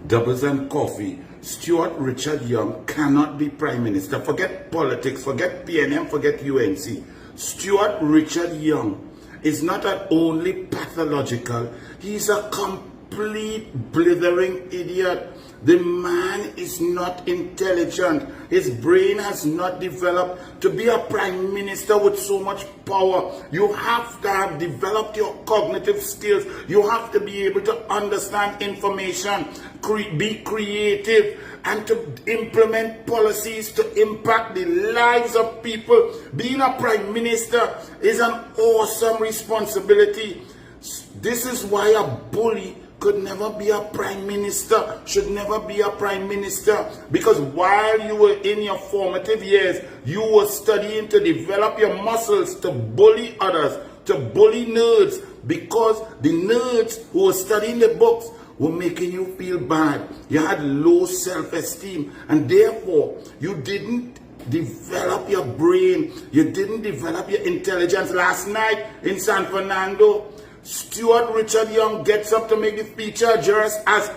doubles and coffee, Stuart Richard Young cannot be Prime Minister. Forget politics, forget PNM, forget UNC. Stuart Richard Young is not only pathological, he's a complete blithering idiot. The man is not intelligent. His brain has not developed. To be a prime minister with so much power, you have to have developed your cognitive skills. You have to be able to understand information, be creative, and to implement policies to impact the lives of people. Being a prime minister is an awesome responsibility. This is why a bully could never be a prime minister, should never be a prime minister. Because while you were in your formative years, you were studying to develop your muscles to bully others, to bully nerds, because the nerds who were studying the books were making you feel bad. You had low self-esteem, and therefore you didn't develop your brain, you didn't develop your intelligence. Last night in San Fernando, Stuart Richard Young gets up to make the feature address as,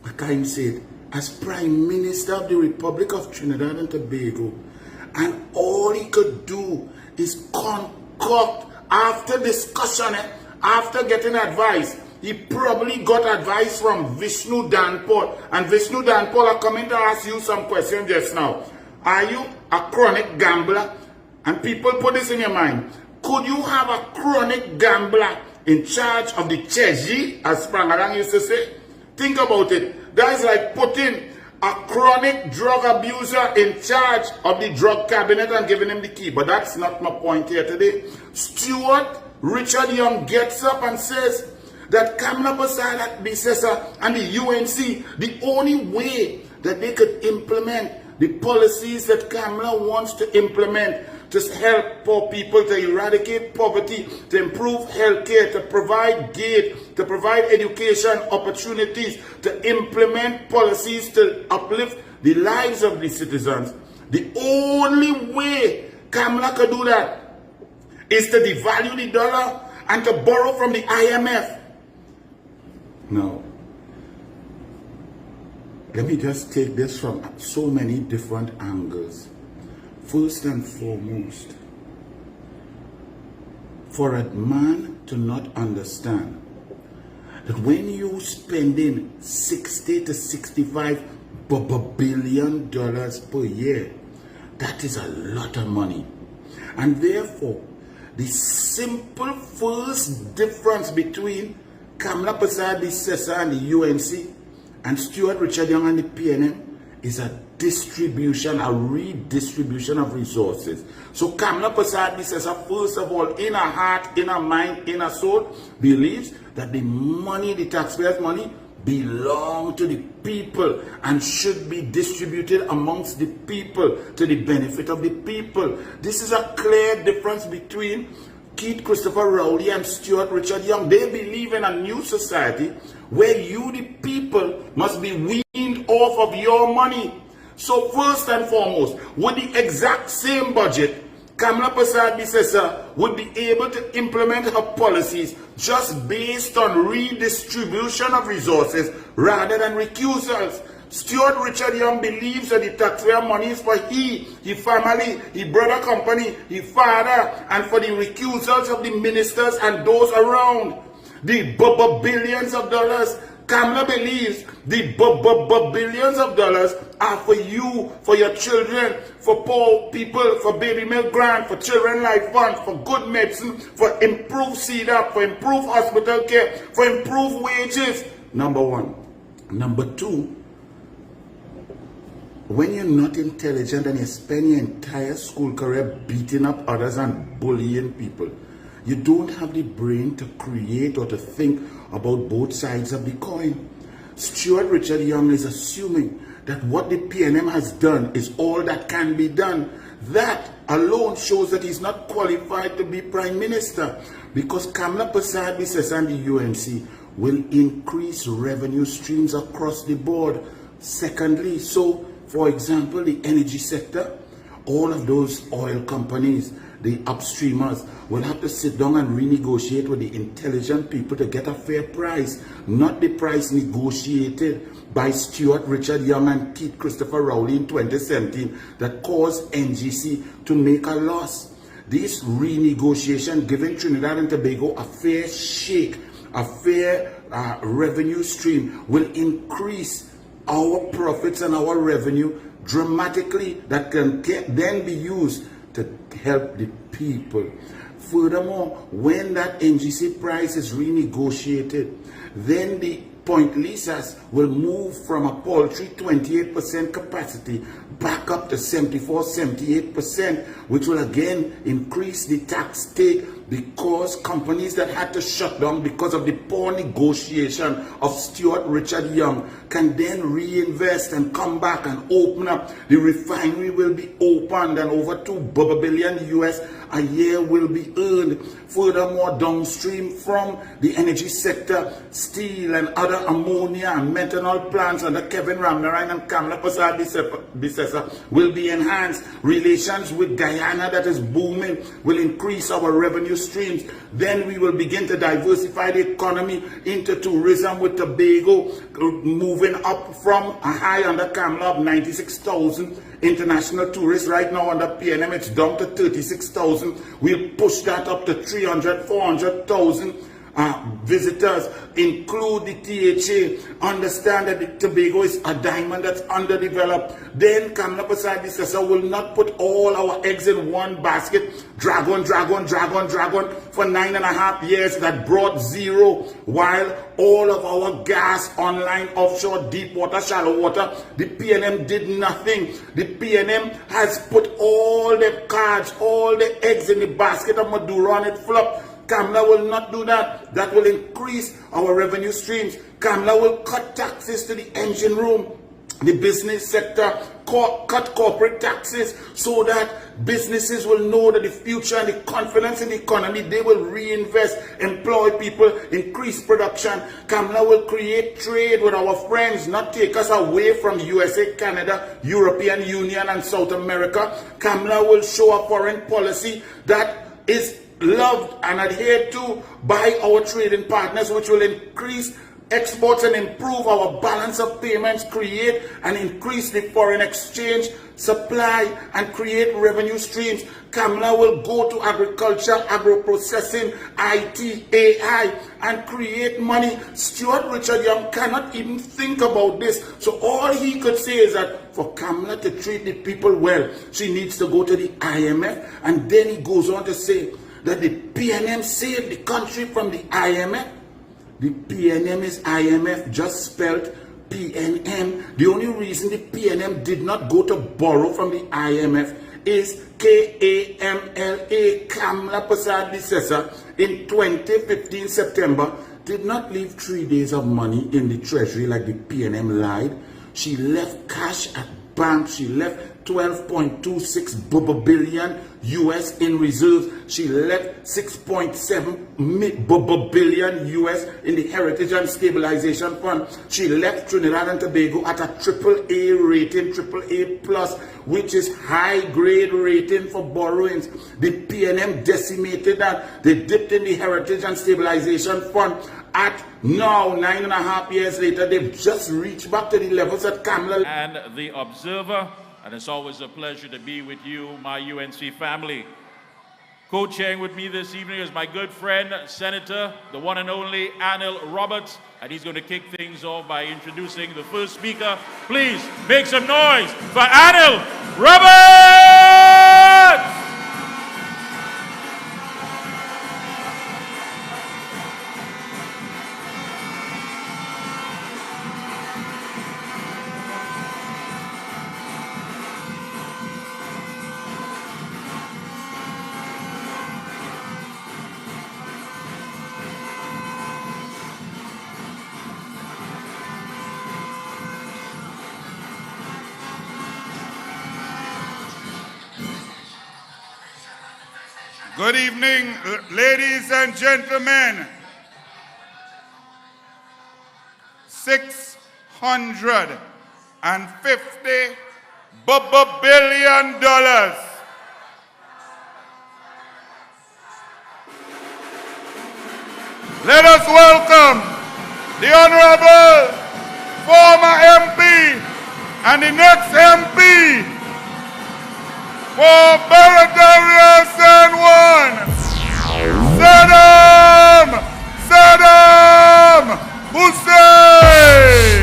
I can't say it, as Prime Minister of the Republic of Trinidad and Tobago. And all he could do is concoct, after discussion, after getting advice. He probably got advice from Vishnu Danpal. And Vishnu Danpal are coming to ask you some questions just now. Are you a chronic gambler? And people put this in your mind. Could you have a chronic gambler in charge of the Cheji, as Prangarang used to say? Think about it. That is like putting a chronic drug abuser in charge of the drug cabinet and giving him the key. But that's not my point here today. Stuart Richard Young gets up and says that Kamla Prasad Bisesa and the UNC, the only way that they could implement the policies that Kamla wants to implement to help poor people, to eradicate poverty, to improve healthcare, to provide gate, to provide education opportunities, to implement policies to uplift the lives of the citizens. The only way Kamla could do that is to devalue the dollar and to borrow from the IMF. Now, let me just take this from so many different angles. First and foremost, for a man to not understand that when you spending $60 to $65 billion per year, that is a lot of money. And therefore, the simple first difference between Kamla Prasad Bisesa and the UNC and Stuart Richard Young and the PNM is a distribution, a redistribution of resources. So Kamla Prasad Bisesa, first of all, in her heart, in her mind, in her soul, believes that the money, the taxpayers' money, belong to the people and should be distributed amongst the people to the benefit of the people. This is a clear difference between Keith Christopher Rowley and Stuart Richard Young. They believe in a new society where you, the people, must be weaned off of your money. So first and foremost, with the exact same budget, Kamla Prasad Bisesa would be able to implement her policies just based on redistribution of resources rather than recusals. Stuart Richard Young believes that the taxpayer money is for his family, his brother company, his father, and for the recusals of the ministers and those around. The billions of dollars, Kamla believes the billions of dollars are for you, for your children, for poor people, for baby milk grant, for children life fund, for good medicine, for improved CDAP, for improved hospital care, for improved wages. Number one. Number two, when you're not intelligent and you spend your entire school career beating up others and bullying people, you don't have the brain to create or to think about both sides of the coin. Stuart Richard Young is assuming that what the PNM has done is all that can be done. That alone shows that he's not qualified to be Prime Minister, because Kamla Prasad Bisesa and the UNC will increase revenue streams across the board. Secondly, so for example, the energy sector, all of those oil companies the upstreamers will have to sit down and renegotiate with the intelligent people to get a fair price, not the price negotiated by Stuart Richard Young and Keith Christopher Rowley in 2017 that caused NGC to make a loss. This renegotiation giving Trinidad and Tobago a fair shake, a fair revenue stream will increase our profits and our revenue dramatically that can then be used to help the people. Furthermore, when that NGC price is renegotiated, then the point leases will move from a paltry 28% capacity back up to 74-78%, which will again increase the tax take because companies that had to shut down because of the poor negotiation of Stuart Richard Young can then reinvest and come back and open up. The refinery will be opened and over $2 billion US a year will be earned. Furthermore, downstream from the energy sector, steel and other ammonia and methanol plants under Kevin Ramnarine and Kamla Prasad Bisesa will be enhanced. Relations with Guyana that is booming will increase our revenue streams. Then we will begin to diversify the economy into tourism with Tobago moving up from a high under Kamla of 96,000 international tourists. Right now under PNM it's down to 36,000. We'll push that up to 300, 400,000 visitors. Include the THA. Understand that the Tobago is a diamond that's underdeveloped. Then Kamla Prasad Bisesa will not put all our eggs in one basket. Dragon for 9.5 years that brought zero, while all of our gas, online, offshore, deep water, shallow water, the PNM did nothing. The PNM has put all the cards, all the eggs in the basket of Maduro and it flopped. Kamla will not do that. That will increase our revenue streams. Kamla will cut taxes to the engine room, the business sector, cut corporate taxes so that businesses will know that the future and the confidence in the economy, they will reinvest, employ people, increase production. Kamla will create trade with our friends, not take us away from USA, Canada, European Union and South America. Kamla will show a foreign policy that is loved and adhered to by our trading partners, which will increase exports and improve our balance of payments, create and increase the foreign exchange supply and create revenue streams. Kamla will go to agriculture, agro-processing, IT, AI and create money. Stuart Richard Young cannot even think about this. So all he could say is that for Kamla to treat the people well, she needs to go to the IMF. And then he goes on to say that the PNM saved the country from the IMF. The PNM is IMF, just spelled PNM. The only reason the PNM did not go to borrow from the IMF is KAMLA, Kamla Prasad Bisesa, in 2015 September, did not leave 3 days of money in the treasury like the PNM lied. She left cash at banks. She left 12.26 billion US in reserves. She left 6.7 billion US in the Heritage and Stabilization Fund. She left Trinidad and Tobago at a AAA rating, AAA plus, which is high grade rating for borrowings. The PNM decimated that. They dipped in the Heritage and Stabilization Fund. At now, 9.5 years later, they've just reached back to the levels that Kamla and the Observer. And it's always a pleasure to be with you, my UNC family. Co-chairing with me this evening is my good friend, Senator, the one and only Anil Roberts. And he's going to kick things off by introducing the first speaker. Please make some noise for Anil Roberts! Good evening, ladies and gentlemen. $650 billion Let us welcome the Honorable former MP and the next MP for Barataria San Juan, Saddam Hussein.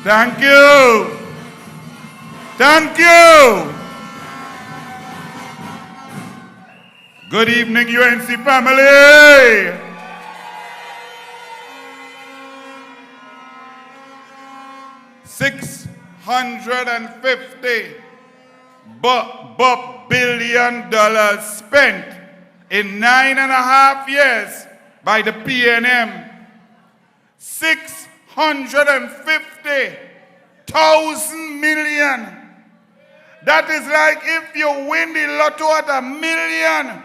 Thank you. Thank you. Good evening, UNC family. $650 billion spent in 9.5 years by the PNM. 650,000 million. That is like if you win the lotto at $1 million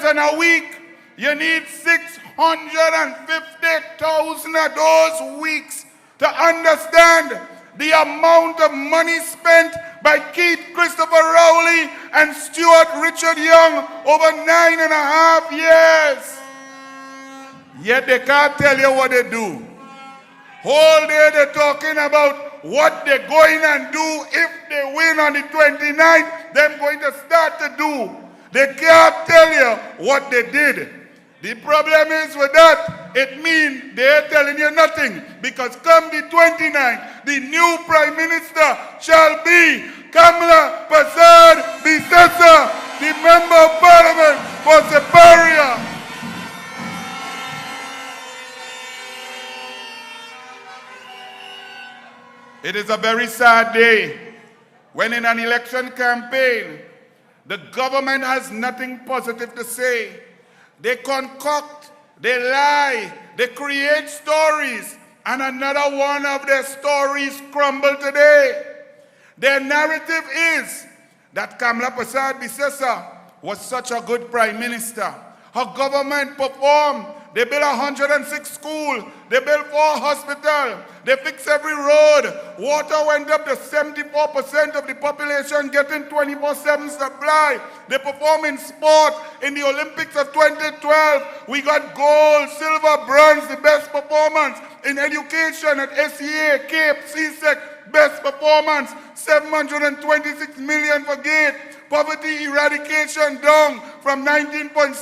in a week, you need 650,000 of those weeks to understand the amount of money spent by Keith Christopher Rowley and Stuart Richard Young over 9.5 years. Yet they can't tell you what they do. Whole day they're talking about what they're going and do if they win on the 29th, they're going to start to do. They can't tell you what they did. The problem is with that, it means they're telling you nothing, because come the 29th, the new Prime Minister shall be Kamala Prasad Bisesa, the Member of Parliament for Barataria. It is a very sad day when in an election campaign, the government has nothing positive to say. They concoct, they lie, they create stories, and another one of their stories crumble today. Their narrative is that Kamala Prasad Bisesa was such a good prime minister. Her government performed. They built 106 schools. They built 4 hospitals. They fixed every road. Water went up to 74% of the population getting 24/7 supply. They performed in sport. In the Olympics of 2012, we got gold, silver, bronze, the best performance. In education at SEA, Cape, CSEC, best performance, 726 million for GATE. Poverty eradication down from 19.6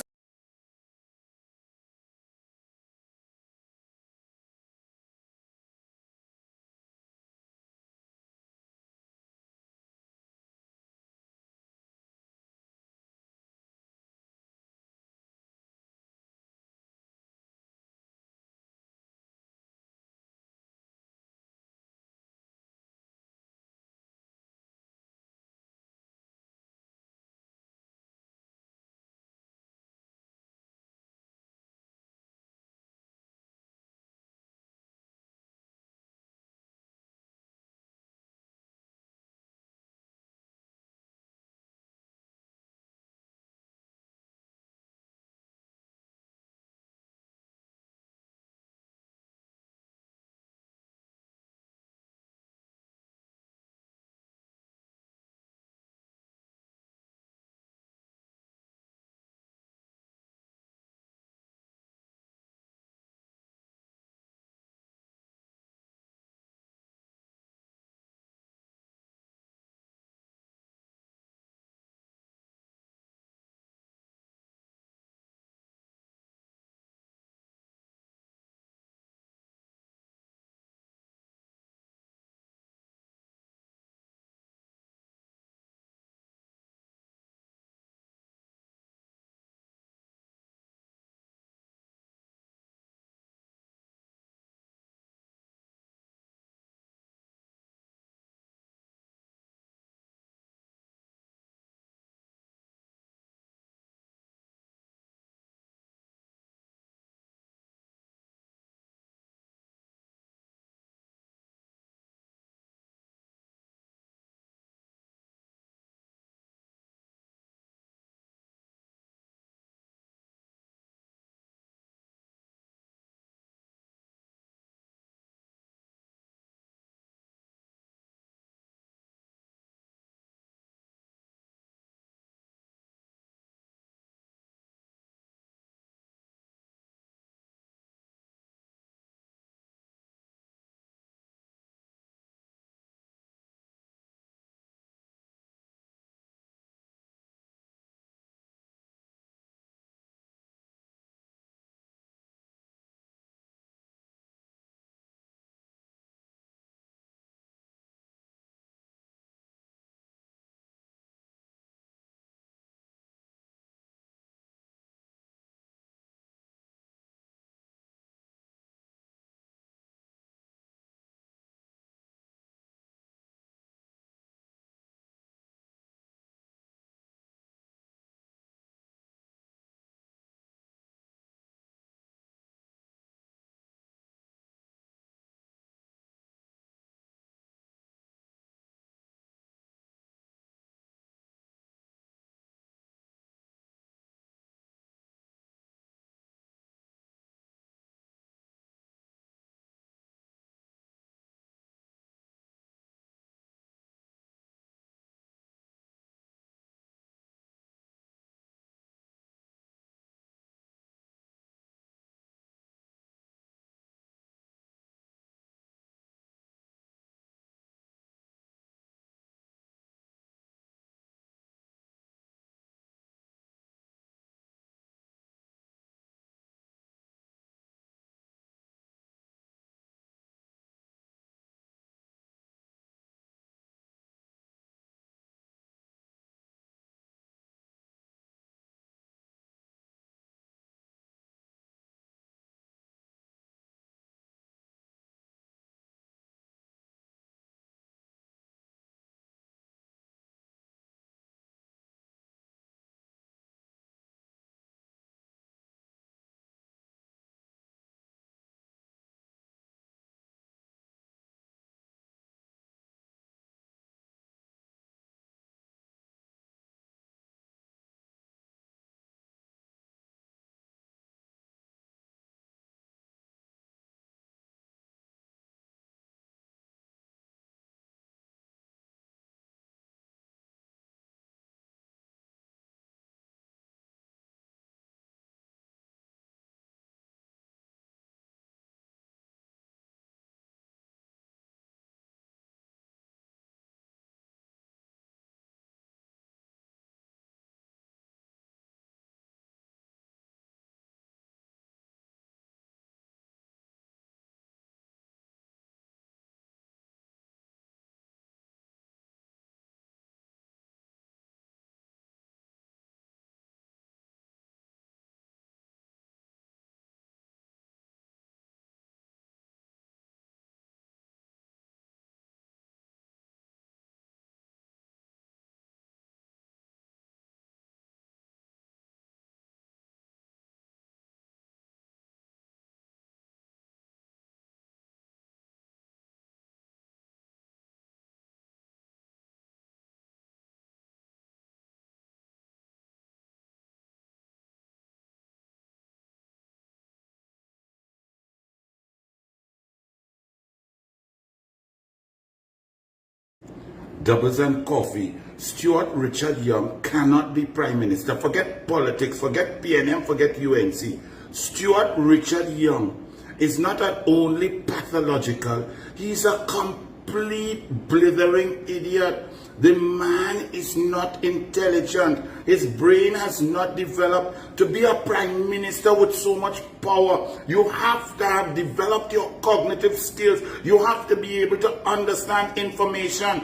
doubles and coffee, Stuart Richard Young cannot be Prime Minister. Forget politics, forget PNM, forget UNC. Stuart Richard Young is not only pathological, he's a complete blithering idiot. The man is not intelligent. His brain has not developed to be a prime minister with so much power. You have to have developed your cognitive skills. You have to be able to understand information,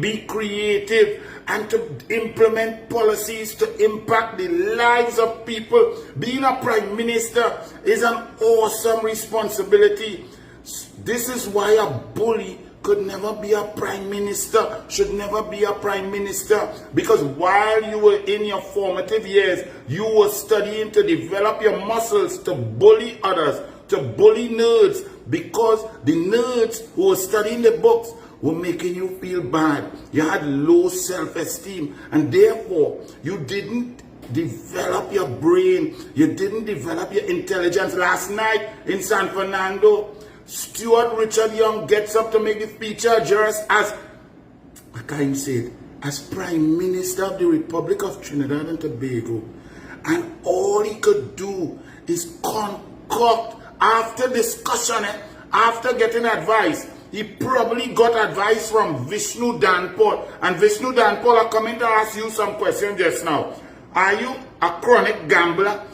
be creative, and to implement policies to impact the lives of people. Being a prime minister is an awesome responsibility. This is why a bully could never be a prime minister, should never be a prime minister. Because while you were in your formative years, you were studying to develop your muscles to bully others, to bully nerds, because the nerds who were studying the books were making you feel bad. You had low self-esteem, and therefore you didn't develop your brain, you didn't develop your intelligence. Last night in San Fernando, Stuart Richard Young gets up to make the feature address as, I can't say it, as Prime Minister of the Republic of Trinidad and Tobago. And all he could do is concoct, after discussion, after getting advice. He probably got advice from Vishnu Danpal. And Vishnu Danpal are coming to ask you some questions just now. Are you a chronic gambler?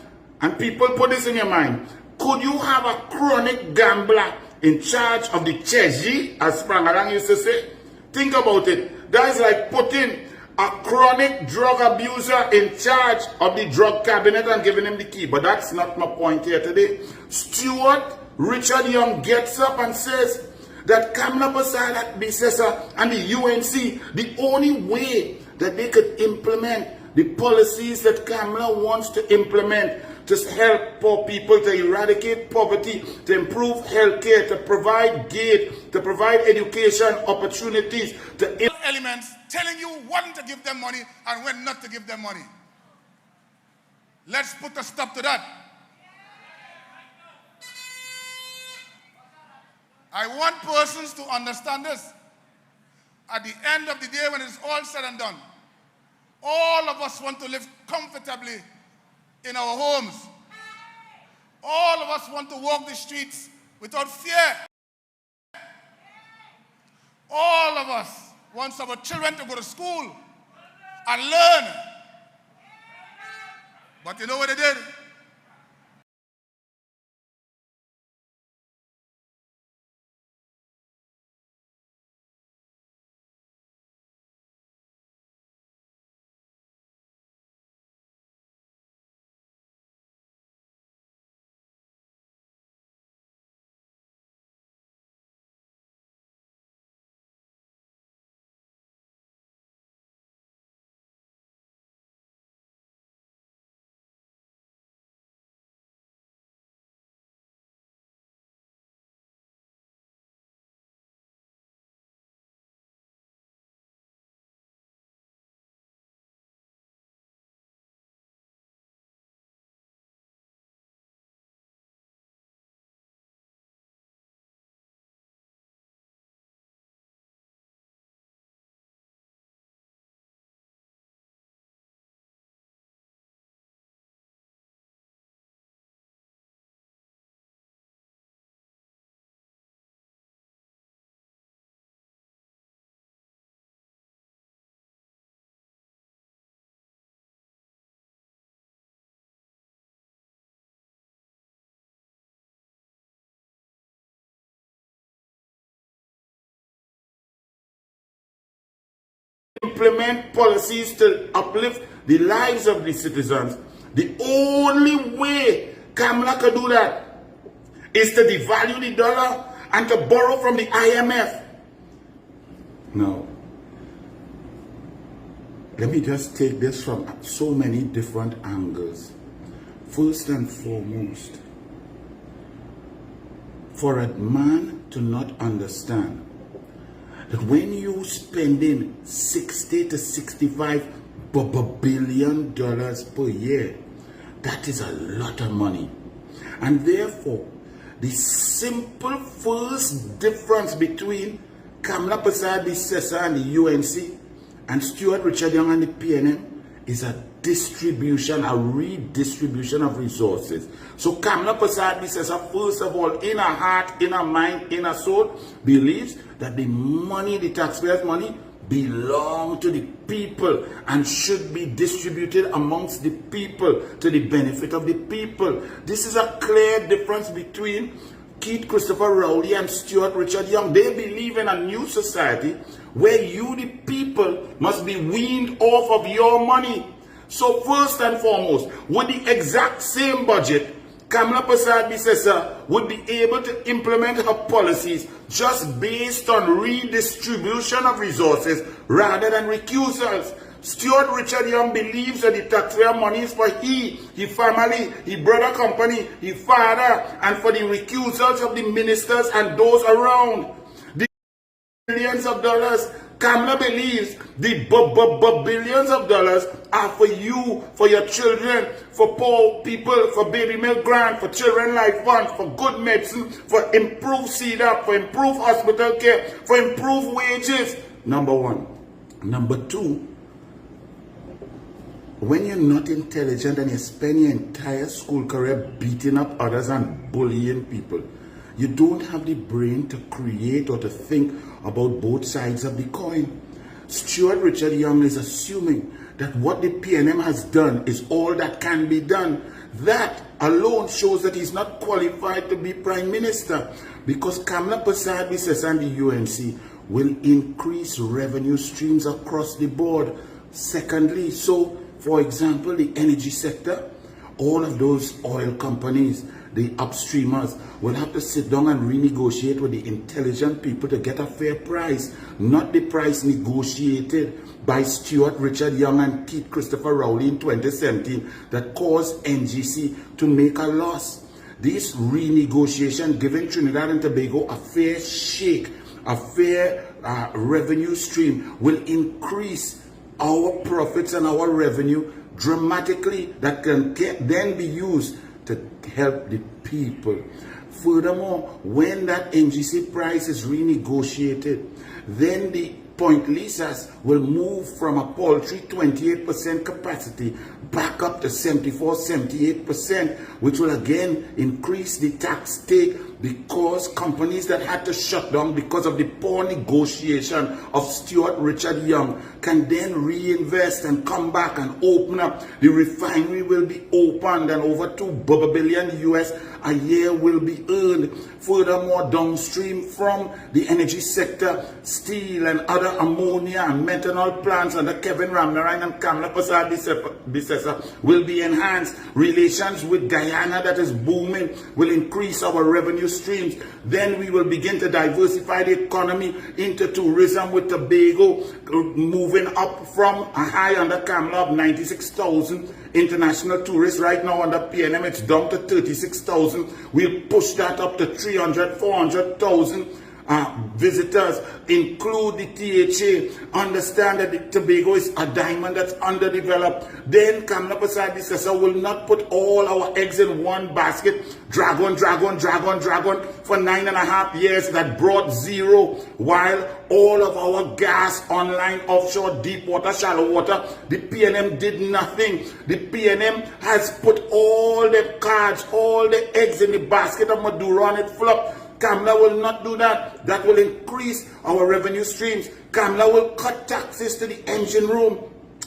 And people put this in your mind. Could you have a chronic gambler in charge of the Cheji, as Prangarang used to say? Think about it. That is like putting a chronic drug abuser in charge of the drug cabinet and giving him the key. But that's not my point here today. Stuart Richard Young gets up and says that Kamala Prasad Bisesa and the UNC, the only way that they could implement the policies that Kamala wants to implement to help poor people, to eradicate poverty, to improve healthcare, to provide gate, to provide education opportunities, to elements telling you when to give them money and when not to give them money. Let's put a stop to that. I want persons to understand this. At the end of the day, when it's all said and done, all of us want to live comfortably in our homes. All of us want to walk the streets without fear. All of us want our children to go to school and learn. But you know what they did? implement policies to uplift the lives of the citizens. The only way Kamala could do that is to devalue the dollar and to borrow from the IMF. Now, let me just take this from so many different angles. First and foremost, for a man to not understand that when you spending 60 to 65 billion dollars per year, that is a lot of money. And therefore, the simple first difference between Kamala Prasad, the CESA and the UNC, and Stuart Richard Young and the PNM is a distribution, a redistribution of resources. So Kamala Prasad, the CESA, first of all, in her heart, in her mind, in her soul, believes that the money, the taxpayers' money, belong to the people and should be distributed amongst the people to the benefit of the people. This is a clear difference between Keith Christopher Rowley and Stuart Richard Young. They believe in a new society where you, the people, must be weaned off of your money. So first and foremost, with the exact same budget, Kamala Prasad Bisesa would be able to implement her policies just based on redistribution of resources rather than recusals. Stuart Richard Young believes that the taxpayer money is for his family, his brother company, his father, and for the recusals of the ministers and those around. The billions of dollars, Kamala believes the billions of dollars are for you, for your children, for poor people, for baby milk grant, for children life fund, for good medicine, for improved CDAP, for improved hospital care, for improved wages. Number one. Number two, when you're not intelligent and you spend your entire school career beating up others and bullying people, you don't have the brain to create or to think about both sides of the coin. Stuart Richard Young is assuming that what the PNM has done is all that can be done. That alone shows that he's not qualified to be Prime Minister, because Kamala Prasad Bisesa and the UNC will increase revenue streams across the board. Secondly, so for example, the energy sector, all of those oil companies, the upstreamers, will have to sit down and renegotiate with the intelligent people to get a fair price, not the price negotiated by Stuart Richard Young and Keith Christopher Rowley in 2017 that caused NGC to make a loss. This renegotiation giving Trinidad and Tobago a fair shake, a fair revenue stream, will increase our profits and our revenue dramatically, that can then be used to help the people. Furthermore, when that NGC price is renegotiated, then the point leases will move from a paltry 28% capacity back up to 74-78%, which will again increase the tax take, because companies that had to shut down because of the poor negotiation of Stuart Richard Young can then reinvest and come back and open up. The refinery will be opened and over $2 billion US a year will be earned. Furthermore, downstream from the energy sector, steel and other ammonia and methanol plants under Kevin Ramnarine and Kamala Prasad Bisesa will be enhanced. Relations with Guyana, that is booming, will increase our revenue streams. Then we will begin to diversify the economy into tourism, with Tobago moving up from a high under Kamala of 96,000 international tourists. Right now under PNM it's down to 36,000. We'll push that up to 300, 400,000 visitors. Include the THA. Understand that the Tobago is a diamond that's underdeveloped. Then Kamala Prasad Bisesa will not put all our eggs in one basket. Dragon for 9.5 years that brought zero, while all of our gas, online, offshore, deep water, shallow water, the PNM did nothing. The PNM has put all the cards, all the eggs in the basket of Maduro, and it flopped. Kamala will not do that. That will increase our revenue streams. Kamala will cut taxes to the engine room,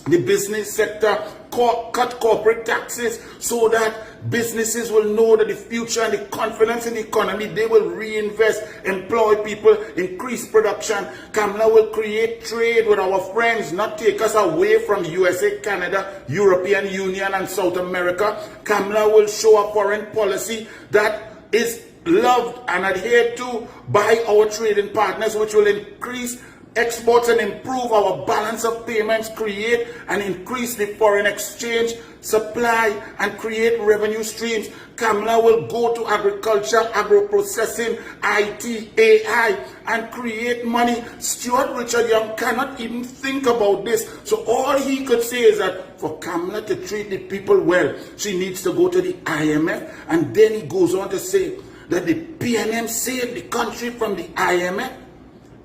the business sector, cut corporate taxes, so that businesses will know that the future and the confidence in the economy, they will reinvest, employ people, increase production. Kamala will create trade with our friends, not take us away from USA, Canada, European Union and South America. Kamala will show a foreign policy that is loved and adhered to by our trading partners, which will increase exports and improve our balance of payments, create and increase the foreign exchange supply, and create revenue streams. Kamala will go to agriculture, agro-processing, IT, AI, and create money. Stuart Richard Young cannot even think about this. So all he could say is that for Kamala to treat the people well, she needs to go to the IMF. And then he goes on to say that the PNM saved the country from the IMF.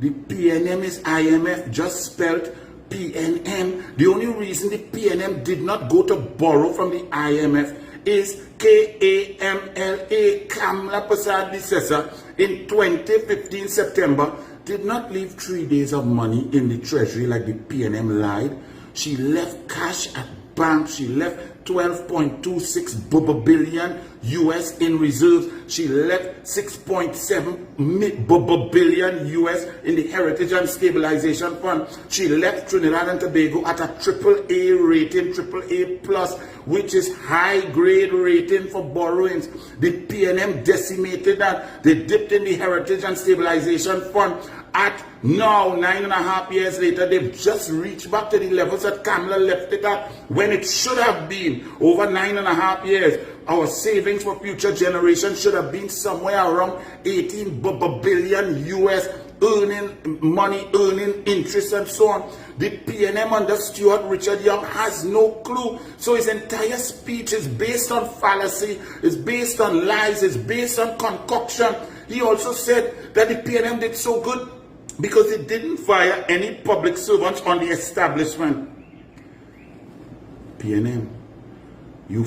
The PNM is IMF, just spelled PNM. The only reason the PNM did not go to borrow from the IMF is KAMLA, Kamla Prasad Bissessa, in 2015 September, did not leave 3 days of money in the treasury like the PNM lied. She left cash at bank. She left 12.26 billion US in reserves. She left 6.7 billion US in the Heritage and Stabilization Fund. She left Trinidad and Tobago at a AAA rating, AAA plus, which is high grade rating for borrowings. The PNM decimated that. They dipped in the Heritage and Stabilization Fund. At now, 9.5 years later, they've just reached back to the levels that Kamla left it at when it should have been over 9.5 years. Our savings for future generations should have been somewhere around 18 billion US, earning money, earning interest and so on. The PNM under Stuart Richard Young has no clue. So his entire speech is based on fallacy, is based on lies, is based on concoction. He also said that the PNM did so good because it didn't fire any public servants on the establishment. PNM, you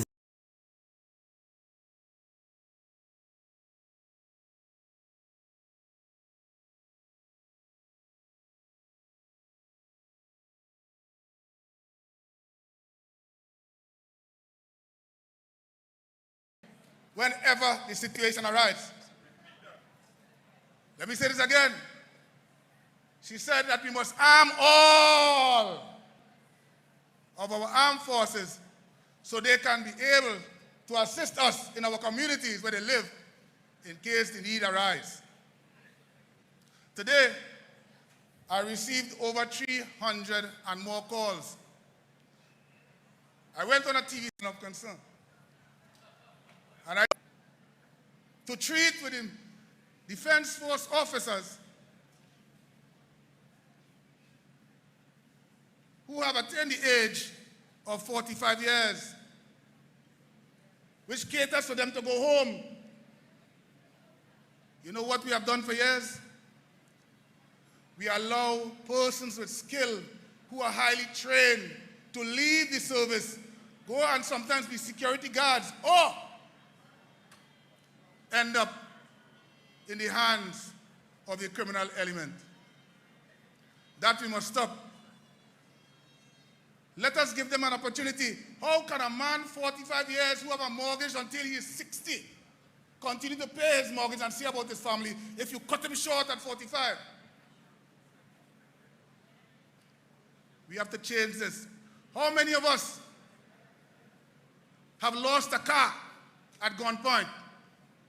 whenever the situation arises. Let me say this again. She said that we must arm all of our armed forces so they can be able to assist us in our communities where they live in case the need arises. Today, I received over 300 and more calls. I went on a TV of concern. And to treat with the Defense Force officers who have attained the age of 45 years, which caters for them to go home. You know what we have done for years? We allow persons with skill who are highly trained to leave the service, go and sometimes be security guards, or end up in the hands of the criminal element. That we must stop. Let us give them an opportunity. How can a man 45 years who have a mortgage until he is 60 continue to pay his mortgage and see about his family if you cut him short at 45? We have to change this. How many of us have lost a car at gunpoint?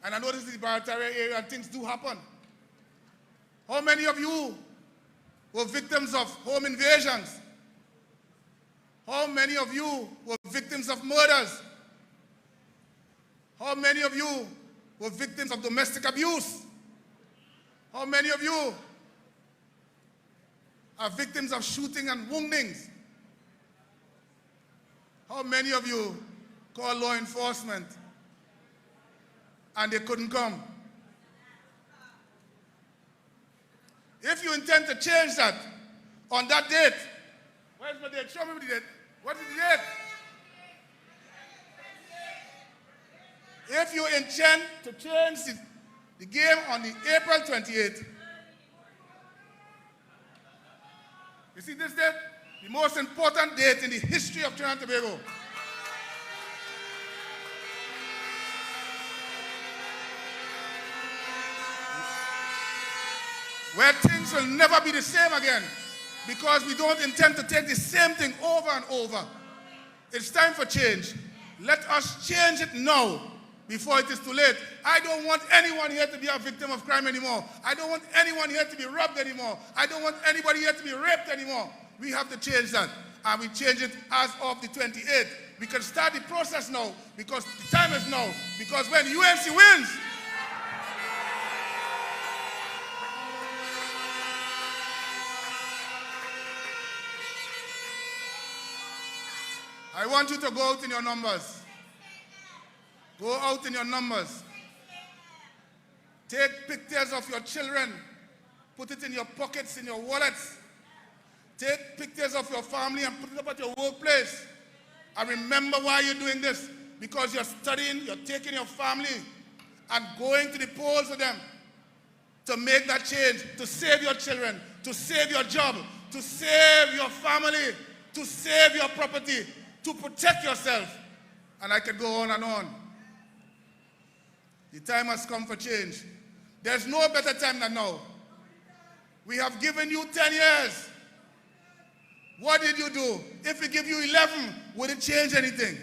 And I know this is the Barataria area and things do happen. How many of you were victims of home invasions? How many of you were victims of murders? How many of you were victims of domestic abuse? How many of you are victims of shooting and woundings? How many of you call law enforcement and they couldn't come? If you intend to change that on that date, where's the date? Show me the date. What is the date? If you intend to change the game on the April 28th, you see this date? The most important date in the history of Trinidad and Tobago. Where things will never be the same again, because we don't intend to take the same thing over and over. It's time for change. Let us change it now before it is too late. I don't want anyone here to be a victim of crime anymore. I don't want anyone here to be robbed anymore. I don't want anybody here to be raped anymore. We have to change that, and we change it as of the 28th. We can start the process now, because the time is now. Because when UNC wins, I want you to go out in your numbers. Go out in your numbers. Take pictures of your children Put it in your pockets, in your wallets. Take pictures of your family and put it up at your workplace. And remember why you're doing this. Because you're studying, you're taking your family and going to the polls with them to make that change, to save your children, to save your job, to save your family, to save your property, to protect yourself. And I could go on and on. The time has come for change. There's no better time than now. We have given you 10 years. What did you do? If we give you 11, would it change anything?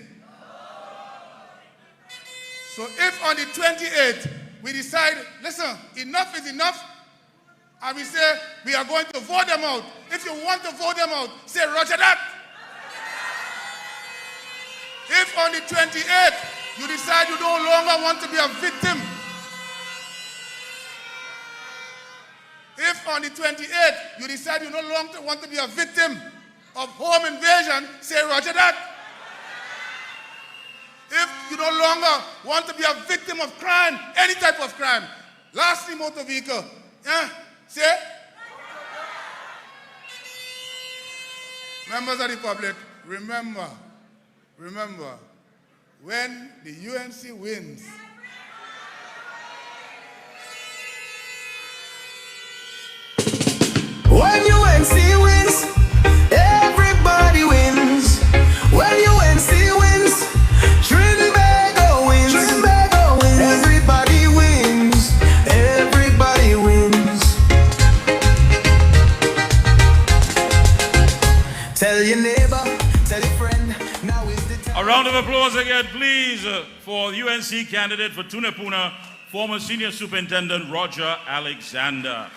So if on the 28th we decide, listen, enough is enough, and we say we are going to vote them out. If you want to vote them out, say roger that. If on the 28th you decide you no longer want to be a victim, if on the 28th you decide you no longer want to be a victim of home invasion, say roger that. If you no longer want to be a victim of crime, any type of crime, lastly motor vehicle, say. Members of the public, remember, when the UNC wins, when UNC wins, everybody wins. When UNC wins, Trinbago wins. Trinbago wins. Everybody wins. Everybody wins. Tell your neighbor, tell your friend. Now is the time. A round of applause again, please, for UNC candidate for Tunapuna, former Senior Superintendent Roger Alexander.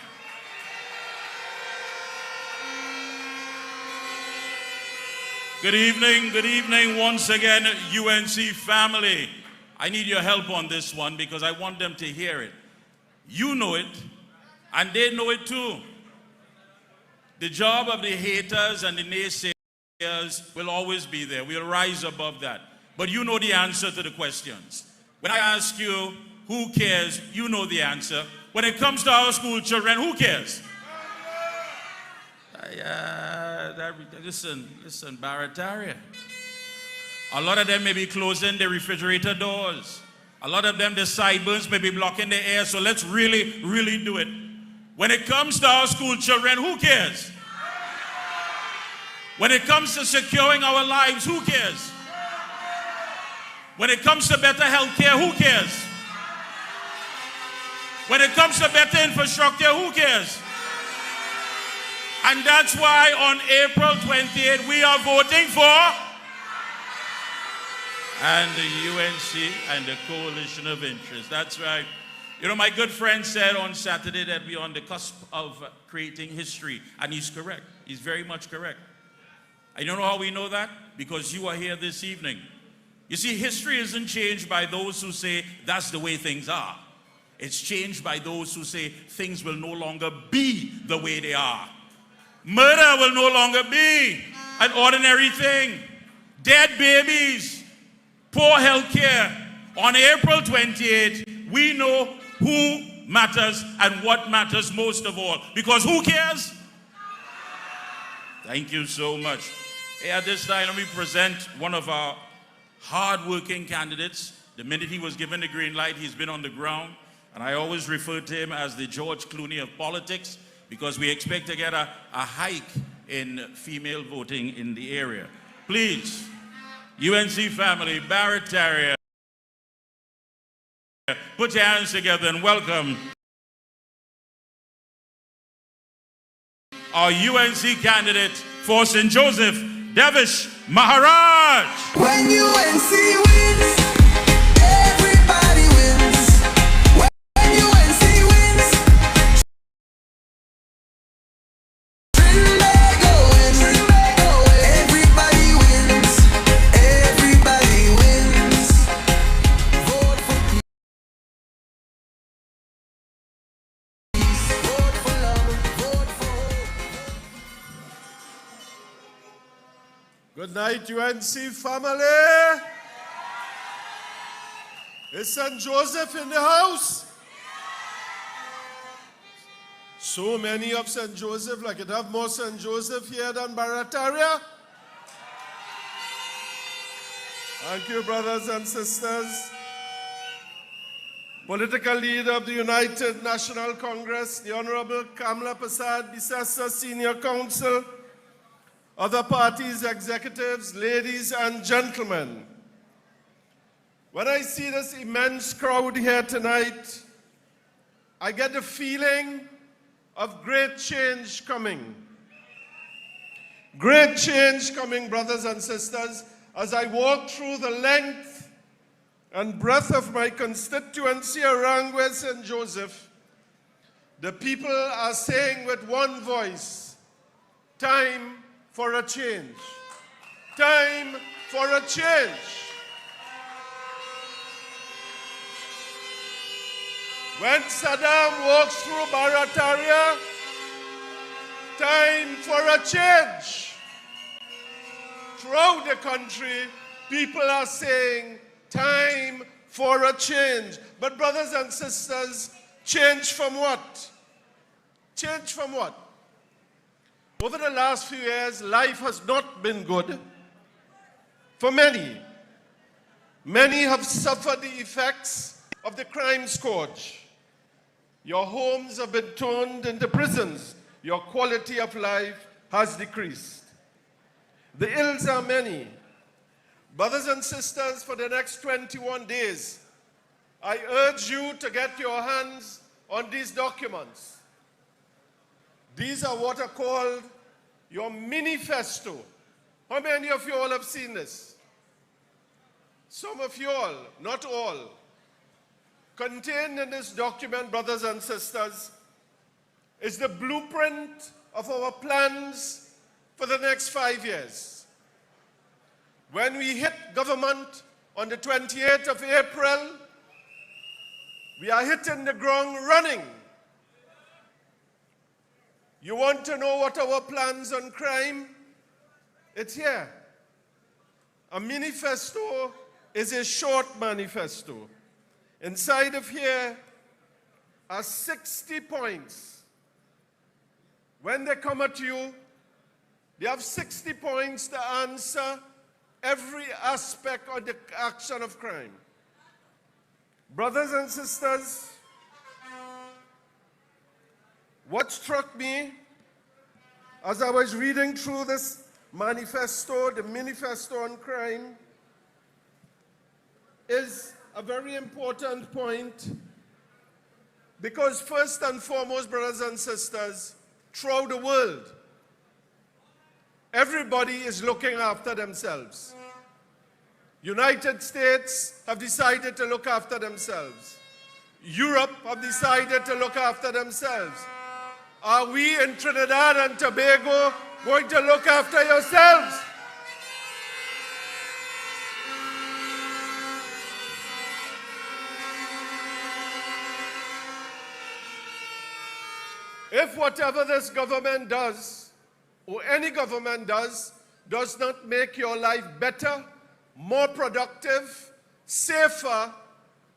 Good evening once again, UNC family. I need your help on this one because I want them to hear it. You know it, and they know it too. The job of the haters and the naysayers will always be there. We'll rise above that. But you know the answer to the questions. When I ask you, who cares? You know the answer. When it comes to our school children, who cares? Listen, Barataria. A lot of them may be closing the refrigerator doors. A lot of them, the sideburns may be blocking the air. So let's really do it. When it comes to our school children, who cares? When it comes to securing our lives, who cares? When it comes to better health care, who cares? When it comes to better infrastructure, who cares? And that's why on April 28th, we are voting for and the UNC and the Coalition of Interest. That's right. You know, my good friend said on Saturday that we're on the cusp of creating history. And he's correct. He's very much correct. And you know how we know that? Because you are here this evening. You see, history isn't changed by those who say that's the way things are. It's changed by those who say things will no longer be the way they are. Murder will no longer be an ordinary thing. Dead babies, poor health care. On April 28th, we know who matters and what matters most of all. Because who cares? Thank you so much. Hey, at this time, let me present one of our hard-working candidates. The minute he was given the green light, he's been on the ground. And I always refer to him as the George Clooney of politics, because we expect to get a hike in female voting in the area. Please, UNC family, Barataria, put your hands together and welcome our UNC candidate for St. Joseph, Devish Maharaj. When UNC wins, everybody wins. When UNC wins, Trinbago wins. Everybody wins. Everybody wins. Vote for peace. Vote for love. Vote for hope. Good night, UNC family. Is St. Joseph in the house? So many of St. Joseph, like it have more St. Joseph here than Barataria. Thank you, brothers and sisters. Political leader of the United National Congress, the Honorable Kamla Prasad Bisesa, Senior Counsel, other parties' executives, ladies and gentlemen. When I see this immense crowd here tonight, I get the feeling of great change coming. Great change coming, brothers and sisters, as I walk through the length and breadth of my constituency around West St. Joseph. The people are saying with one voice, time for a change. Time for a change. When Saddam walks through Barataria, time for a change. Throughout the country, people are saying, time for a change. But brothers and sisters, change from what? Change from what? Over the last few years, life has not been good for many. Many have suffered the effects of the crime scourge. Your homes have been turned into prisons. Your quality of life has decreased. The ills are many. Brothers and sisters, for the next 21 days, I urge you to get your hands on these documents. These are what are called your manifesto. How many of you all have seen this? Some of you all, not all. Contained in this document, brothers and sisters, is the blueprint of our plans for the next 5 years. When we hit government on the 28th of April, we are hitting the ground running. You want to know what our plans on crime? It's here. A manifesto is a short manifesto. Inside of here are 60 points. When they come at you, they have 60 points to answer every aspect of the action of crime. Brothers and sisters, what struck me as I was reading through this manifesto, the manifesto on crime, is a very important point, because first and foremost, brothers and sisters, throughout the world, everybody is looking after themselves. United States have decided to look after themselves. Europe have decided to look after themselves. Are we in Trinidad and Tobago going to look after yourselves? If whatever this government does, or any government does not make your life better, more productive, safer,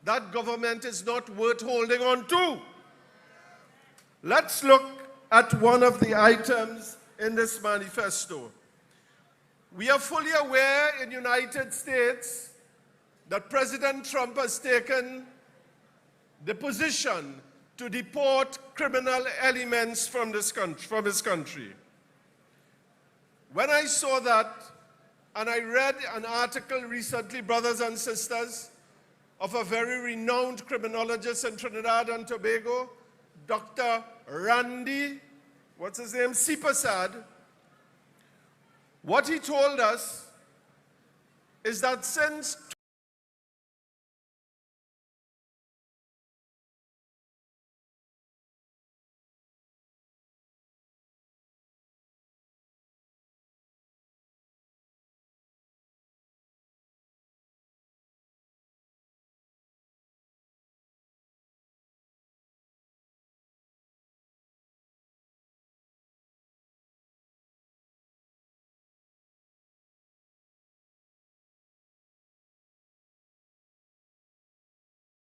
that government is not worth holding on to. Let's look at one of the items in this manifesto. We are fully aware in the United States that President Trump has taken the position to deport criminal elements from his country. When I saw that, and I read an article recently, brothers and sisters, of a very renowned criminologist in Trinidad and Tobago, Dr. Randy, what's his name, Sipasad. What he told us is that since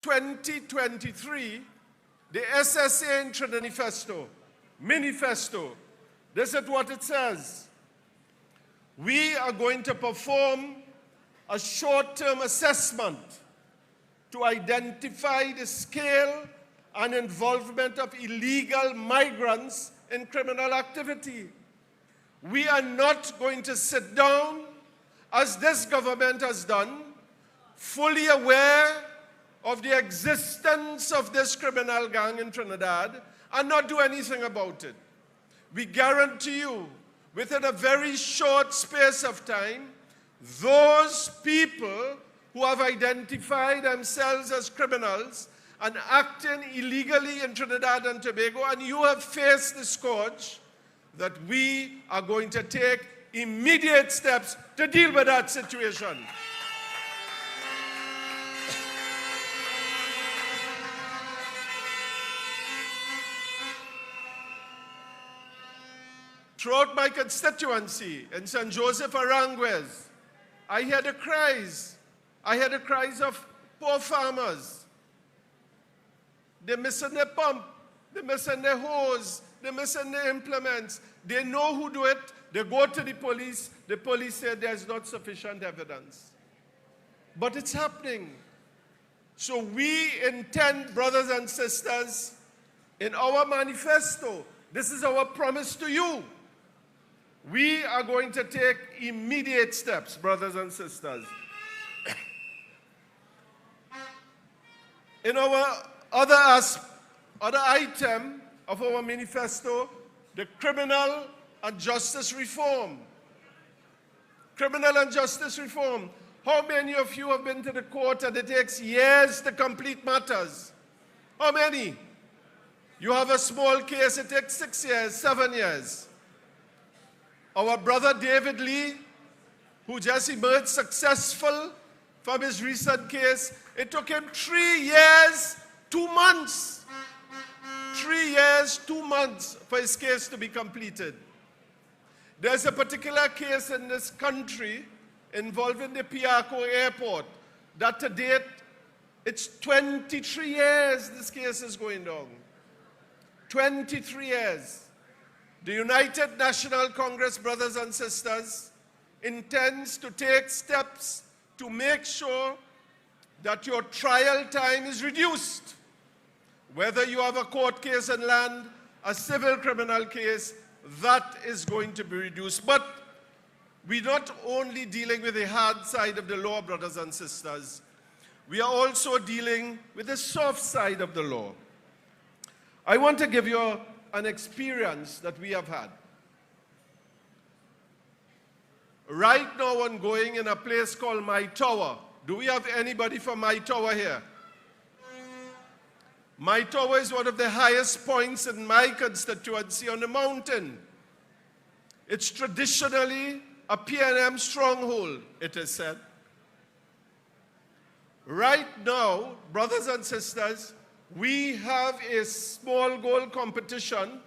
(2023), the SSA in Trinidad Manifesto, manifesto, this is what it says. We are going to perform a short-term assessment to identify the scale and involvement of illegal migrants in criminal activity. We are not going to sit down, as this government has done, fully aware of the existence of this criminal gang in Trinidad and not do anything about it. We guarantee you, within a very short space of time, those people who have identified themselves as criminals and acting illegally in Trinidad and Tobago, and you have faced the scourge, that we are going to take immediate steps to deal with that situation. Throughout my constituency in St. Joseph Aranguez, I hear the cries. I hear the cries of poor farmers. They're missing their pump, they're missing their hose, they're missing their implements. They know who do it. They go to the police say there's not sufficient evidence. But it's happening. So we intend, brothers and sisters, in our manifesto, this is our promise to you. We are going to take immediate steps, brothers and sisters. In our other item of our manifesto, the criminal and justice reform. Criminal and justice reform. How many of you have been to the court and it takes years to complete matters? How many? You have a small case, it takes 6 years, 7 years. Our brother David Lee, who just emerged successful from his recent case, it took him 3 years, 2 months. 3 years, 2 months for his case to be completed. There's a particular case in this country involving the Piarco airport that to date, it's 23 years this case is going on. 23 years. The United National Congress, brothers and sisters, intends to take steps to make sure that your trial time is reduced. Whether you have a court case in land, a civil criminal case, that is going to be reduced. But we're not only dealing with the hard side of the law, brothers and sisters. We are also dealing with the soft side of the law. I want to give you an experience that we have had. Right now ongoing in a place called My Tower. Do we have anybody from My Tower here? My Tower is one of the highest points in my constituency on the mountain. It's traditionally a PNM stronghold, it is said. Right now, brothers and sisters, we have a small goal competition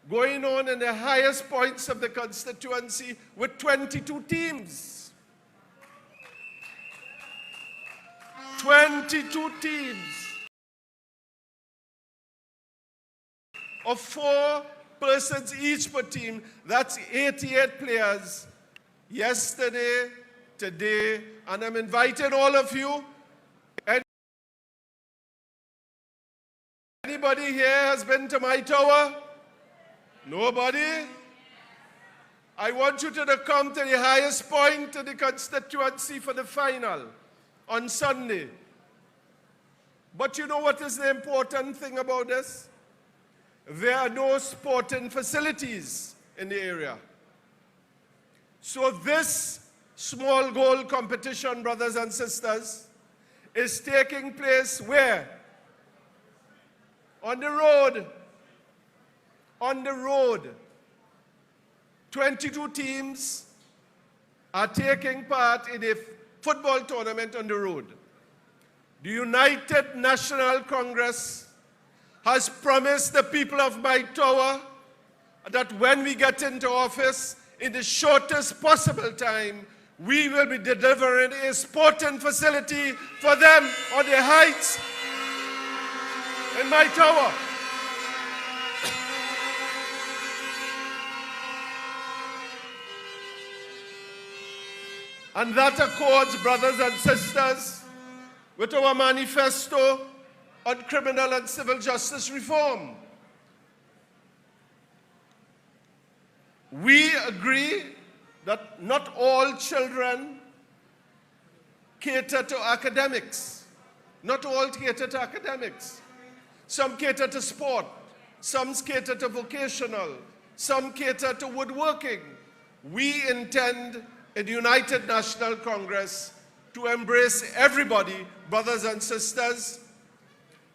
going on in the highest points of the constituency with 22 teams. 22 teams of 4 persons each per team. That's 88 players. Yesterday, today, and I'm inviting all of you. Anybody here has been to My Tower? Nobody? I want you to come to the highest point of the constituency for the final on Sunday. But you know what is the important thing about this? There are no sporting facilities in the area. So this small goal competition, brothers and sisters, is taking place where? On the road. On the road. 22 teams are taking part in a football tournament on the road. The United National Congress has promised the people of My Tower that when we get into office, in the shortest possible time, we will be delivering a sporting facility for them on the heights in My Tower. And that accords, brothers and sisters, with our manifesto on criminal and civil justice reform. We agree that not all children cater to academics. Not all cater to academics. Some cater to sport, some cater to vocational, some cater to woodworking. We intend in United National Congress to embrace everybody, brothers and sisters,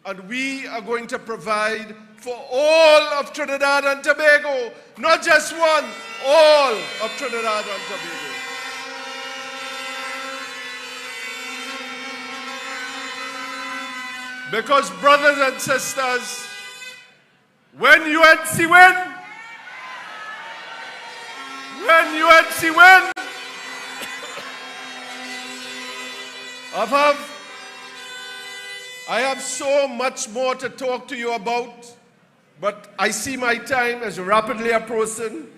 and we are going to provide for all of Trinidad and Tobago, not just one, all of Trinidad and Tobago. Because, brothers and sisters, when UNC win, I have so much more to talk to you about, but I see my time is rapidly approaching,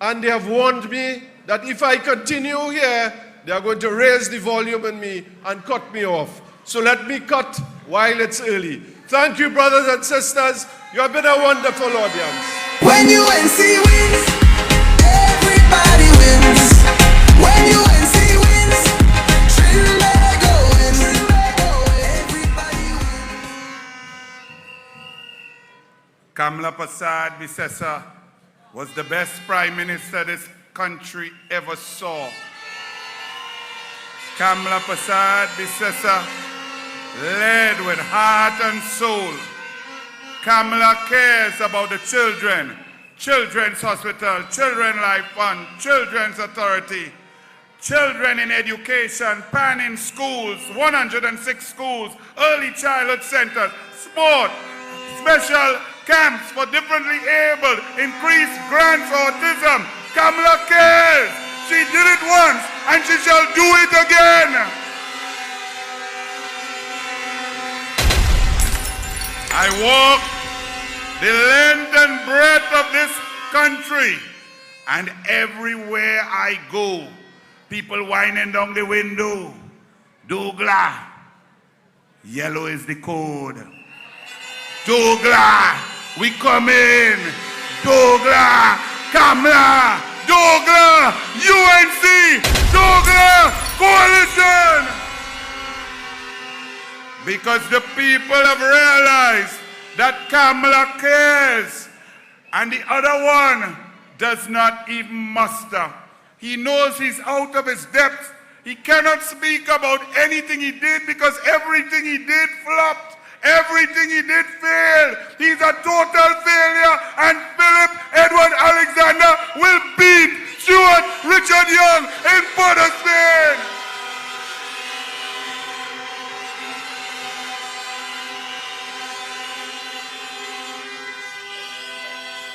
and they have warned me that if I continue here, they are going to raise the volume on me and cut me off. So let me cut while it's early. Thank you, brothers and sisters. You have been a wonderful audience. When UNC wins, everybody wins. When UNC wins, Trinbago wins. Everybody wins. Kamla Prasad Bisesa was the best prime minister this country ever saw. Kamla Prasad Bisesa led with heart and soul. Kamla cares about the children, Children's Hospital, Children Life Fund, Children's Authority, children in education, PAN in schools, 106 schools, early childhood centers, sport, special camps for differently abled, increased grants for autism. Kamla cares. She did it once and she shall do it again. I walk the length and breadth of this country, and everywhere I go, people whining down the window. Douglas, yellow is the code. Douglas, we come in. Douglas, Kamla, Douglas, UNC, Douglas, coalition. Because the people have realized that Kamla cares, and the other one does not even muster. He knows he's out of his depth. He cannot speak about anything he did because everything he did flopped. Everything he did failed. He's a total failure, and Philip Edward Alexander will beat Stuart Richard Young in Port of Spain.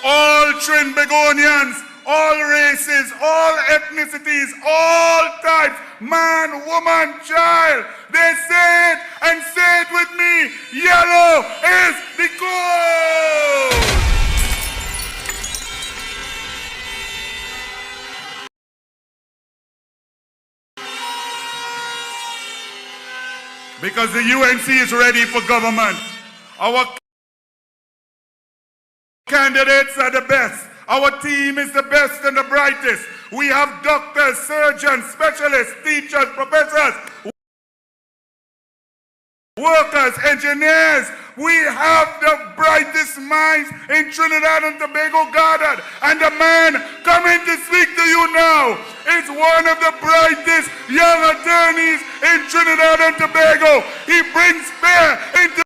All Trinbagonians, all races, all ethnicities, all types, man, woman, child, they say it and say it with me. Yellow is the code. Because the UNC is ready for government. Our candidates are the best. Our team is the best and the brightest. We have doctors, surgeons, specialists, teachers, professors, workers, engineers. We have the brightest minds in Trinidad and Tobago gathered. And the man coming to speak to you now is one of the brightest young attorneys in Trinidad and Tobago. He brings fear into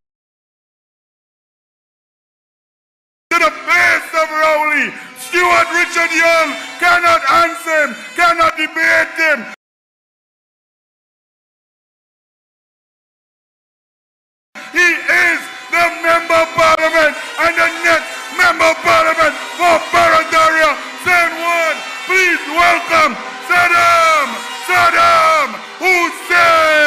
the face of Rowley. Stuart Richard Young cannot answer him, cannot debate him. He is the Member of Parliament and the next Member of Parliament for Barataria, San Juan. Please welcome Saddam Hussein.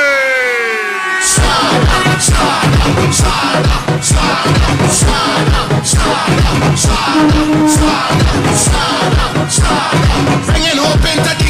Bringing hope into the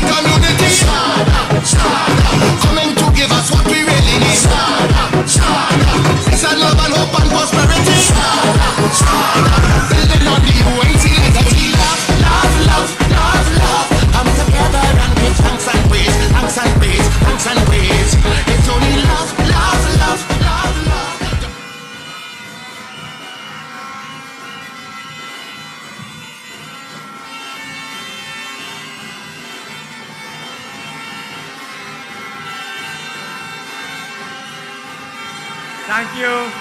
Thank you.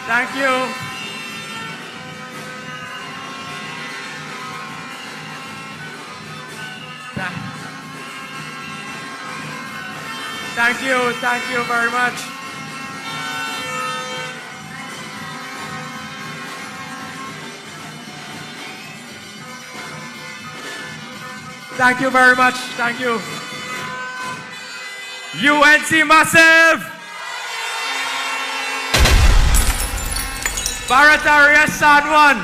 Thank you. Thank you very much. Thank you very much. Thank you. UNC Massive! Barataria San Juan,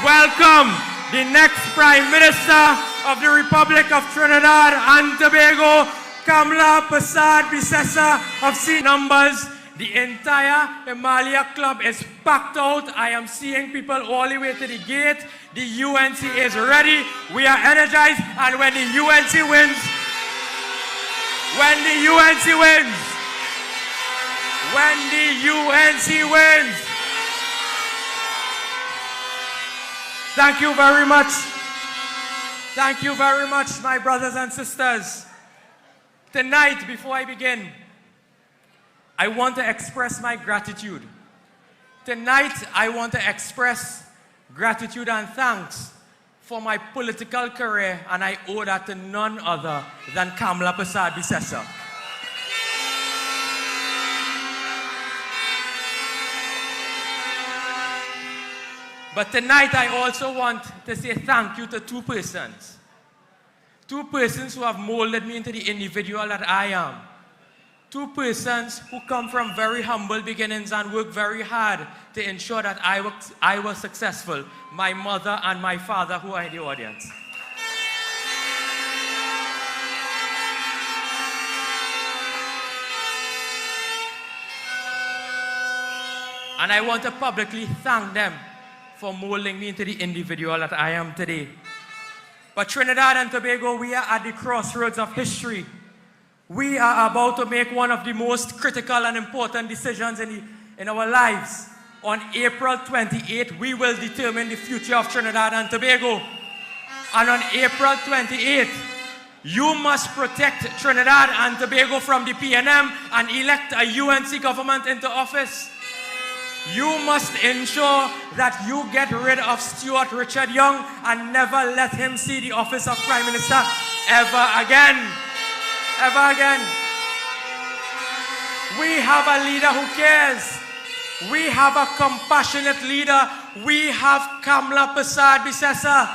welcome the next Prime Minister of the Republic of Trinidad and Tobago, Kamla Persad Bisesa of C numbers. The entire Himalaya Club is packed out. I am seeing people all the way to the gate. The UNC is ready. We are energized. And when the UNC wins, thank you very much. Thank you very much, my brothers and sisters. Tonight, before I begin, I want to express my gratitude. Tonight, I want to express gratitude and thanks for my political career, and I owe that to none other than Kamla Persad Bisesa. But tonight, I also want to say thank you to two persons. Two persons who have molded me into the individual that I am. Two persons who come from very humble beginnings and work very hard to ensure that I was successful. My mother and my father, who are in the audience. And I want to publicly thank them for molding me into the individual that I am today. But Trinidad and Tobago, we are at the crossroads of history. We are about to make one of the most critical and important decisions in our lives. On April 28th, we will determine the future of Trinidad and Tobago. And on April 28th, you must protect Trinidad and Tobago from the PNM and elect a UNC government into office. You must ensure that you get rid of Stuart Richard Young and never let him see the office of Prime Minister ever again. Ever again. We have a leader who cares. We have a compassionate leader. We have Kamla Persad Bisesa.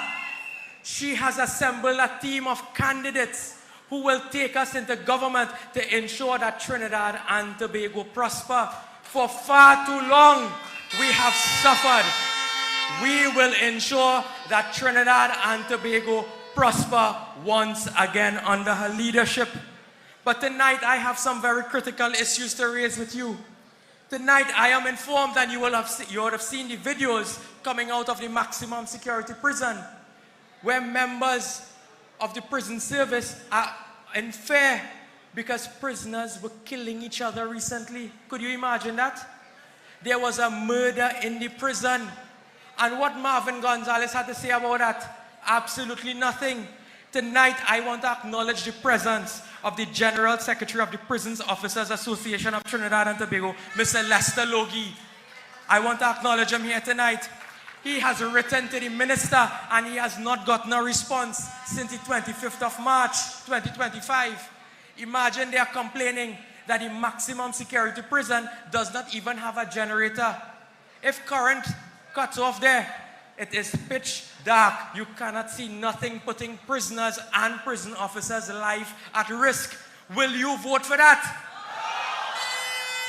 She has assembled a team of candidates who will take us into government to ensure that Trinidad and Tobago prosper. For far too long, we have suffered. We will ensure that Trinidad and Tobago prosper once again under her leadership. But tonight, I have some very critical issues to raise with you. Tonight, I am informed, and you would have seen the videos coming out of the maximum security prison, where members of the prison service are in fear because prisoners were killing each other recently. Could you imagine that? There was a murder in the prison. And what Marvin Gonzalez had to say about that? Absolutely nothing. Tonight, I want to acknowledge the presence of the General Secretary of the Prisons Officers Association of Trinidad and Tobago, Mr. Lester Logie. I want to acknowledge him here tonight. He has written to the minister and he has not gotten a response since the 25th of March, 2025. Imagine they are complaining that the maximum security prison does not even have a generator. If current cuts off there, it is pitch dark. You cannot see nothing, putting prisoners and prison officers' life at risk. Will you vote for that?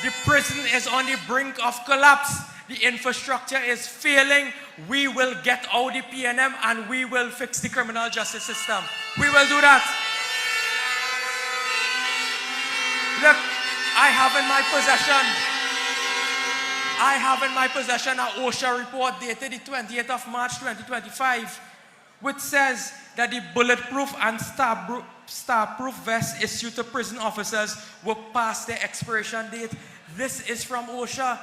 The prison is on the brink of collapse. The infrastructure is failing. We will get out the PNM and we will fix the criminal justice system. We will do that. Look, I have in my possession an OSHA report dated the 20th of March 2025, which says that the bulletproof and starproof vests issued to prison officers were past their expiration date. This is from OSHA.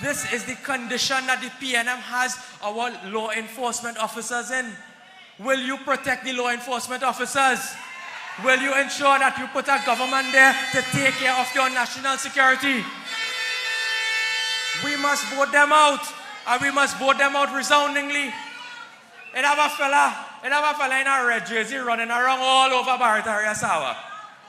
This is the condition that the PNM has our law enforcement officers in. Will you protect the law enforcement officers? Will you ensure that you put a government there to take care of your national security? We must vote them out. And we must vote them out resoundingly. It have a fella in a red jersey running around all over Barataria Sawa.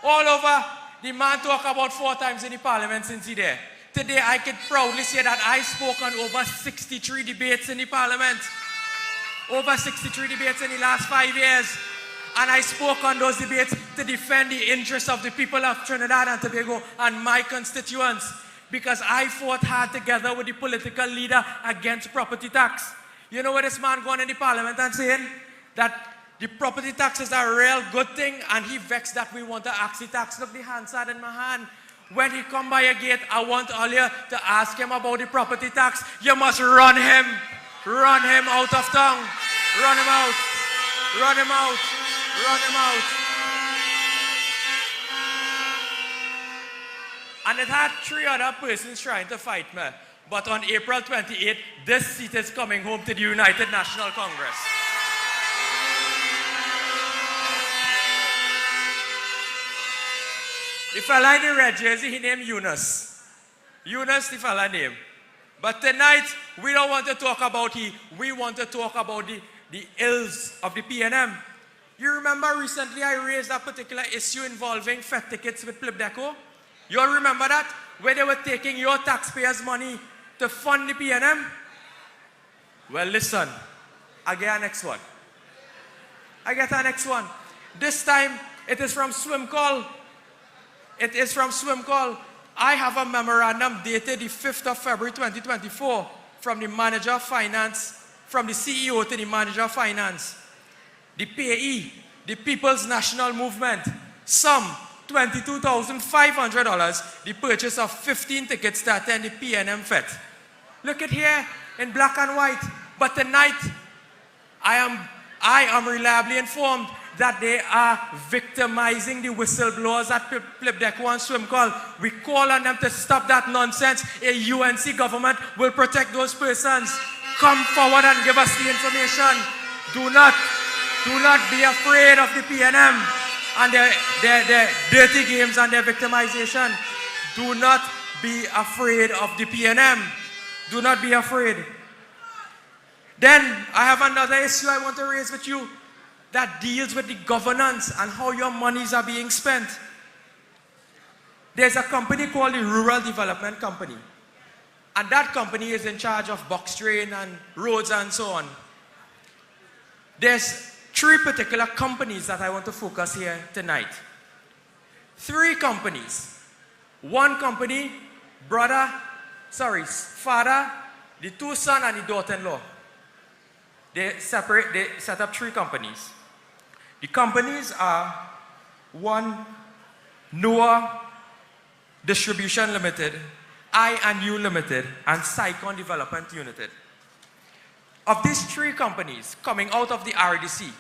All over. The man talk about 4 times in the parliament since he there. Today I can proudly say that I spoke on over 63 debates in the parliament. Over 63 debates in the last 5 years. And I spoke on those debates to defend the interests of the people of Trinidad and Tobago and my constituents. Because I fought hard together with the political leader against property tax. You know what this man going in the parliament and saying? That the property tax is a real good thing and he vexed that we want to ask the tax. Look, the hand side in my hand. When he come by a gate, I want all you to ask him about the property tax. You must run him. Run him out of town. Run him out. Run him out. Run him out. And it had 3 other persons trying to fight me. But on April 28th, this seat is coming home to the United National Congress. The fella in the red jersey, he named Eunice. Eunice, the fella name. But tonight, we don't want to talk about he. We want to talk about the ills of the PNM. You remember recently I raised a particular issue involving FET tickets with Plibdeco? You all remember that? Where they were taking your taxpayers' money to fund the PNM? Well, listen. I get our next one. I get our next one. This time, it is from Swim Call. It is from Swim Call. I have a memorandum dated the 5th of February 2024 from the manager of finance, from the CEO to the manager of finance. The payee, the People's National Movement, sum $22,500, the purchase of 15 tickets to attend the PNM FET. Look at here in black and white. But tonight, I am reliably informed that they are victimizing the whistleblowers at Plibdeco and Swim Call. We call on them to stop that nonsense. A UNC government will protect those persons. Come forward and give us the information. Do not be afraid of the PNM and their dirty games and their victimization. Do not be afraid of the PNM. Do not be afraid. Then I have another issue I want to raise with you that deals with the governance and how your monies are being spent. There's a company called the Rural Development Company. And that company is in charge of box train and roads and so on. There's 3 particular companies that I want to focus here tonight. 3 companies. One company, father, the 2 sons and the daughter-in-law. They set up 3 companies. The companies are 1, Noah Distribution Limited, I&U Limited, and Sycon Development Limited. Of these 3 companies coming out of the RDC,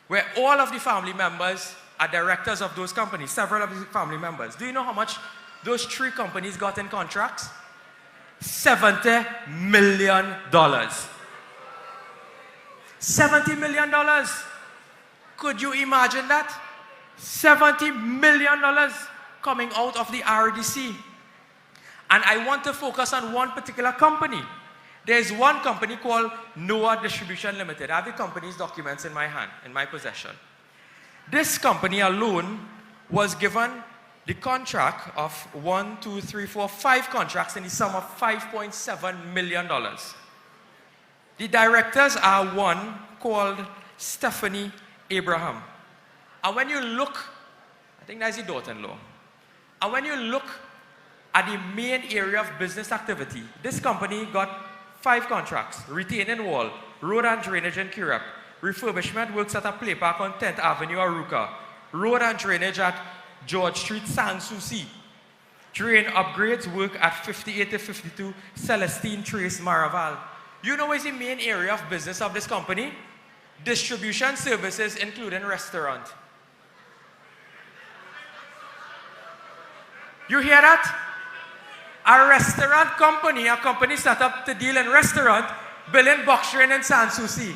where all of the family members are directors of those companies, several of the family members. Do you know how much those 3 companies got in contracts? $70 million. $70 million. Could you imagine that? $70 million coming out of the RDC. And I want to focus on one particular company. There's one company called Noah Distribution Limited. I have the company's documents in my hand, in my possession. This company alone was given the contract of 5 contracts in the sum of $5.7 million. The directors are one called Stephanie Abraham. And when you look, I think that's the daughter-in-law. And when you look at the main area of business activity, this company got 5 contracts: retaining wall, road and drainage in Kirep, refurbishment works at a play park on 10th Avenue, Aruka, road and drainage at George Street, Sans Souci, drain upgrades work at 58 to 52 Celestine Trace, Maraval. You know what is the main area of business of this company? Distribution services, including restaurant. You hear that? A restaurant company, a company set up to deal in restaurant, building box train in Sans Souci.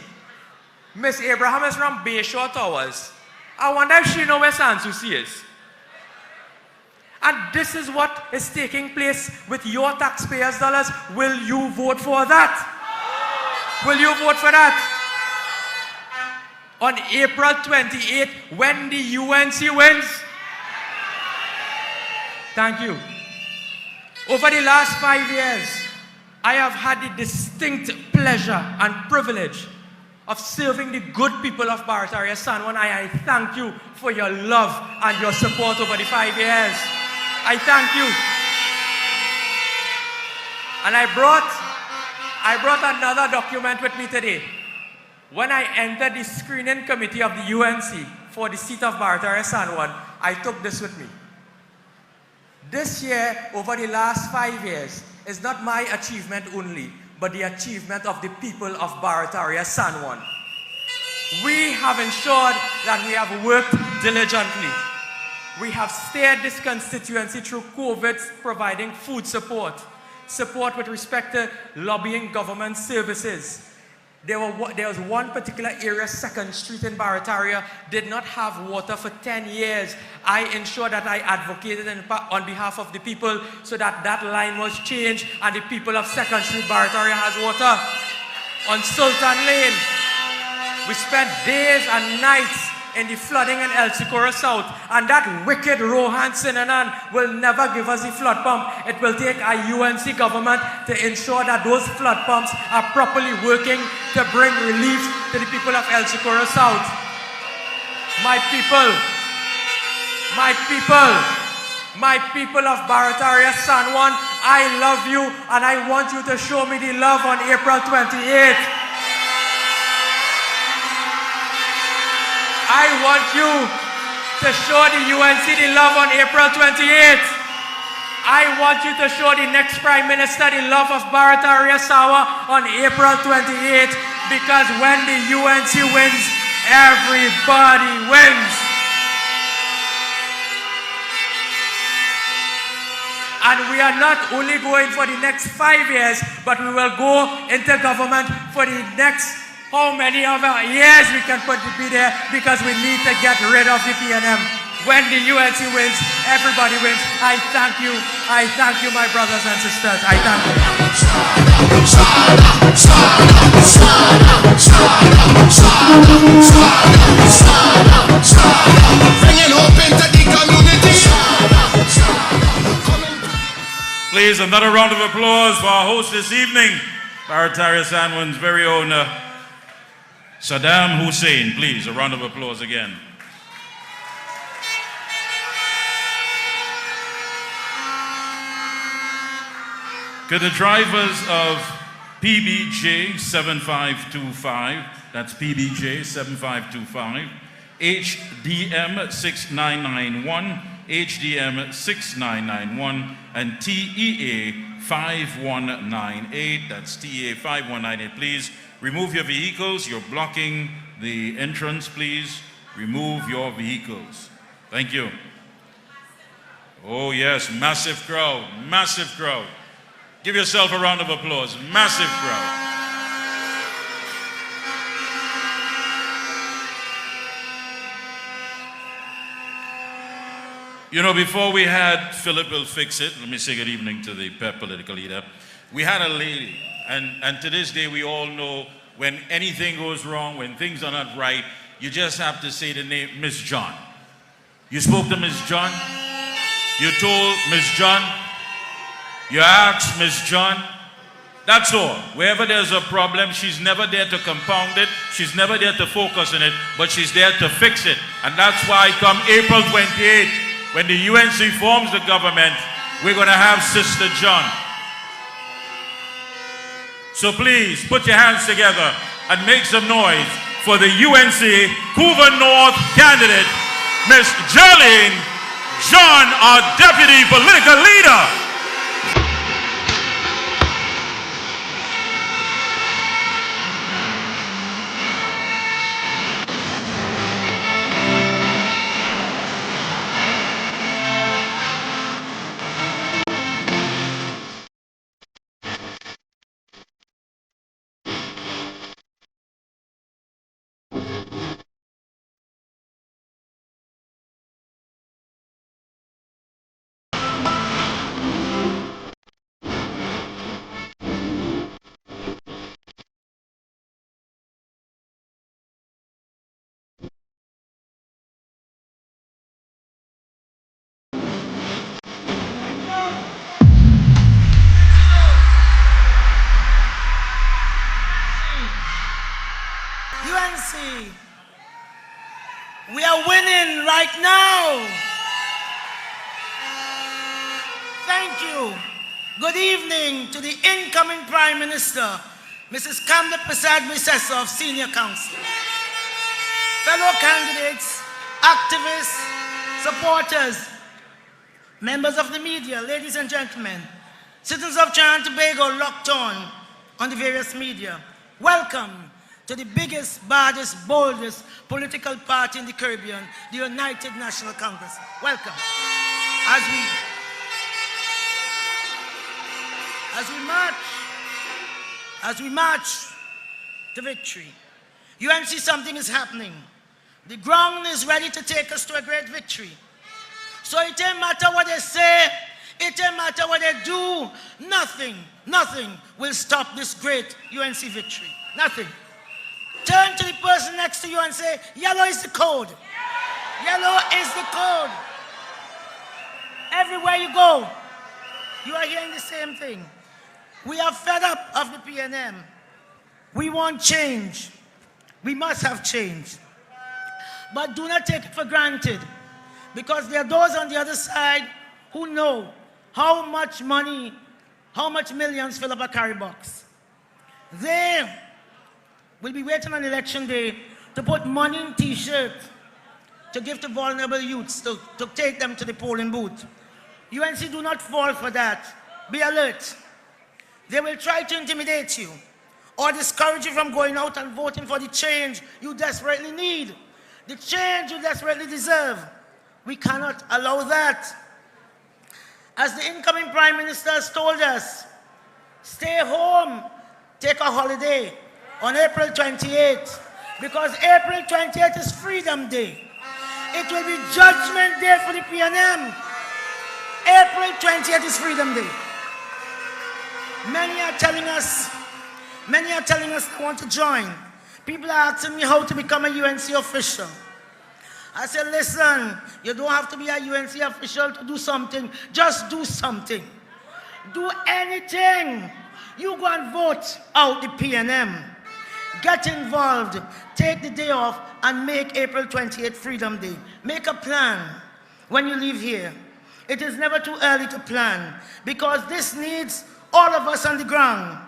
Miss Abraham is from Bayshore Towers. I wonder if she knows where Sans Souci is. And this is what is taking place with your taxpayers' dollars. Will you vote for that? Will you vote for that? On April 28th, when the UNC wins. Thank you. Over the last 5 years, I have had the distinct pleasure and privilege of serving the good people of Barataria San Juan. I thank you for your love and your support over the 5 years. I thank you. And I brought another document with me today. When I entered the screening committee of the UNC for the seat of Barataria San Juan, I took this with me. This year, over the last 5 years, is not my achievement only, but the achievement of the people of Barataria San Juan. We have ensured that we have worked diligently. We have steered this constituency through COVID, providing food support with respect to lobbying government services. There was one particular area, 2nd Street in Barataria, did not have water for 10 years. I ensured that I advocated on behalf of the people so that that line was changed and the people of 2nd Street, Barataria has water. On Sultan Lane, we spent days and nights in the flooding in El Socorro South, and that wicked Rohan Sinanan will never give us the flood pump. It will take our UNC government to ensure that those flood pumps are properly working to bring relief to the people of El Socorro South. My people of Barataria San Juan, I love you and I want you to show me the love on April 28th. I want you to show the UNC the love on April 28th. I want you to show the next Prime Minister the love of Barataria Sawa on April 28th, because when the UNC wins, everybody wins. And we are not only going for the next 5 years, but we will go into government for the next how many other years we can be there, because we need to get rid of the PNM. When the UNC wins, everybody wins. I thank you, my brothers and sisters. I thank you. Bringing hope into the community. Please, another round of applause for our host this evening, Barataria San Juan's very own Saddam Hussein. Please, a round of applause again. To the drivers of PBJ 7525, that's PBJ 7525, HDM 6991, HDM 6991, and TEA 5198, that's TEA 5198. Please remove your vehicles. You're blocking the entrance. Please remove your vehicles. Thank you. Oh yes, massive crowd, massive crowd. Give yourself a round of applause. Massive crowd. You know, before we had Philip Will Fix It, let me say good evening to the PEP political leader. We had a lady, and to this day we all know when anything goes wrong, when things are not right, you just have to say the name Miss John. You spoke to Miss John, you told Miss John, you asked Miss John. That's all. Wherever there's a problem, she's never there to compound it, she's never there to focus on it, but she's there to fix it. And that's why come April 28th, when the UNC forms the government, we're going to have Sister John. So please put your hands together and make some noise for the UNC Couva North candidate, Miss Jolene John, our deputy political leader. right now. Thank you. Good evening to the incoming Prime Minister, Mrs. Kamla Prasad Misesa of Senior Council. Fellow candidates, activists, supporters, members of the media, ladies and gentlemen, citizens of Trinidad and Tobago locked on the various media, welcome to the biggest, baddest, boldest political party in the Caribbean, the United National Congress. Welcome. As we march to victory, UNC, something is happening. The ground is ready to take us to a great victory. So it ain't matter what they say, it ain't matter what they do, nothing will stop this great UNC victory. Nothing. Turn to the person next to you and say, yellow is the code. Yellow is the code. Everywhere you go, you are hearing the same thing. We are fed up of the PNM. We want change. We must have change. But do not take it for granted, because there are those on the other side who know how much money, how much millions fill up a carry box. They will be waiting on election day to put money in T-shirts to give to vulnerable youths, to take them to the polling booth. UNC, do not fall for that. Be alert. They will try to intimidate you or discourage you from going out and voting for the change you desperately need, the change you desperately deserve. We cannot allow that. As the incoming Prime Minister has told us, stay home, take a holiday on April 28th, because April 28th is Freedom Day. It will be Judgment Day for the PNM. April 20th is Freedom Day. Many are telling us they want to join. People are asking me how to become a UNC official. I said, listen, you don't have to be a UNC official to do something. Just do something. Do anything. You go and vote out the PNM. Get involved. Take the day off and make April 28th Freedom Day. Make a plan when you leave here. It is never too early to plan, because this needs all of us on the ground.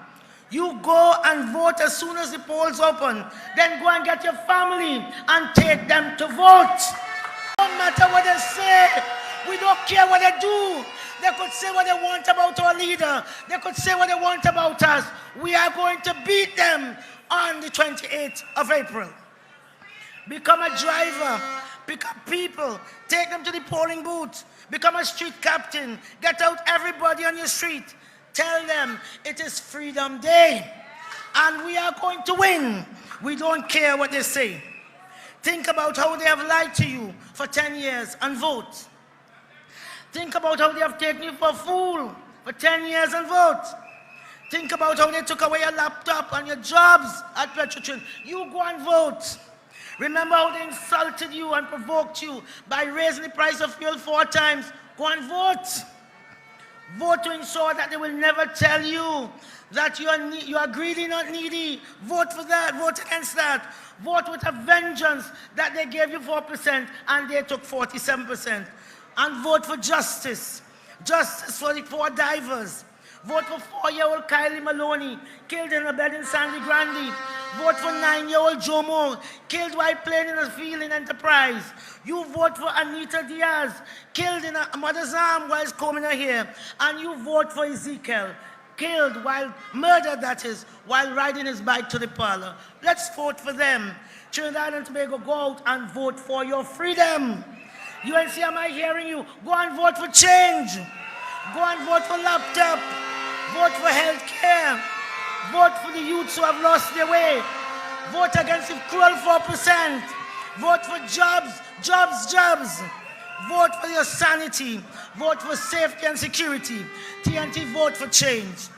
You go and vote as soon as the polls open. Then go and get your family and take them to vote. No matter what they say, we don't care what they do. They could say what they want about our leader. They could say what they want about us. We are going to beat them on the 28th of April. Become a driver. Pick up people. Take them to the polling booth. Become a street captain. Get out everybody on your street. Tell them it is Freedom Day and we are going to win. We don't care what they say. Think about how they have lied to you for 10 years and vote. Think about how they have taken you for a fool for 10 years and vote. Think about how they took away your laptop and your jobs at Petrotrin. You go and vote. Remember how they insulted you and provoked you by raising the price of fuel 4 times. Go and vote. Vote to ensure that they will never tell you that you are greedy, not needy. Vote for that. Vote against that. Vote with a vengeance that they gave you 4% and they took 47%. And vote for justice. Justice for the 4 divers. Vote for 4-year-old Kylie Maloney, killed in a bed in Sandy Grande. Vote for 9-year-old Jomo, killed while playing in a field in Enterprise. You vote for Anita Diaz, killed in a mother's arm while combing her hair. And you vote for Ezekiel, killed while, murdered that is, while riding his bike to the parlor. Let's vote for them. Trinidad and Tobago, go out and vote for your freedom. UNC, am I hearing you? Go and vote for change. Go and vote for laptop. Vote for health care. Vote for the youths who have lost their way. Vote against the cruel 4%. Vote for jobs, jobs, jobs. Vote for your sanity. Vote for safety and security. TNT, vote for change.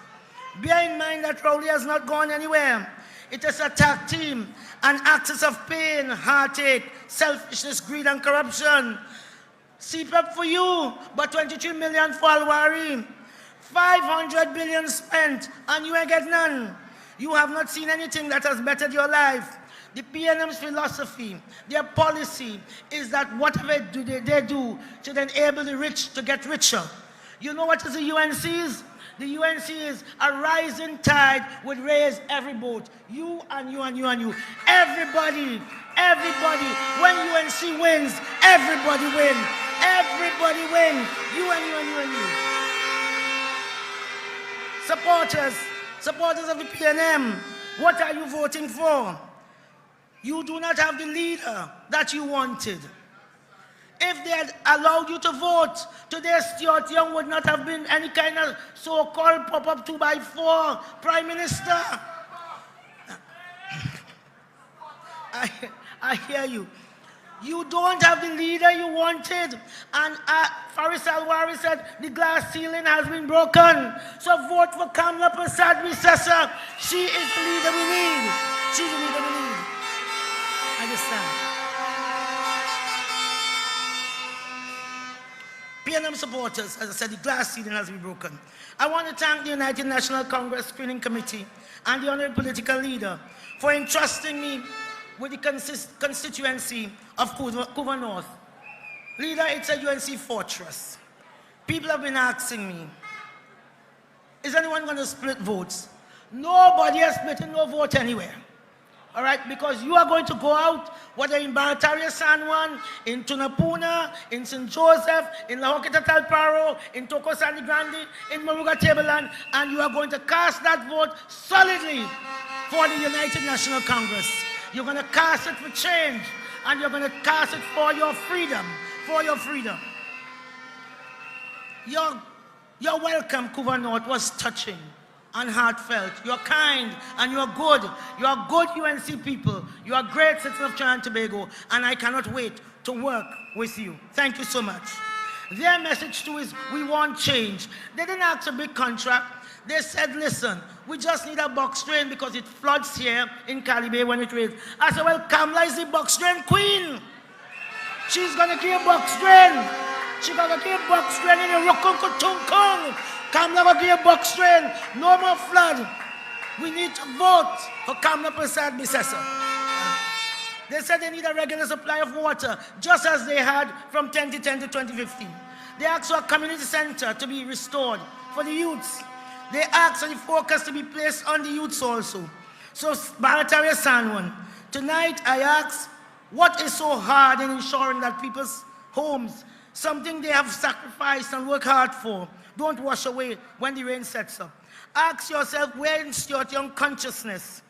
Bear in mind that Rowley has not gone anywhere. It is a tag team, an axis of pain, heartache, selfishness, greed, and corruption. CPAP for you, but 23 million for Alwari. 500 billion spent, and you ain't get none. You have not seen anything that has bettered your life. The PNM's philosophy, their policy is that whatever they do should enable the rich to get richer. You know what is the UNC's? The UNC is a rising tide would raise every boat. You and you and you and you. Everybody. When UNC wins, everybody wins. Everybody wins. You and you and you and you. Supporters of the PNM, what are you voting for? You do not have the leader that you wanted. If they had allowed you to vote, today Stuart Young would not have been any kind of so-called pop-up 2x4 prime minister. I hear you. You don't have the leader you wanted. And Faris Alwari said the glass ceiling has been broken. So vote for Kamla Prasad Visesa. She is the leader we need. She's the leader we need. Understand? PNM supporters, as I said, the glass ceiling has been broken. I want to thank the United National Congress Screening Committee and the honorable political leader for entrusting me with the constituency of Couva North. Leader, it's a UNC fortress. People have been asking me, is anyone going to split votes? Nobody has split no vote anywhere. All right, because you are going to go out, whether in Barataria, San Juan, in Tunapuna, in St. Joseph, in La Joqueta Talparo, in Toko Sandy Grande, in Moruga Tableland, and you are going to cast that vote solidly for the United National Congress. You're going to cast it for change, and you're going to cast it for your freedom, for your freedom. Your welcome, Couva North, was touching and heartfelt. You're kind and you're good. You are good UNC people. You are great citizens of Trinidad and Tobago, and I cannot wait to work with you. Thank you so much. Their message too is, we want change. They didn't ask a big contract. They said, listen, we just need a box drain because it floods here in Cali Bay when it rains. I said, well, Kamla is the box drain queen. She's going to give box drain. She's going to give box drain in the Rukunkutunkung. Kamla will give box drain. No more flood. We need to vote for Kamla Prasad Visesa. They said they need a regular supply of water, just as they had from 2010 to 2015. They asked for a community center to be restored for the youths. They asked for the focus to be placed on the youths also. So, Barataria San Juan, tonight I ask, what is so hard in ensuring that people's homes, something they have sacrificed and worked hard for, don't wash away when the rain sets up? Ask yourself, where in Stuart Young's consciousness,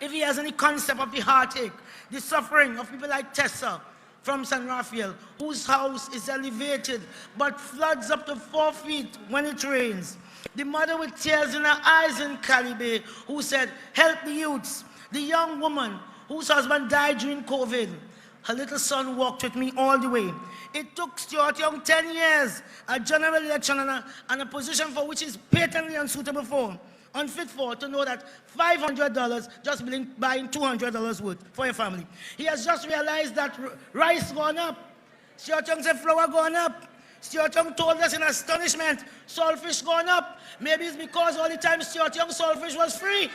if he has any concept of the heartache, the suffering of people like Tessa from San Rafael, whose house is elevated but floods up to 4 feet when it rains. The mother with tears in her eyes in Cali Bay, who said, help the youths. The young woman whose husband died during COVID. Her little son walked with me all the way. It took Stuart Young 10 years, a general election and a position for which he's patently unsuitable for, unfit for, to know that $500 just buying $200 worth for your family. He has just realized that rice gone up. Stuart Young said flour gone up. Stuart Young told us in astonishment, saltfish gone up. Maybe it's because all the time Stuart Young saltfish was free.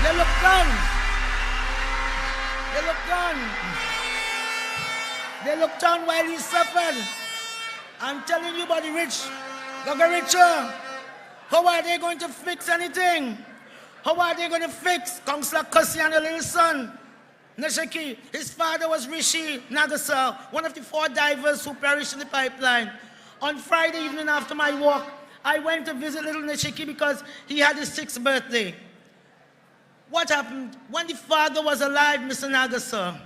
They look done. They look done. They looked on while he suffered. I'm telling you about the rich. They get richer. How are they going to fix anything? How are they going to fix Councillor Kussi and the little son? Nashiki, his father was Rishi Nagasa, one of the 4 divers who perished in the pipeline. On Friday evening after my walk, I went to visit little Nashiki because he had his 6th birthday. What happened? When the father was alive, Mr. Nagasa,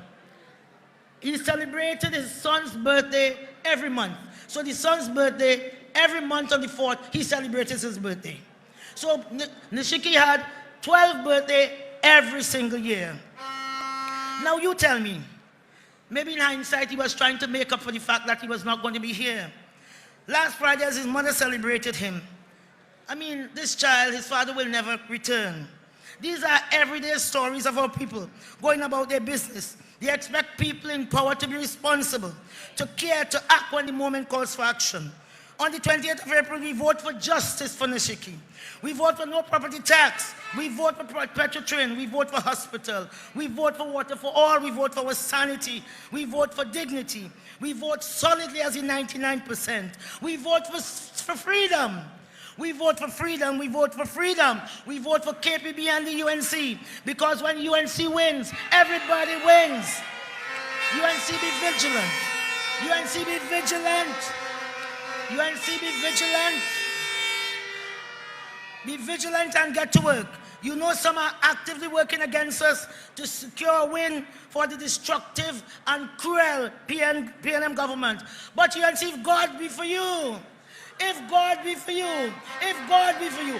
he celebrated his son's birthday every month. So the son's birthday, every month on the 4th, he celebrated his birthday. So Nashiki had 12 birthdays every single year. Now you tell me, maybe in hindsight he was trying to make up for the fact that he was not going to be here. Last Friday as his mother celebrated him, I mean, this child, his father will never return. These are everyday stories of our people going about their business. They expect people in power to be responsible, to care, to act when the moment calls for action. On the 28th of April, we vote for justice for Nishiki. We vote for no property tax. We vote for petrol train. We vote for hospital. We vote for water for all. We vote for our sanity. We vote for dignity. We vote solidly as in 99%. We vote for freedom. We vote for freedom. We vote for freedom. We vote for KPB and the UNC. Because when UNC wins, everybody wins. UNC be vigilant. UNC be vigilant. UNC be vigilant. Be vigilant and get to work. You know some are actively working against us to secure a win for the destructive and cruel PNM government. But UNC, if God be for you, if God be for you, if God be for you,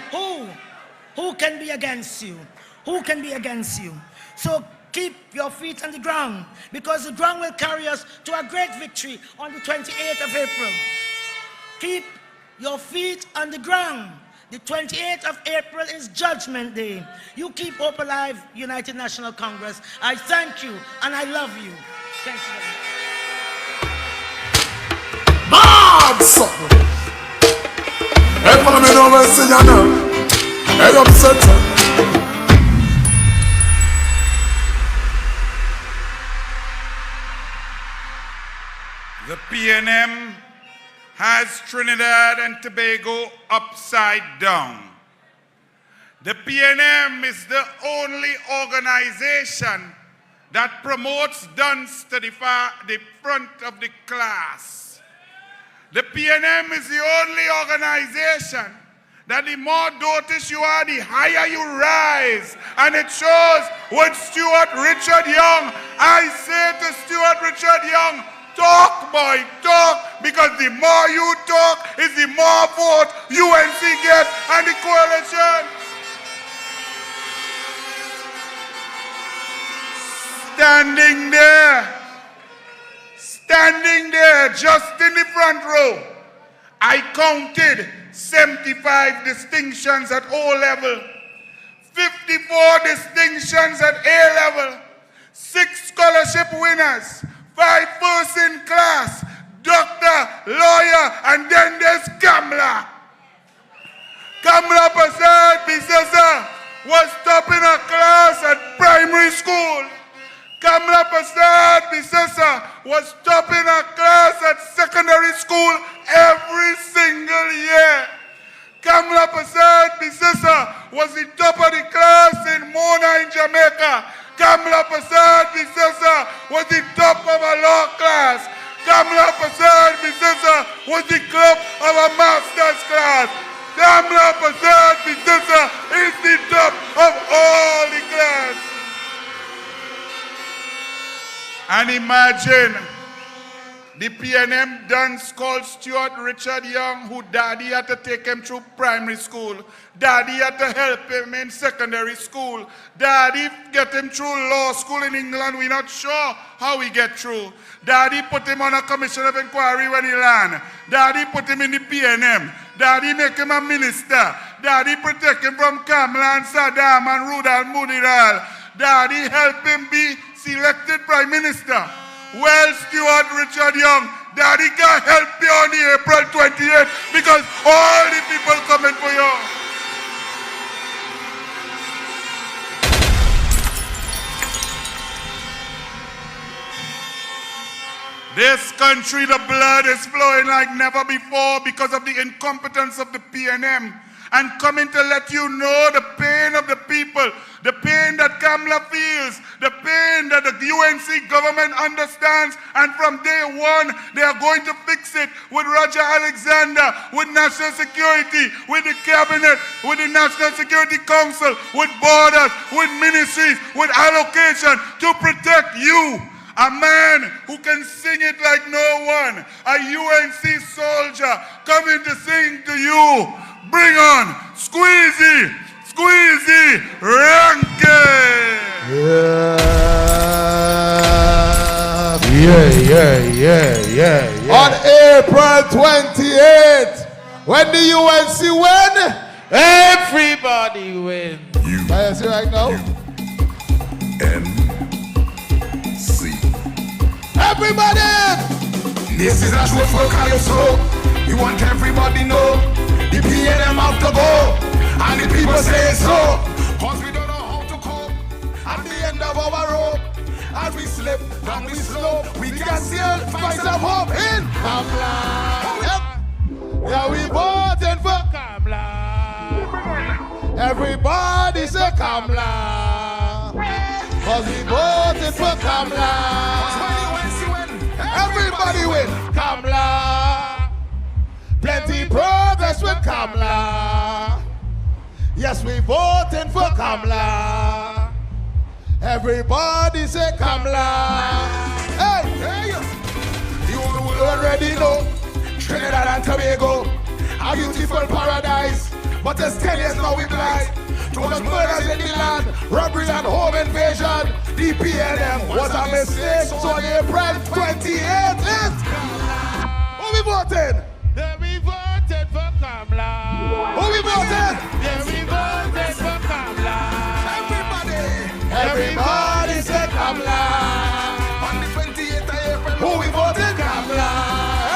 who can be against you? Who can be against you? So keep your feet on the ground, because the ground will carry us to a great victory on the 28th of April. Keep your feet on the ground. The 28th of April is Judgment Day. You keep hope alive, United National Congress. I thank you and I love you. Thank you very much. Bad son. Everyone me know when sing ya now. Hey, upset. The PNM has Trinidad and Tobago upside down. The PNM is the only organization that promotes dance to the front of the class. The PNM is the only organization that the more dotish you are, the higher you rise. And it shows with Stuart Richard Young. I say to Stuart Richard Young, talk, boy, talk, because the more you talk is the more vote UNC gets and the coalition. Standing there, just in the front row, I counted 75 distinctions at O level, 54 distinctions at A level, 6 scholarship winners, 5 first in class, doctor, lawyer, and then there's Kamla. Kamla Prasad Bisesa was topping a class at primary school. Kamla Prasad Bisesa was topping a class at secondary school every single year. Kamla Prasad Bisesa was the top of the class in Mona in Jamaica. Kamla Prasad Bisesa was the top of a law class. Kamla Prasad Bisesa was the top of a master's class. Kamla Prasad Bisesa is the top of all the class. And imagine the PNM dance called Stuart Richard Young, who daddy had to take him through primary school. Daddy had to help him in secondary school. Daddy get him through law school in England. We're not sure how he get through. Daddy put him on a commission of inquiry when he land. Daddy put him in the PNM. Daddy make him a minister. Daddy protect him from Kamla and Saddam and Rudal Munidal. Daddy help him be selected prime minister. Well, Stuart Richard Young, Daddy can help you on the April 28th because all the people coming for you. This country, the blood is flowing like never before because of the incompetence of the PNM. And coming to let you know the pain of the people, the pain that Kamla feels, the pain that the UNC government understands, and from day one, they are going to fix it with Roger Alexander, with national security, with the cabinet, with the National Security Council, with borders, with ministries, with allocation to protect you. A man who can sing it like no one, a UNC soldier coming to sing to you. Bring on Squeezy, Squeezy Rankin. Yeah. On April 28th, when the UNC win, everybody wins. I see right now. UNC. Everybody! This is a truth for Calypso. We want everybody know the PNM have to go, and the people say so. Cause we don't know how to cope at the end of our rope. As we slip and we slope, we can still find some hope in Kamla. Yeah, we voting for Kamla. Everybody say Kamla. Cause we voted for Kamla. Everybody win Kamla. Plenty progress with Kamla. Yes, we voting for Kamla. Everybody say Kamla. Hey, hey, you already know Trinidad and Tobago, a beautiful paradise. But it's 10 years now we blind. Too much murders in the land, robbery and home invasion. The PNM was a mistake, so on April 28th is who we voted? Then we voted for Kamla. Who we voted? Then we voted for Kamla. Everybody say Kamla. On the 28th of April, Who we voted? Kamla.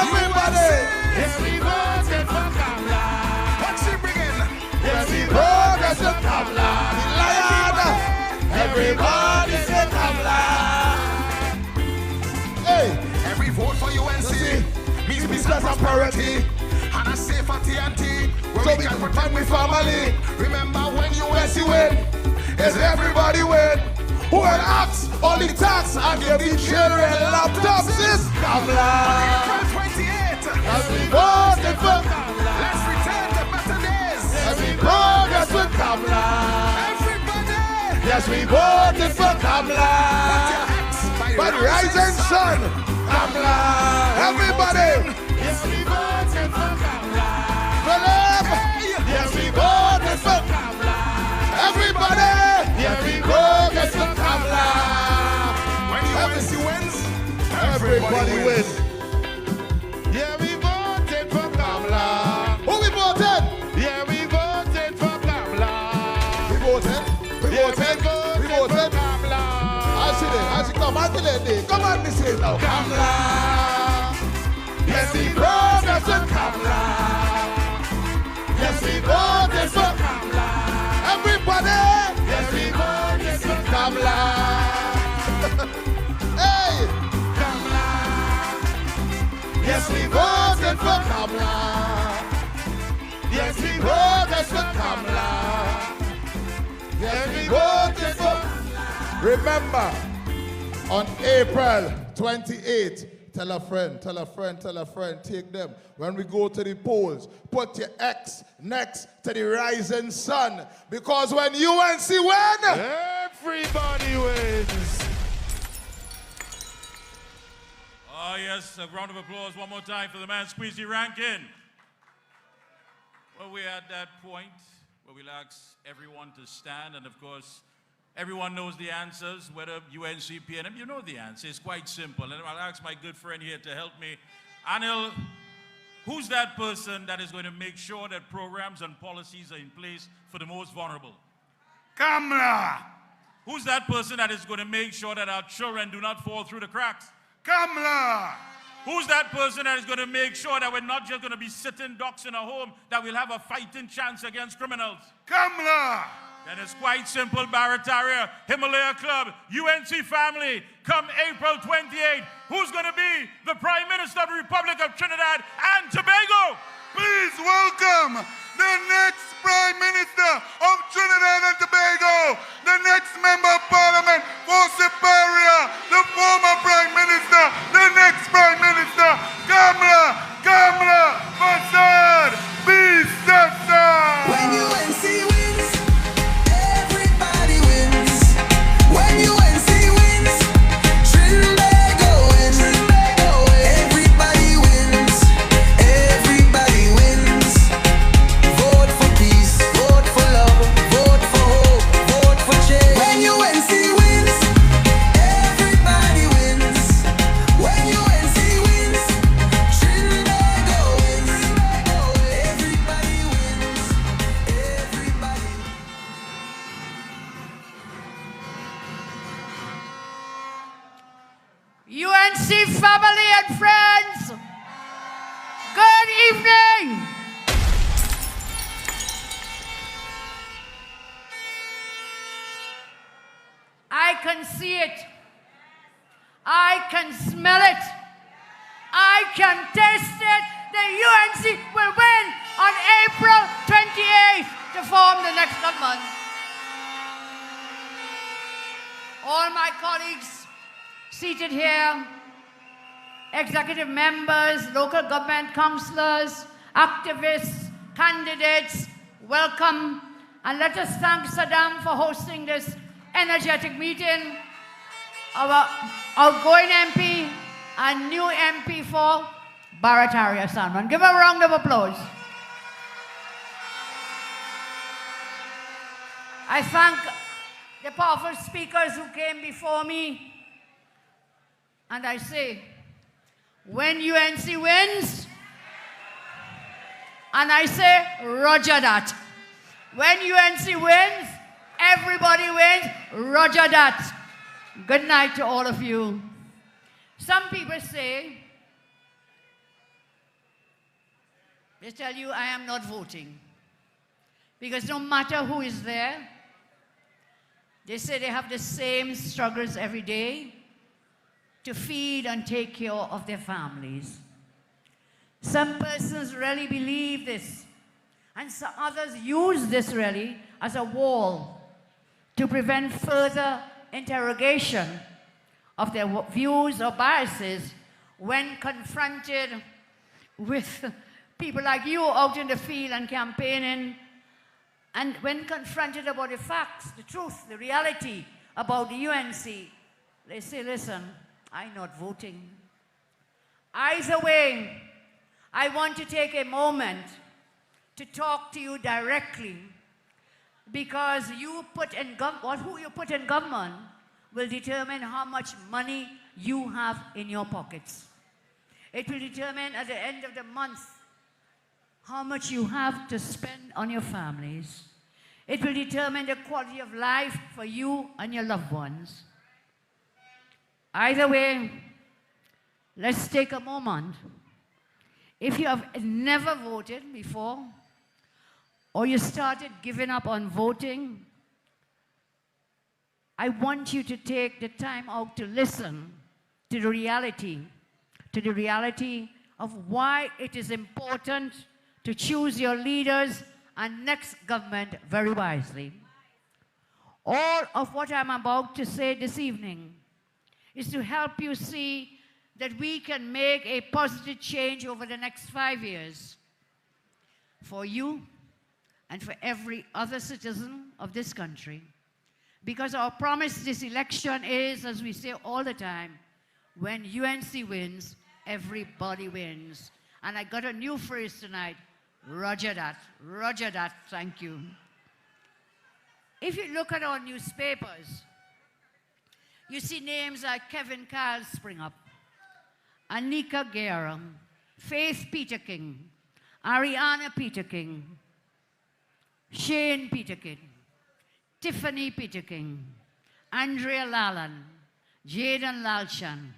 Everybody. yes, we voted for Kamla. What's she bringing? Yes, we progress with Kamla. Lion. Everybody say Kamla. Hey, Every vote for UNC means peace and prosperity. and a safer TNT where So we can protect my family. Remember when UNC win. Is everybody win? Who will ask all the tax and give the children laptops is Kamla. April 28th, As we voted for let's return to better days. every progress with Kamla. Everybody, Yes, we voted for Kamla. But rising sun, Kamla. Everybody, yes, we voted for Kamla. Philip. Yes, we voted for Kamla. everybody. Yes, we progress with Kamla. When UNC wins, Everybody win. yeah, we voted for Kamla. Who we voted? Yeah, we voted for Kamla. We voted. We Yeah, voted. We voted. Kamla. I see it. I see. Come on, lady. Come on, Miss Hill now. Kamla. Yes, we progress with Kamla. Yes, we voted for Kamla. Everybody. Yes, we voted for Kamla. Hey. Kamla. Yes, we voted for Kamla. Yes, we voted for Kamla. Yes, we voted for. Remember, on April 28th, tell a friend, tell a friend, tell a friend, take them. When we go to the polls, put your X next to the rising sun. Because when UNC win, Everybody wins. Oh, yes, a round of applause one more time for the man, Squeezy Rankin. Well, we're at that point where we'll ask everyone to stand, and of course, everyone knows the answers, whether UNC, PNM, you know the answer. It's quite simple. And I'll ask my good friend here to help me. Anil, who's that person that is going to make sure that programs and policies are in place for the most vulnerable? Kamla. Who's that person that is going to make sure that our children do not fall through the cracks? Kamla. Who's that person that is going to make sure that we're not just going to be sitting ducks in a home, that we'll have a fighting chance against criminals? Kamla. Then it's quite simple, Barataria, Himalaya Club, UNC family, come April 28th, who's going to be the Prime Minister of the Republic of Trinidad and Tobago? Please welcome the next Prime Minister of Trinidad and Tobago, the next Member of Parliament for Barataria, the former Prime Minister, the next Prime Minister, Kamla Fasad Bisasa. When UNC wins, everybody wins. When UNC wins, Trinbago wins. Everybody wins. Everybody wins. Vote for peace. Vote for love. Vote for hope. Vote for change. When UNC wins, everybody wins. When UNC wins, Trinbago wins. Everybody wins. Everybody. UNC family and friends, good evening. I can see it. I can smell it. I can taste it. The UNC will win on April 28th to form the next government. All my colleagues seated here, executive members, local government councillors, activists, candidates, welcome. And let us thank Saddam for hosting this energetic meeting. Our outgoing MP and new MP for Barataria Salmon. Give a round of applause. I thank the powerful speakers who came before me. And I say, when UNC wins, and I say, roger that. When UNC wins, everybody wins, roger that. Good night to all of you. Some people say, they tell you I am not voting. Because no matter who is there, they say they have the same struggles every day to feed and take care of their families. Some persons really believe this, and some others use this really as a wall to prevent further interrogation of their views or biases when confronted with people like you out in the field and campaigning, and when confronted about the facts, the truth, the reality about the UNC, they say, listen, I'm not voting. Either way, I want to take a moment to talk to you directly, because who you put in government will determine how much money you have in your pockets. It will determine at the end of the month how much you have to spend on your families. It will determine the quality of life for you and your loved ones. Either way, let's take a moment. If you have never voted before, or you started giving up on voting, I want you to take the time out to listen to the reality of why it is important to choose your leaders and next government very wisely. All of what I'm about to say this evening is to help you see that we can make a positive change over the next 5 years for you and for every other citizen of this country. Because our promise this election is, as we say all the time, when UNC wins, everybody wins. And I got a new phrase tonight, roger that, thank you. If you look at our newspapers, you see names like Kevin Kyle spring up, Anika Guerra, Faith Peterkin, Ariana Peterkin, Shane Peterkin, Tiffany Peterkin, Andrea Lalan, Jaden Lalshan,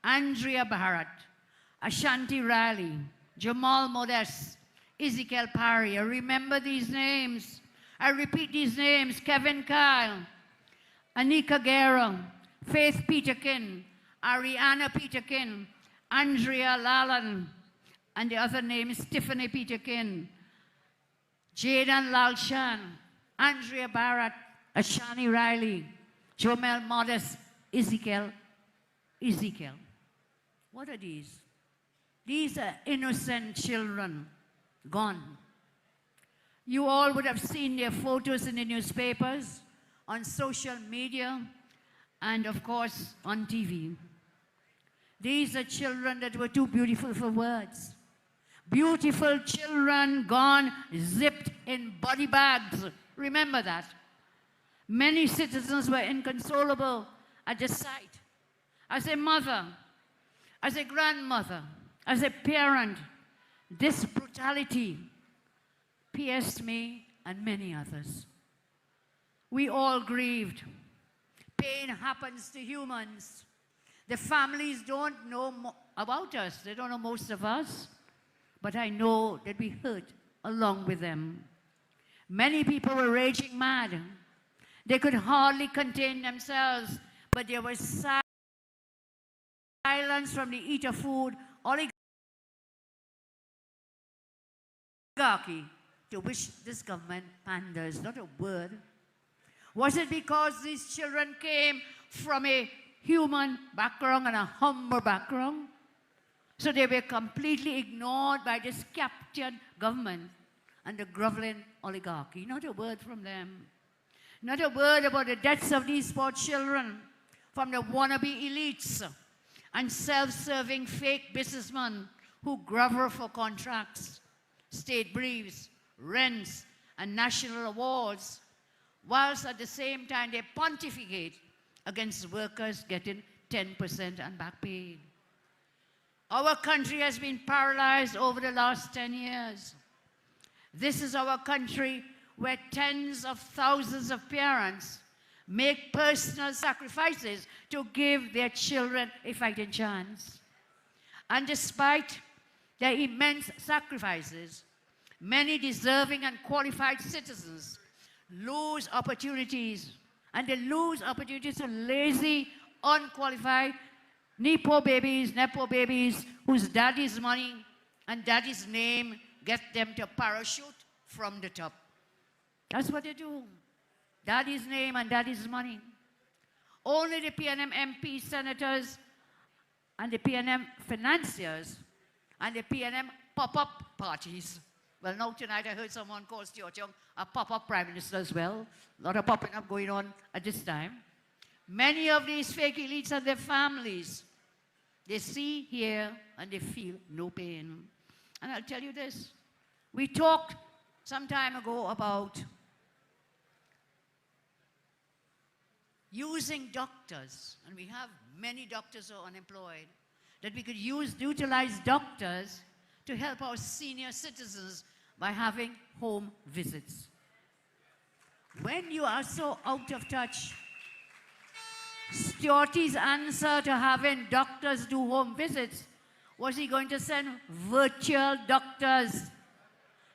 Andrea Bharat, Ashanti Riley, Jamal Modest, Ezekiel Parry. I remember these names. I repeat these names: Kevin Kyle, Anika Guerra, Faith Peterkin, Ariana Peterkin, Andrea Lalan, and the other name is Tiffany Peterkin, Jaden Lalshan, Andrea Barrett, Ashani Riley, Jomel Modest, Ezekiel. What are these? These are innocent children gone. You all would have seen their photos in the newspapers, on social media, and of course on TV. These are children that were too beautiful for words. Beautiful children gone, zipped in body bags. Remember that. Many citizens were inconsolable at the sight. As a mother, as a grandmother, as a parent, this brutality pierced me and many others. We all grieved. Pain happens to humans. The families don't know about us. They don't know most of us. but I know that we hurt along with them. Many people were raging mad. They could hardly contain themselves, but there was silence from the eater food oligarchy to which this government panders. Not a word. Was it because these children came from a human background and a humble background? So they were completely ignored by this captured government and the groveling oligarchy. Not a word from them. Not a word about the deaths of these poor children from the wannabe elites and self-serving fake businessmen who grovel for contracts, state briefs, rents, and national awards, whilst at the same time they pontificate against workers getting 10% and back pay. Our country has been paralyzed over the last 10 years. This is our country where tens of thousands of parents make personal sacrifices to give their children a fighting chance. And despite their immense sacrifices, many deserving and qualified citizens lose opportunities, and they lose opportunities to lazy, unqualified Nepo babies whose daddy's money and daddy's name get them to parachute from the top. That's what they do. Daddy's name and daddy's money. Only the PNM MP senators and the PNM financiers and the PNM pop-up parties. Well, now tonight I heard someone call Stuart Young a pop-up prime minister as well. A lot of popping up going on at this time. Many of these fake elites and their families, they see, hear, and they feel no pain. And I'll tell you this. We talked some time ago about using doctors, and we have many doctors who are unemployed, that we could utilize doctors to help our senior citizens by having home visits. When you are so out of touch, Stuart's answer to having doctors do home visits, was he going to send virtual doctors?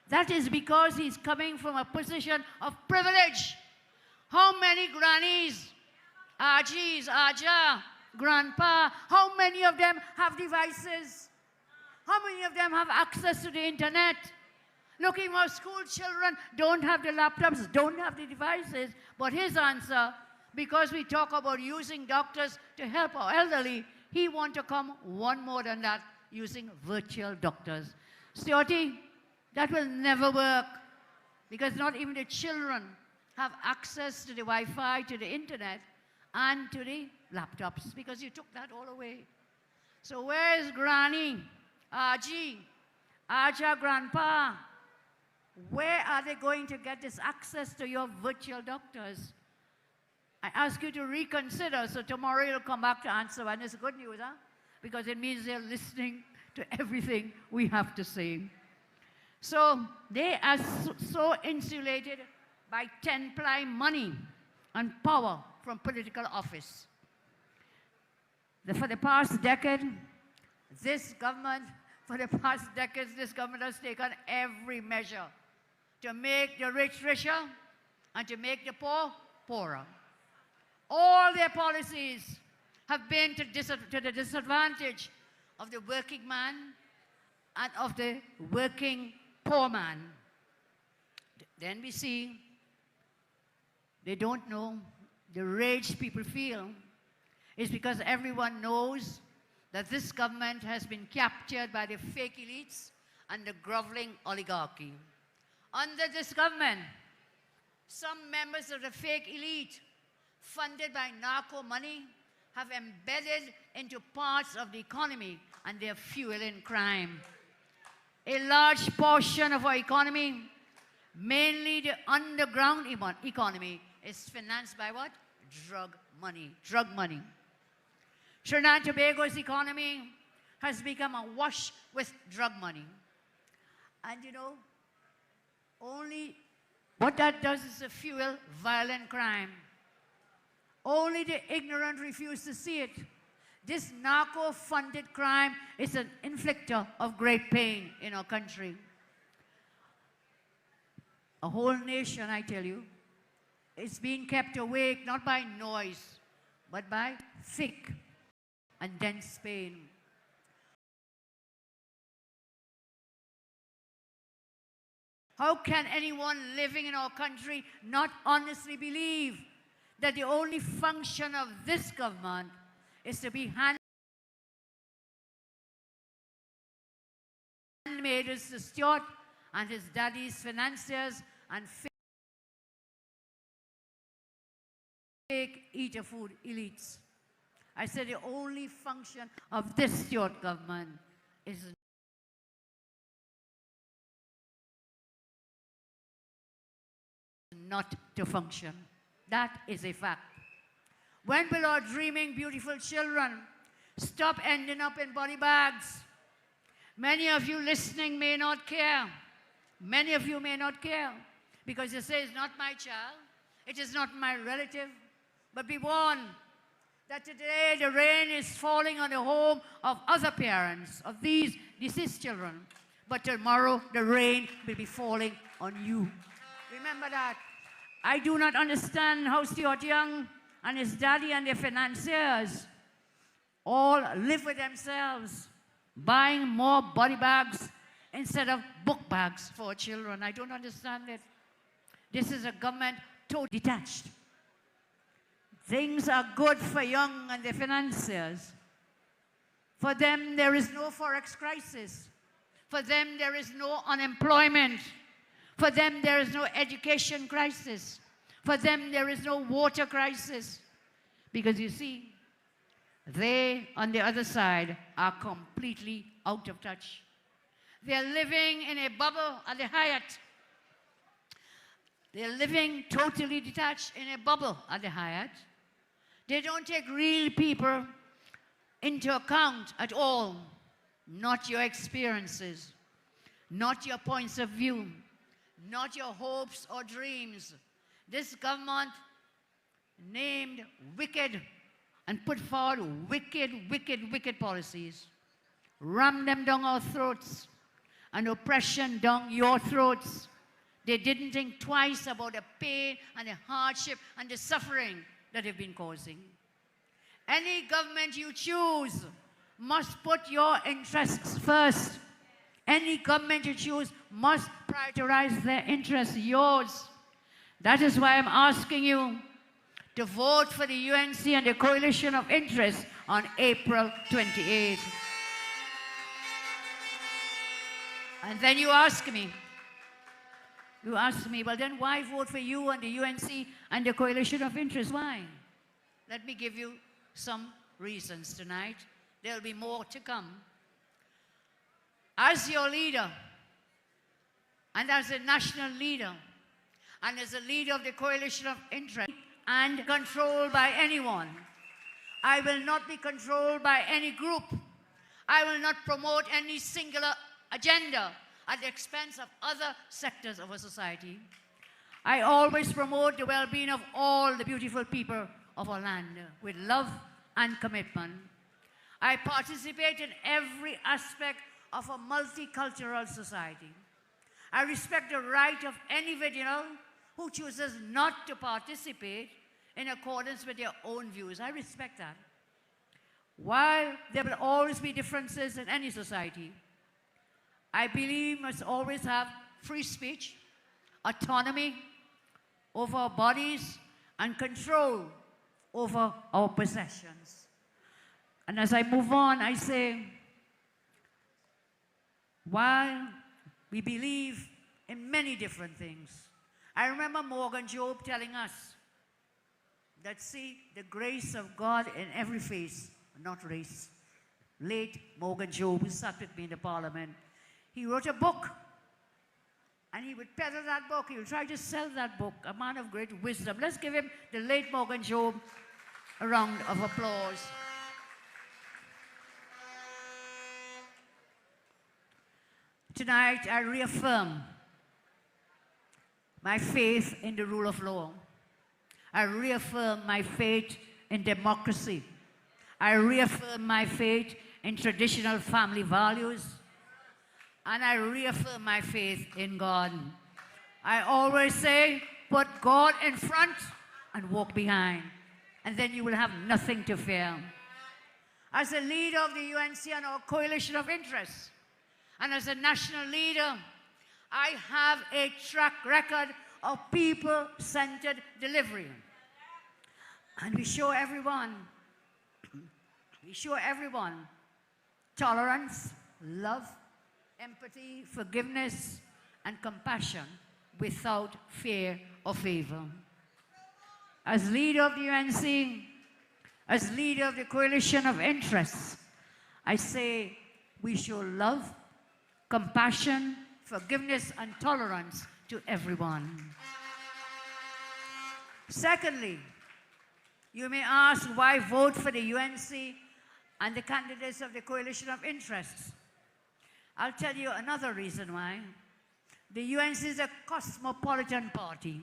That is because he's coming from a position of privilege. How many grannies, Ajis, Aja, Grandpa, how many of them have devices? How many of them have access to the internet? Looking for school children, don't have the laptops, don't have the devices. But his answer, because we talk about using doctors to help our elderly, he wants to come one more than that, using virtual doctors. Stuarty, that will never work, because not even the children have access to the Wi-Fi, to the internet, and to the laptops, because you took that all away. So where is Granny, Aji, Aja, Grandpa? Where are they going to get this access to your virtual doctors? I ask you to reconsider, so tomorrow you'll come back to answer, and it's good news, huh? Because it means they're listening to everything we have to say. So they are so insulated by 10-ply money and power from political office. For the past decade, this government has taken every measure to make the rich richer and to make the poor poorer. All their policies have been to the disadvantage of the working man and of the working poor man. Then we see they don't know the rage people feel is because everyone knows that this government has been captured by the fake elites and the groveling oligarchy. Under this government, some members of the fake elite, funded by narco money, have embedded into parts of the economy, and they're fueling crime. A large portion of our economy, mainly the underground economy, is financed by what? Drug money. Trinidad and Tobago's economy has become awash with drug money. And you know, only what that does is to fuel violent crime. Only the ignorant refuse to see it. This narco-funded crime is an inflictor of great pain in our country. A whole nation, I tell you, is being kept awake not by noise, but by thick and dense pain. How can anyone living in our country not honestly believe that the only function of this government is to be handmaidens to Stuart and his daddy's financiers and fake eater food elites? I said the only function of this Stuart government is not to function. That is a fact. When will our dreaming, beautiful children stop ending up in body bags? Many of you listening may not care. Many of you may not care because you say it's not my child, it is not my relative. But be warned that today the rain is falling on the home of other parents of these deceased children. But tomorrow the rain will be falling on you. Remember that. I do not understand how Stuart Young and his daddy and their financiers all live with themselves, buying more body bags instead of book bags for children. I don't understand it. This is a government totally detached. Things are good for Young and their financiers. For them, there is no forex crisis. For them, there is no unemployment. For them, there is no education crisis. For them, there is no water crisis. Because you see, they, on the other side, are completely out of touch. They're living in a bubble at the Hyatt. They're living totally detached in a bubble at the Hyatt. They don't take real people into account at all. Not your experiences, not your points of view, not your hopes or dreams. This government named wicked and put forward wicked policies. Ram them down our throats and oppression down your throats. They didn't think twice about the pain and the hardship and the suffering that they've been causing. Any government you choose must put your interests first. Any government you choose must prioritize their interests, yours. That is why I'm asking you to vote for the UNC and the coalition of interest on April 28th. And then you ask me, well then why vote for you and the UNC and the coalition of interest? Why? Let me give you some reasons tonight. There'll be more to come. As your leader, and as a national leader, and as a leader of the coalition of interest, and controlled by anyone, I will not be controlled by any group. I will not promote any singular agenda at the expense of other sectors of our society. I always promote the well-being of all the beautiful people of our land with love and commitment. I participate in every aspect of a multicultural society. I respect the right of any individual who chooses not to participate in accordance with their own views. I respect that. While there will always be differences in any society, I believe we must always have free speech, autonomy over our bodies, and control over our possessions. And as I move on, I say, while we believe in many different things, I remember Morgan Job telling us that, see the grace of God in every face, not race. Late Morgan Job, who sat with me in the parliament, he wrote a book, and he would peddle that book. He would try to sell that book, a man of great wisdom. Let's give him, the late Morgan Job, a round of applause. Tonight, I reaffirm my faith in the rule of law. I reaffirm my faith in democracy. I reaffirm my faith in traditional family values, and I reaffirm my faith in God. I always say, put God in front and walk behind, and then you will have nothing to fear. As a leader of the UNC and our coalition of interests, and as a national leader, I have a track record of people-centered delivery. And we show everyone tolerance, love, empathy, forgiveness, and compassion without fear or favor. As leader of the UNC, as leader of the coalition of interests, I say we show love, compassion, forgiveness, and tolerance to everyone. Secondly, you may ask why vote for the UNC and the candidates of the coalition of interests. I'll tell you another reason why. The UNC is a cosmopolitan party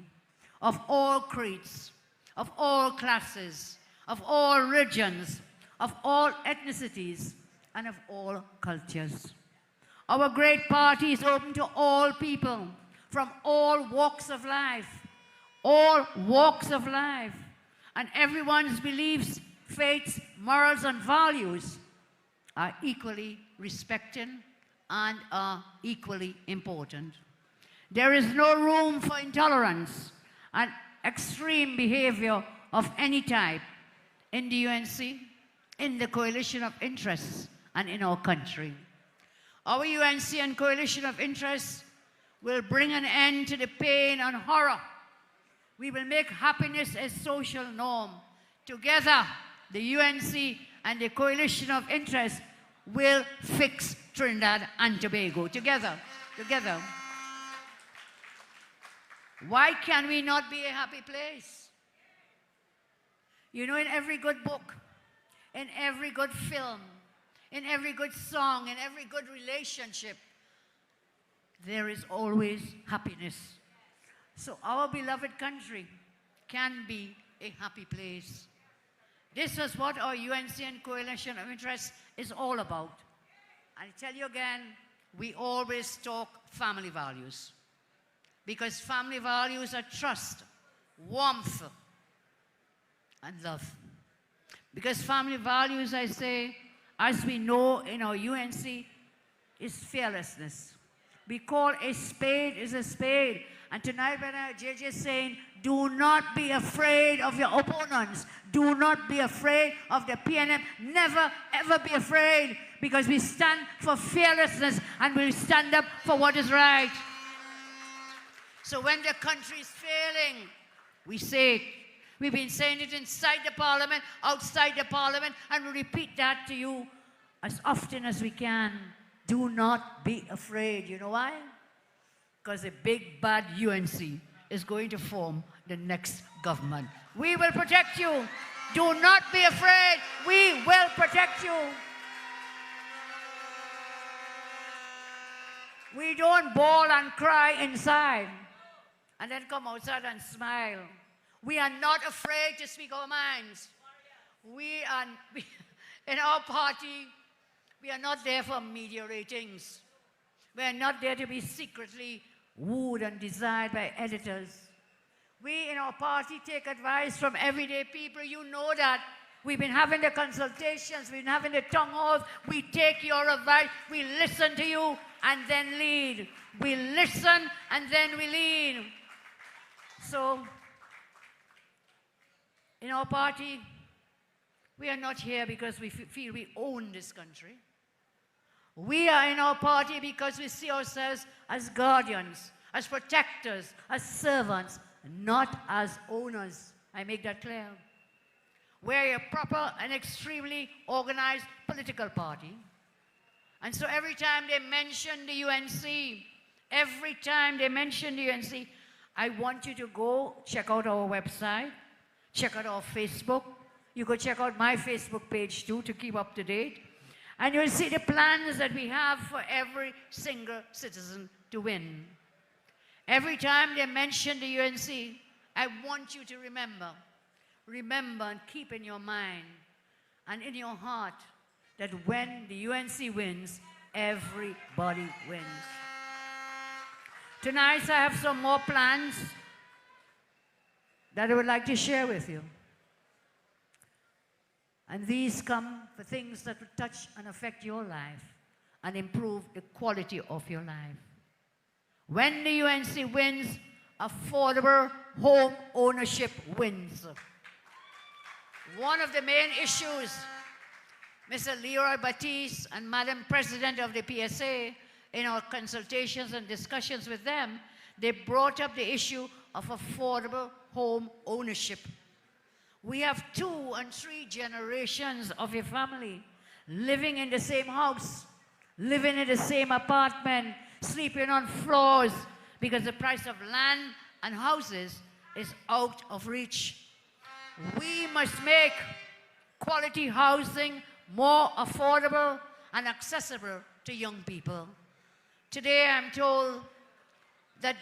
of all creeds, of all classes, of all regions, of all ethnicities, and of all cultures. Our great party is open to all people from all walks of life, and everyone's beliefs, faiths, morals, and values are equally respected and are equally important. There is no room for intolerance and extreme behavior of any type in the UNC, in the coalition of interests, and in our country. Our UNC and coalition of interests will bring an end to the pain and horror. We will make happiness a social norm. Together, the UNC and the coalition of interests will fix Trinidad and Tobago. Together. Why can we not be a happy place? You know, in every good book, in every good film, in every good song, in every good relationship, there is always happiness. So our beloved country can be a happy place. This is what our UNC and coalition of interests is all about. I tell you again, we always talk family values, because family values are trust, warmth, and love. Because family values, I say, as we know in our UNC, is fearlessness. We call a spade is a spade. And tonight when JJ is saying, do not be afraid of your opponents. Do not be afraid of the PNM. Never, ever be afraid, because we stand for fearlessness and we stand up for what is right. So when the country is failing, we say it. We've been saying it inside the parliament, outside the parliament, and we repeat that to you as often as we can. Do not be afraid. You know why? Because a big bad UNC is going to form the next government. We will protect you. Do not be afraid. We will protect you. We don't bawl and cry inside and then come outside and smile. We are not afraid to speak our minds. In our party, we are not there for media ratings. We are not there to be secretly wooed and desired by editors. We in our party take advice from everyday people. You know that. We've been having the consultations, we've been having the town halls. We take your advice, we listen to you, and then lead. We listen, and then we lead. So, in our party, we are not here because we feel we own this country. We are in our party because we see ourselves as guardians, as protectors, as servants, not as owners. I make that clear. We're a proper and extremely organized political party. And so every time they mention the UNC, I want you to go check out our website, check out our Facebook. You go check out my Facebook page too to keep up to date. And you'll see the plans that we have for every single citizen to win. Every time they mention the UNC, I want you to remember and keep in your mind and in your heart that when the UNC wins, everybody wins. Tonight I have some more plans that I would like to share with you. And these come for things that will touch and affect your life and improve the quality of your life. When the UNC wins, affordable home ownership wins. One of the main issues, Mr. Leroy Batiste and Madam President of the PSA, in our consultations and discussions with them, they brought up the issue of affordable home ownership. We have 2 and 3 generations of a family living in the same house, living in the same apartment, sleeping on floors because the price of land and houses is out of reach. We must make quality housing more affordable and accessible to young people. Today I'm told that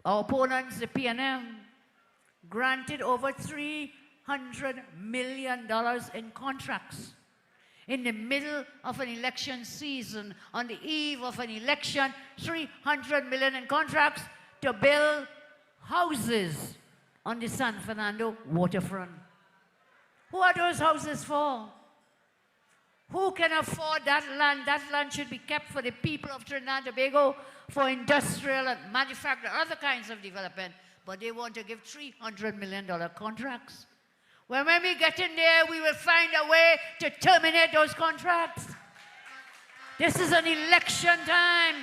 our opponents, the PNM, granted over $300 million in contracts. In the middle of an election season, on the eve of an election, $300 million in contracts to build houses on the San Fernando waterfront. Who are those houses for? Who can afford that land? That land should be kept for the people of Trinidad and Tobago for industrial and manufacturing, other kinds of development. But they want to give $300 million contracts. Well, when we get in there, we will find a way to terminate those contracts. This is an election time.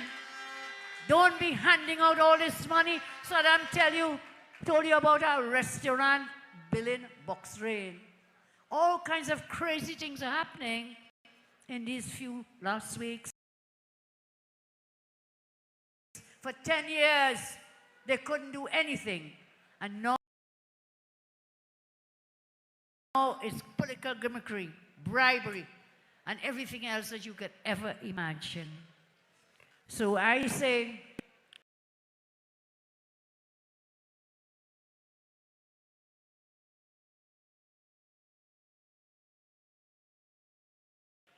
Don't be handing out all this money. So Saddam told you about our restaurant billing box rail. All kinds of crazy things are happening in these few last weeks. For 10 years, they couldn't do anything. And now it's political gimmickry, bribery, and everything else that you could ever imagine. So I say,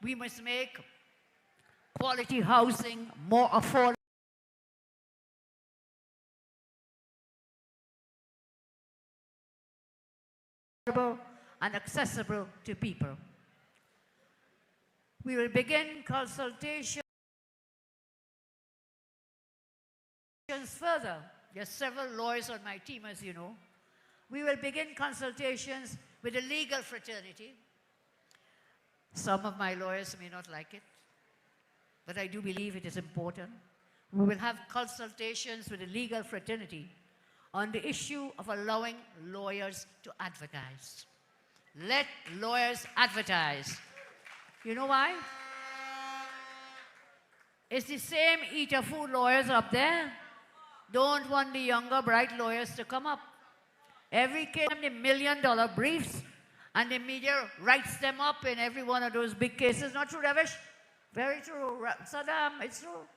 we must make quality housing more affordable and accessible to people. We will begin consultations further. There are several lawyers on my team, as you know. We will begin consultations with the legal fraternity. Some of my lawyers may not like it, but I do believe it is important. We will have consultations with the legal fraternity on the issue of allowing lawyers to advertise. Let lawyers advertise. You know why? It's the same eater food lawyers up there. Don't want the younger, bright lawyers to come up. Every case, the $1 million briefs, and the media writes them up in every one of those big cases. Not true, Ravish? Very true. Saddam, it's true.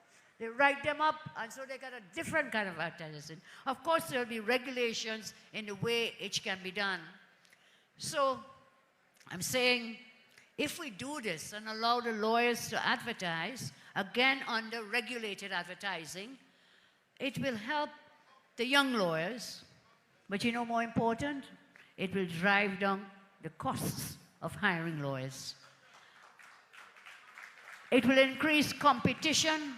They write them up, and so they got a different kind of advertising. Of course, there will be regulations in the way it can be done. So I'm saying, if we do this and allow the lawyers to advertise, again under regulated advertising, it will help the young lawyers, but you know more important, it will drive down the costs of hiring lawyers. It will increase competition,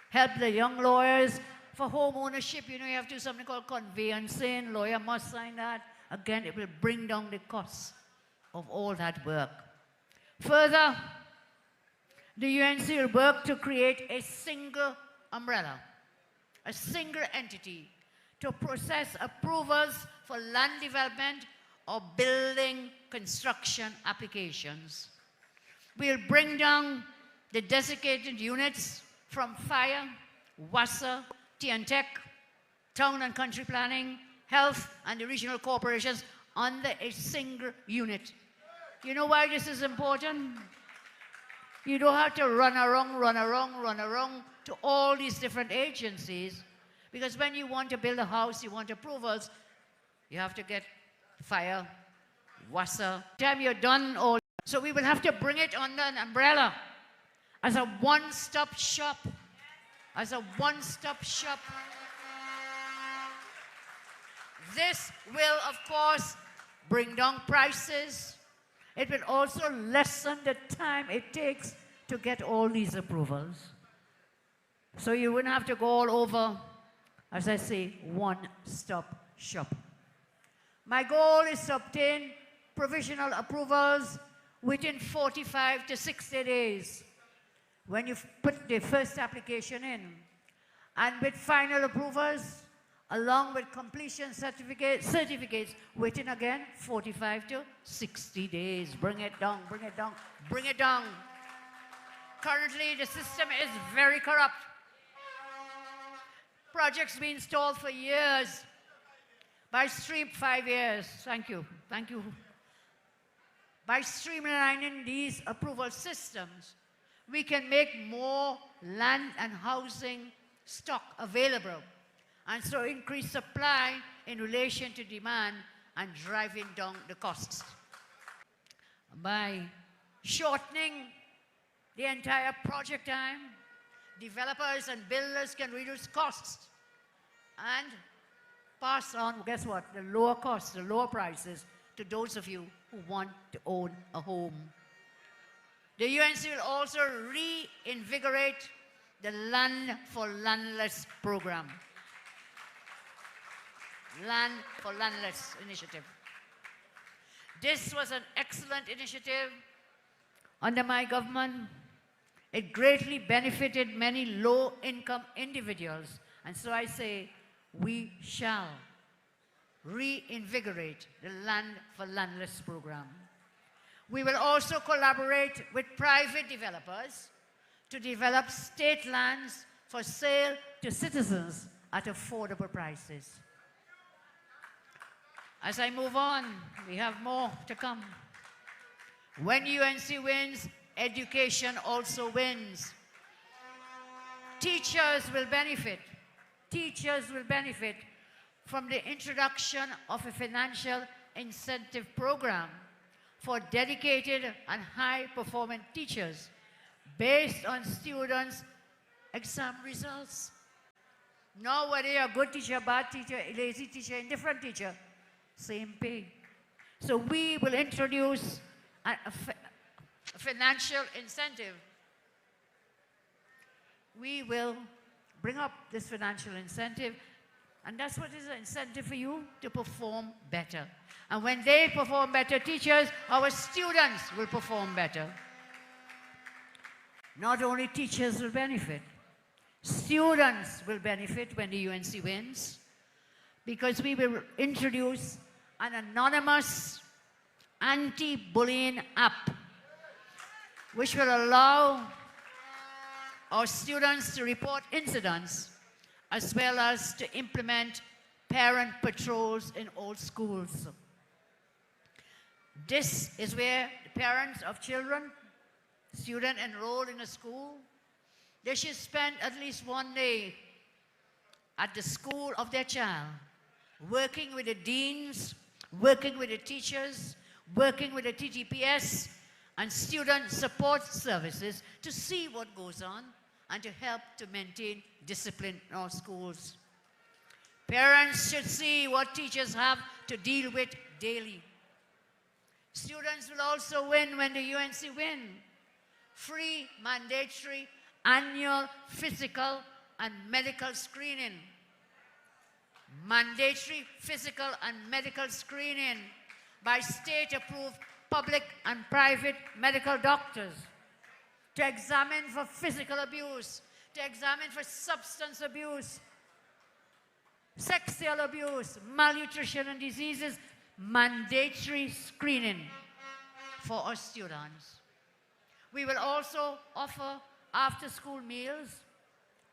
help the young lawyers. For home ownership, you know, you have to do something called conveyancing, lawyer must sign that. Again, it will bring down the costs of all that work. Further, the UNC will work to create a single umbrella, a single entity to process approvals for land development or building construction applications. We'll bring down the designated units from fire, WASA, TNTech, town and country planning, health, and the regional corporations under a single unit. You know why this is important? You don't have to run around to all these different agencies, because when you want to build a house, you want approvals, you have to get fire, Wassa. Time you're done all. So we will have to bring it under an umbrella as a one-stop shop. As a one-stop shop. This will, of course, bring down prices. It will also lessen the time it takes to get all these approvals. So you wouldn't have to go all over, as I say, one-stop shop. My goal is to obtain provisional approvals within 45 to 60 days when you put the first application in. And with final approvals, along with completion certificates within again 45 to 60 days. Bring it down, bring it down, bring it down. Currently, the system is very corrupt. Projects being stalled for years. By 5 years, thank you. By streamlining these approval systems, we can make more land and housing stock available, and so increase supply in relation to demand and driving down the costs. By shortening the entire project time, developers and builders can reduce costs and pass on, guess what, the lower costs, the lower prices to those of you who want to own a home. The UNC will also reinvigorate the Land for Landless program. Land for Landless initiative. This was an excellent initiative under my government. It greatly benefited many low-income individuals. And so I say, we shall reinvigorate the Land for Landless program. We will also collaborate with private developers to develop state lands for sale to citizens at affordable prices. As I move on, we have more to come. When UNC wins, education also wins. Teachers will benefit. Teachers will benefit from the introduction of a financial incentive program for dedicated and high-performing teachers based on students' exam results. Not whether you're a good teacher, bad teacher, lazy teacher, indifferent teacher, same pay. So we will introduce a financial incentive. We will bring up this financial incentive, and that's what is an incentive for you to perform better. And when they perform better, teachers, our students will perform better. Not only teachers will benefit, students will benefit when the UNC wins, because we will introduce an anonymous anti-bullying app, which will allow our students to report incidents, as well as to implement parent patrols in all schools. This is where the parents of children, students enrolled in a school, they should spend at least one day at the school of their child, working with the deans, working with the teachers, working with the TTPS and student support services to see what goes on and to help to maintain discipline in our schools. Parents should see what teachers have to deal with daily. Students will also win when the UNC win. Free mandatory annual physical and medical screening. Mandatory physical and medical screening by state-approved public and private medical doctors to examine for physical abuse, to examine for substance abuse, sexual abuse, malnutrition and diseases, mandatory screening for our students. We will also offer after-school meals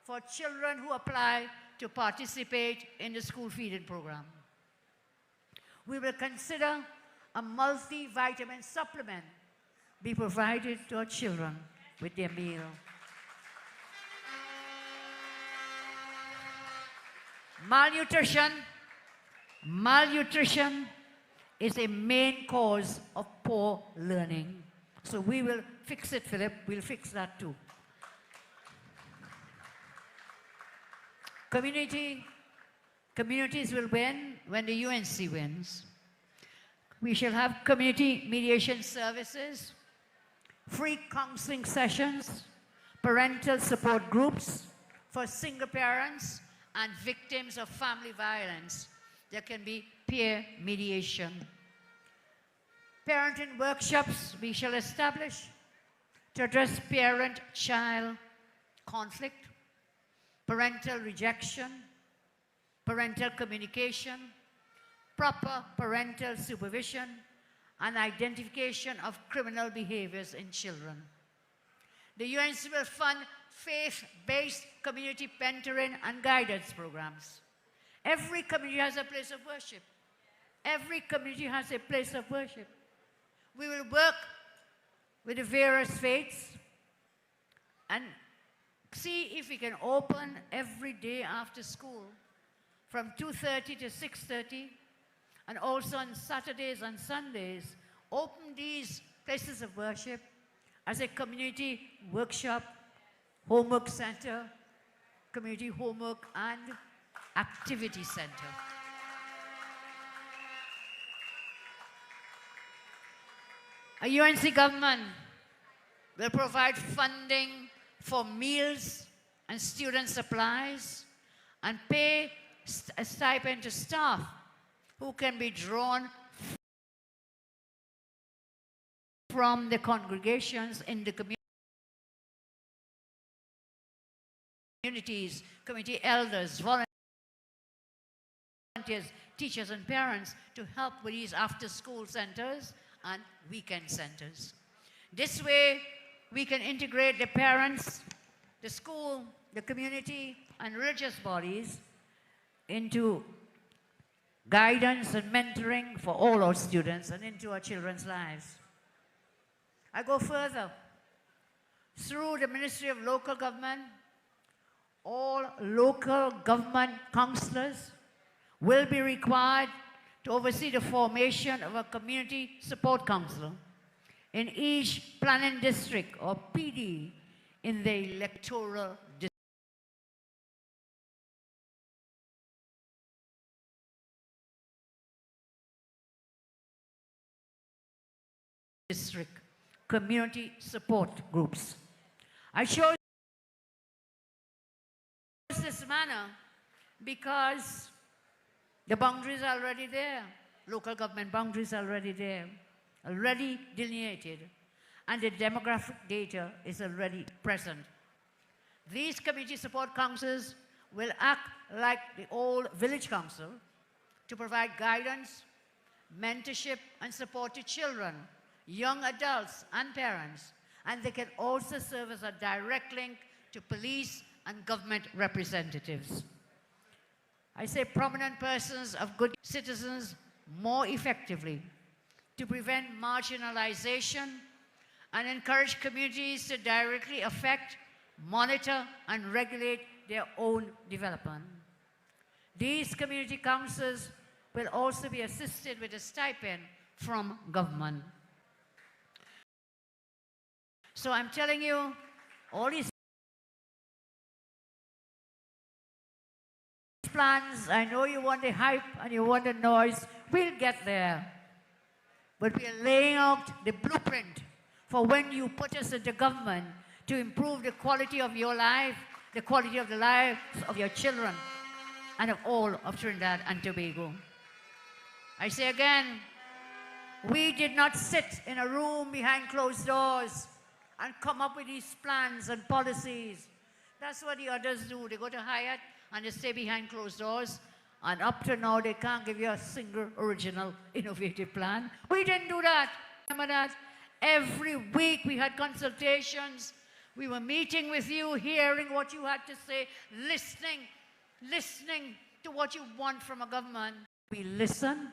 for children who apply to participate in the school feeding program. We will consider a multivitamin supplement be provided to our children with their meal. Malnutrition is a main cause of poor learning. So we will fix it, Philip. We'll fix that too. Communities will win when the UNC wins. We shall have community mediation services, free counseling sessions, parental support groups for single parents and victims of family violence. There can be peer mediation. Parenting workshops we shall establish to address parent-child conflict, parental rejection, parental communication, proper parental supervision, and identification of criminal behaviors in children. The UNC will fund faith-based community mentoring and guidance programs. Every community has a place of worship. Every community has a place of worship. We will work with the various faiths and see if we can open every day after school from 2:30 to 6:30, and also on Saturdays and Sundays, open these places of worship as a community workshop, homework center, community homework and activity center. A UNC government will provide funding for meals and student supplies and pay a stipend to staff who can be drawn from the congregations in the communities, community elders, volunteers, teachers and parents to help with these after-school centers and weekend centers. This way, we can integrate the parents, the school, the community, and religious bodies into guidance and mentoring for all our students and into our children's lives. I go further. Through the Ministry of Local Government, all local government councillors will be required to oversee the formation of a community support council in each planning district or PD in the electoral district, community support groups. I chose this manner because the boundaries are already there. Local government boundaries are already there, already delineated, and the demographic data is already present. These community support councils will act like the old village council to provide guidance, mentorship, and support to children, young adults, and parents. And they can also serve as a direct link to police and government representatives. I say prominent persons of good citizens more effectively to prevent marginalization and encourage communities to directly affect, monitor, and regulate their own development. These community councils will also be assisted with a stipend from government. So I'm telling you, all these plans, I know you want the hype and you want the noise, we'll get there. But we are laying out the blueprint for when you put us into government to improve the quality of your life, the quality of the lives of your children, and of all of Trinidad and Tobago. I say again, we did not sit in a room behind closed doors and come up with these plans and policies. That's what the others do. They go to Hyatt and they stay behind closed doors, and up to now they can't give you a single original innovative plan. We didn't do that. Remember that? Every week we had consultations. We were meeting with you, hearing what you had to say, listening to what you want from a government. We listen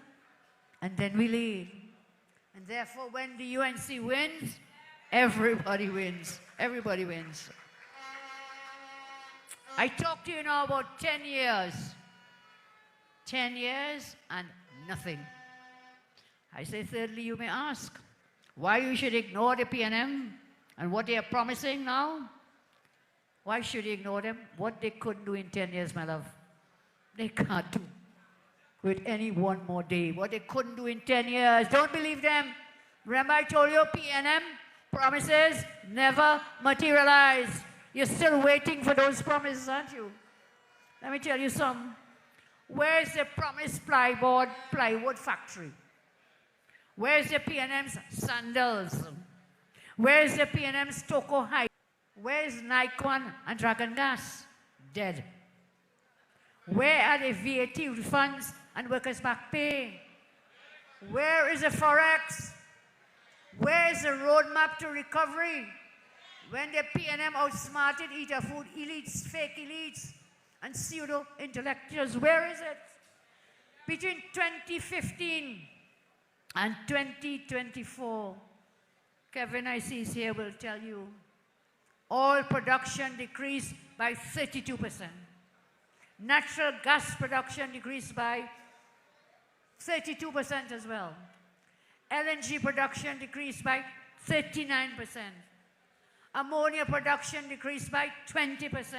and then we lead. And therefore when the UNC wins, everybody wins. Everybody wins. I talked to you now about 10 years. 10 years and nothing. I say, thirdly, you may ask, why you should ignore the PNM and what they are promising now? Why should you ignore them? What they couldn't do in 10 years, my love, they can't do with any one more day. What they couldn't do in 10 years, don't believe them. Remember I told you PNM promises never materialize. You're still waiting for those promises, aren't you? Let me tell you something. Where's the promised plywood factory? Where's the PNM's sandals? Where's the PNM's Toko High? Where's Nikon and Dragon Gas? Dead. Where are the VAT refunds and workers' back pay? Where is the Forex? Where is the roadmap to recovery? When the PNM outsmarted eater food elites, fake elites, and pseudo intellectuals, where is it? Between 2015 and 2024, Kevin I see is here will tell you, oil production decreased by 32%. Natural gas production decreased by 32% as well. LNG production decreased by 39%. Ammonia production decreased by 20%.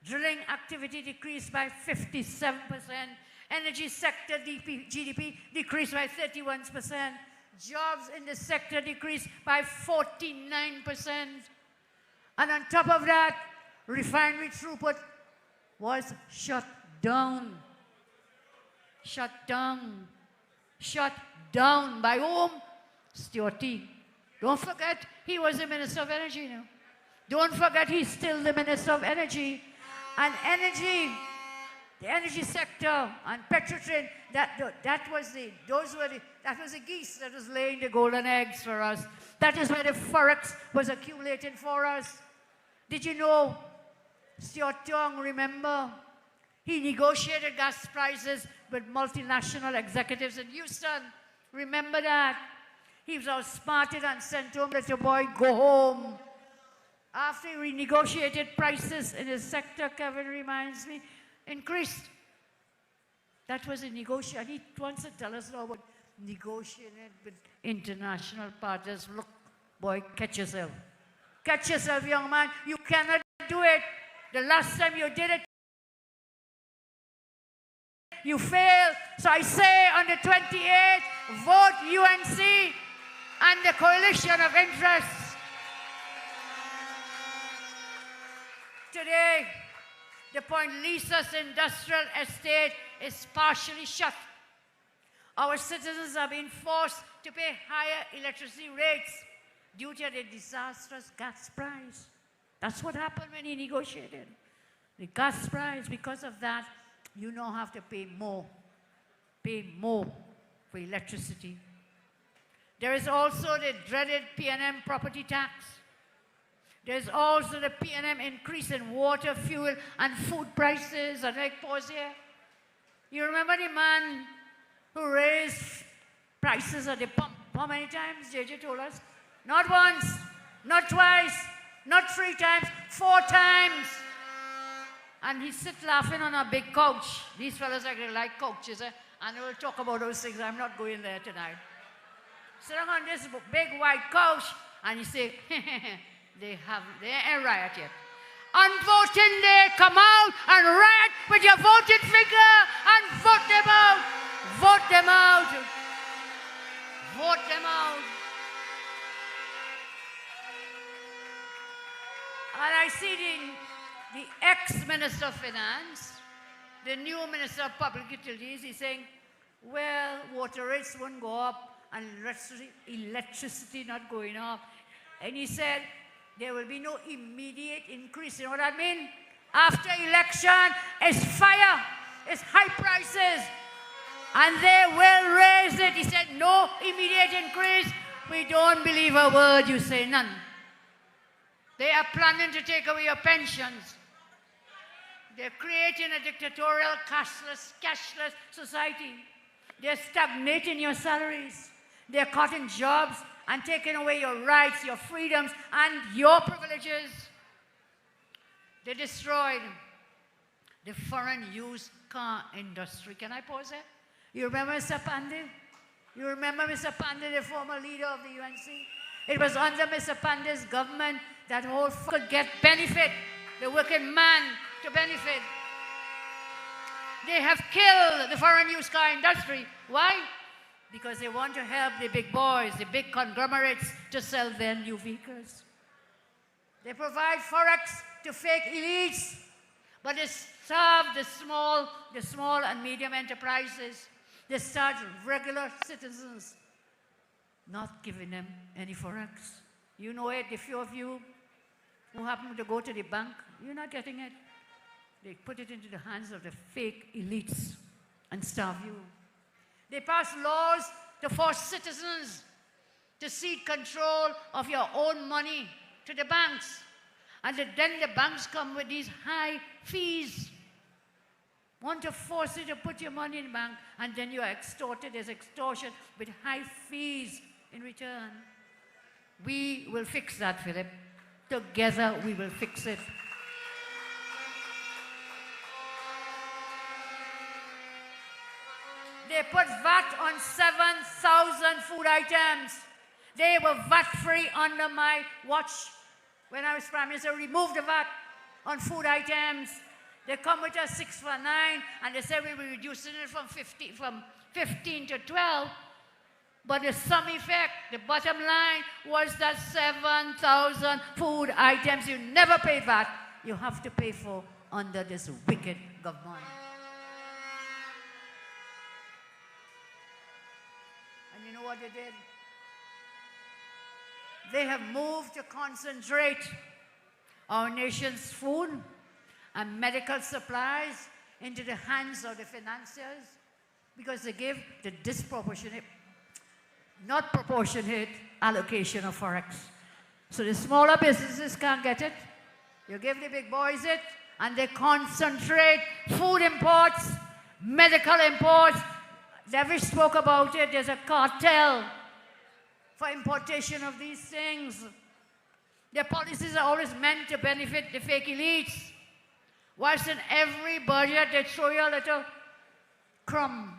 Drilling activity decreased by 57%. Energy sector GDP decreased by 31%. Jobs in the sector decreased by 49%. And on top of that, refinery throughput was shut down. Shut down. Shut down. By whom? Stuart T. Don't forget, he was the Minister of Energy now. Don't forget, he's still the Minister of Energy. And energy, the energy sector and Petrotrain, that was the geese that was laying the golden eggs for us. That is where the forex was accumulating for us. Did you know, Stuart Tong, remember, he negotiated gas prices with multinational executives in Houston. Remember that? He was outsmarted and sent home, let your boy go home. After he renegotiated prices in his sector, Kevin reminds me, increased. That was a negotiation. He wants to tell us now about negotiating with international partners. Look, boy, catch yourself. Catch yourself, young man. You cannot do it. The last time you did it, you failed. So I say on the 28th, vote UNC and the coalition of interests. Today, the Point Lisas Industrial Estate is partially shut. Our citizens are being forced to pay higher electricity rates due to the disastrous gas price. That's what happened when he negotiated. The gas price, because of that, you now have to pay more for electricity. There is also the dreaded PNM property tax. There's also the PNM increase in water, fuel, and food prices. And I pause here. You remember the man who raised prices at the pump? How many times? JJ told us. Not once, not twice, not 3 times, 4 times. And he sit laughing on a big couch. These fellas actually like couches, and they will talk about those things. I'm not going there tonight. Sitting on this big white couch, and he say, they ain't riot yet. On voting day, come out and riot with your voting finger and vote them out. Vote them out. Vote them out. And I see the ex-Minister of Finance, the new Minister of Public Utilities, he's saying, well, water rates won't go up and electricity not going up. And he said, there will be no immediate increase. You know what I mean? After election, it's fire, it's high prices, and they will raise it. He said, no immediate increase. We don't believe a word you say, none. They are planning to take away your pensions. They're creating a dictatorial, cashless society. They're stagnating your salaries. They're cutting jobs and taking away your rights, your freedoms, and your privileges. They destroyed the foreign used car industry. Can I pause there? You remember Mr. Pandey? You remember Mr. Pandey, the former leader of the UNC? It was under Mr. Pandey's government that whole could get benefit, the working man to benefit. They have killed the foreign used car industry. Why? Because they want to help the big boys, the big conglomerates to sell their new vehicles. They provide forex to fake elites, but they starve the small and medium enterprises. They starve regular citizens, not giving them any forex. You know it, the few of you who happen to go to the bank, you're not getting it. They put it into the hands of the fake elites and starve you. They pass laws to force citizens to cede control of your own money to the banks. And then the banks come with these high fees. Want to force you to put your money in the bank, and then you are extorted. There's extortion with high fees in return. We will fix that, Philip. Together we will fix it. They put VAT on 7,000 food items. They were VAT-free under my watch. When I was Prime Minister, removed the VAT on food items. They come with a 6 for 9, and they say we will be reducing it from 15 to 12. But the sum effect, the bottom line, was that 7,000 food items you never pay VAT, you have to pay for under this wicked government. And you know what they did? They have moved to concentrate our nation's food and medical supplies into the hands of the financiers because they give the disproportionate, not proportionate allocation of forex. So the smaller businesses can't get it. You give the big boys it, and they concentrate food imports, medical imports. David spoke about it. There's a cartel for importation of these things. Their policies are always meant to benefit the fake elites. Whilst in every budget, they throw you a little crumb.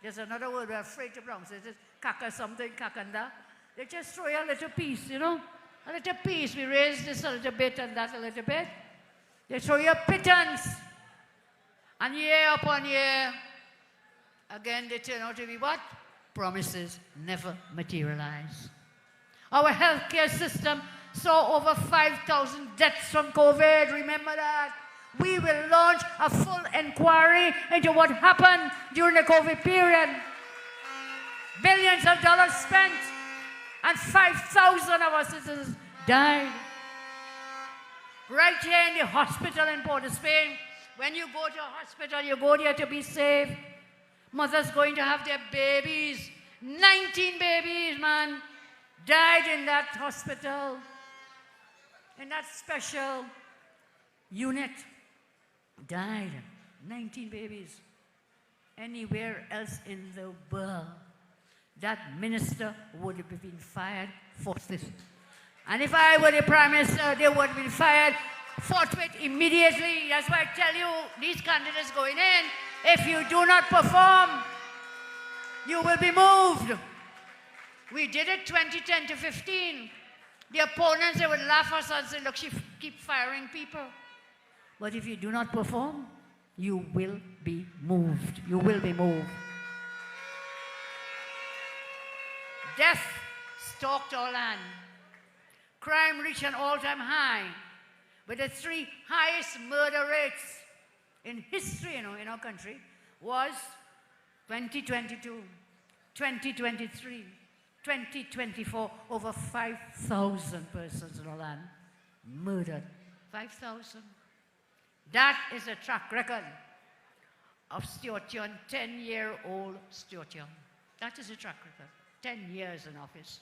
There's another word we're afraid to pronounce. It's kaka something, kakanda. They just throw you a little piece, you know? A little piece. We raise this a little bit and that a little bit. They throw you a pittance. And year upon year, again, they turn out to be what? Promises never materialize. Our healthcare system saw over 5,000 deaths from COVID. Remember that. We will launch a full inquiry into what happened during the COVID period. Billions of dollars spent, and 5,000 of our citizens died. Right here in the hospital in Port of Spain, when you go to a hospital, you go there to be safe. Mothers going to have their babies. 19 babies, man, died in that hospital, in that special unit. Died. 19 babies. Anywhere else in the world, that minister would have been fired forthwith. And if I were the Prime Minister, they would have been fired forthwith immediately. That's why I tell you, these candidates going in, if you do not perform, you will be moved. We did it 2010 to 15. The opponents, they would laugh at us and say, look, she keep firing people. But if you do not perform, you will be moved. You will be moved. Death stalked our land. Crime reached an all-time high, with the 3 highest murder rates in history, in our country, was 2022, 2023, 2024, over 5,000 persons in our land murdered. 5,000. That is a track record of Stuart Young, 10-year-old Stuart Young. That is a track record. 10 years in office.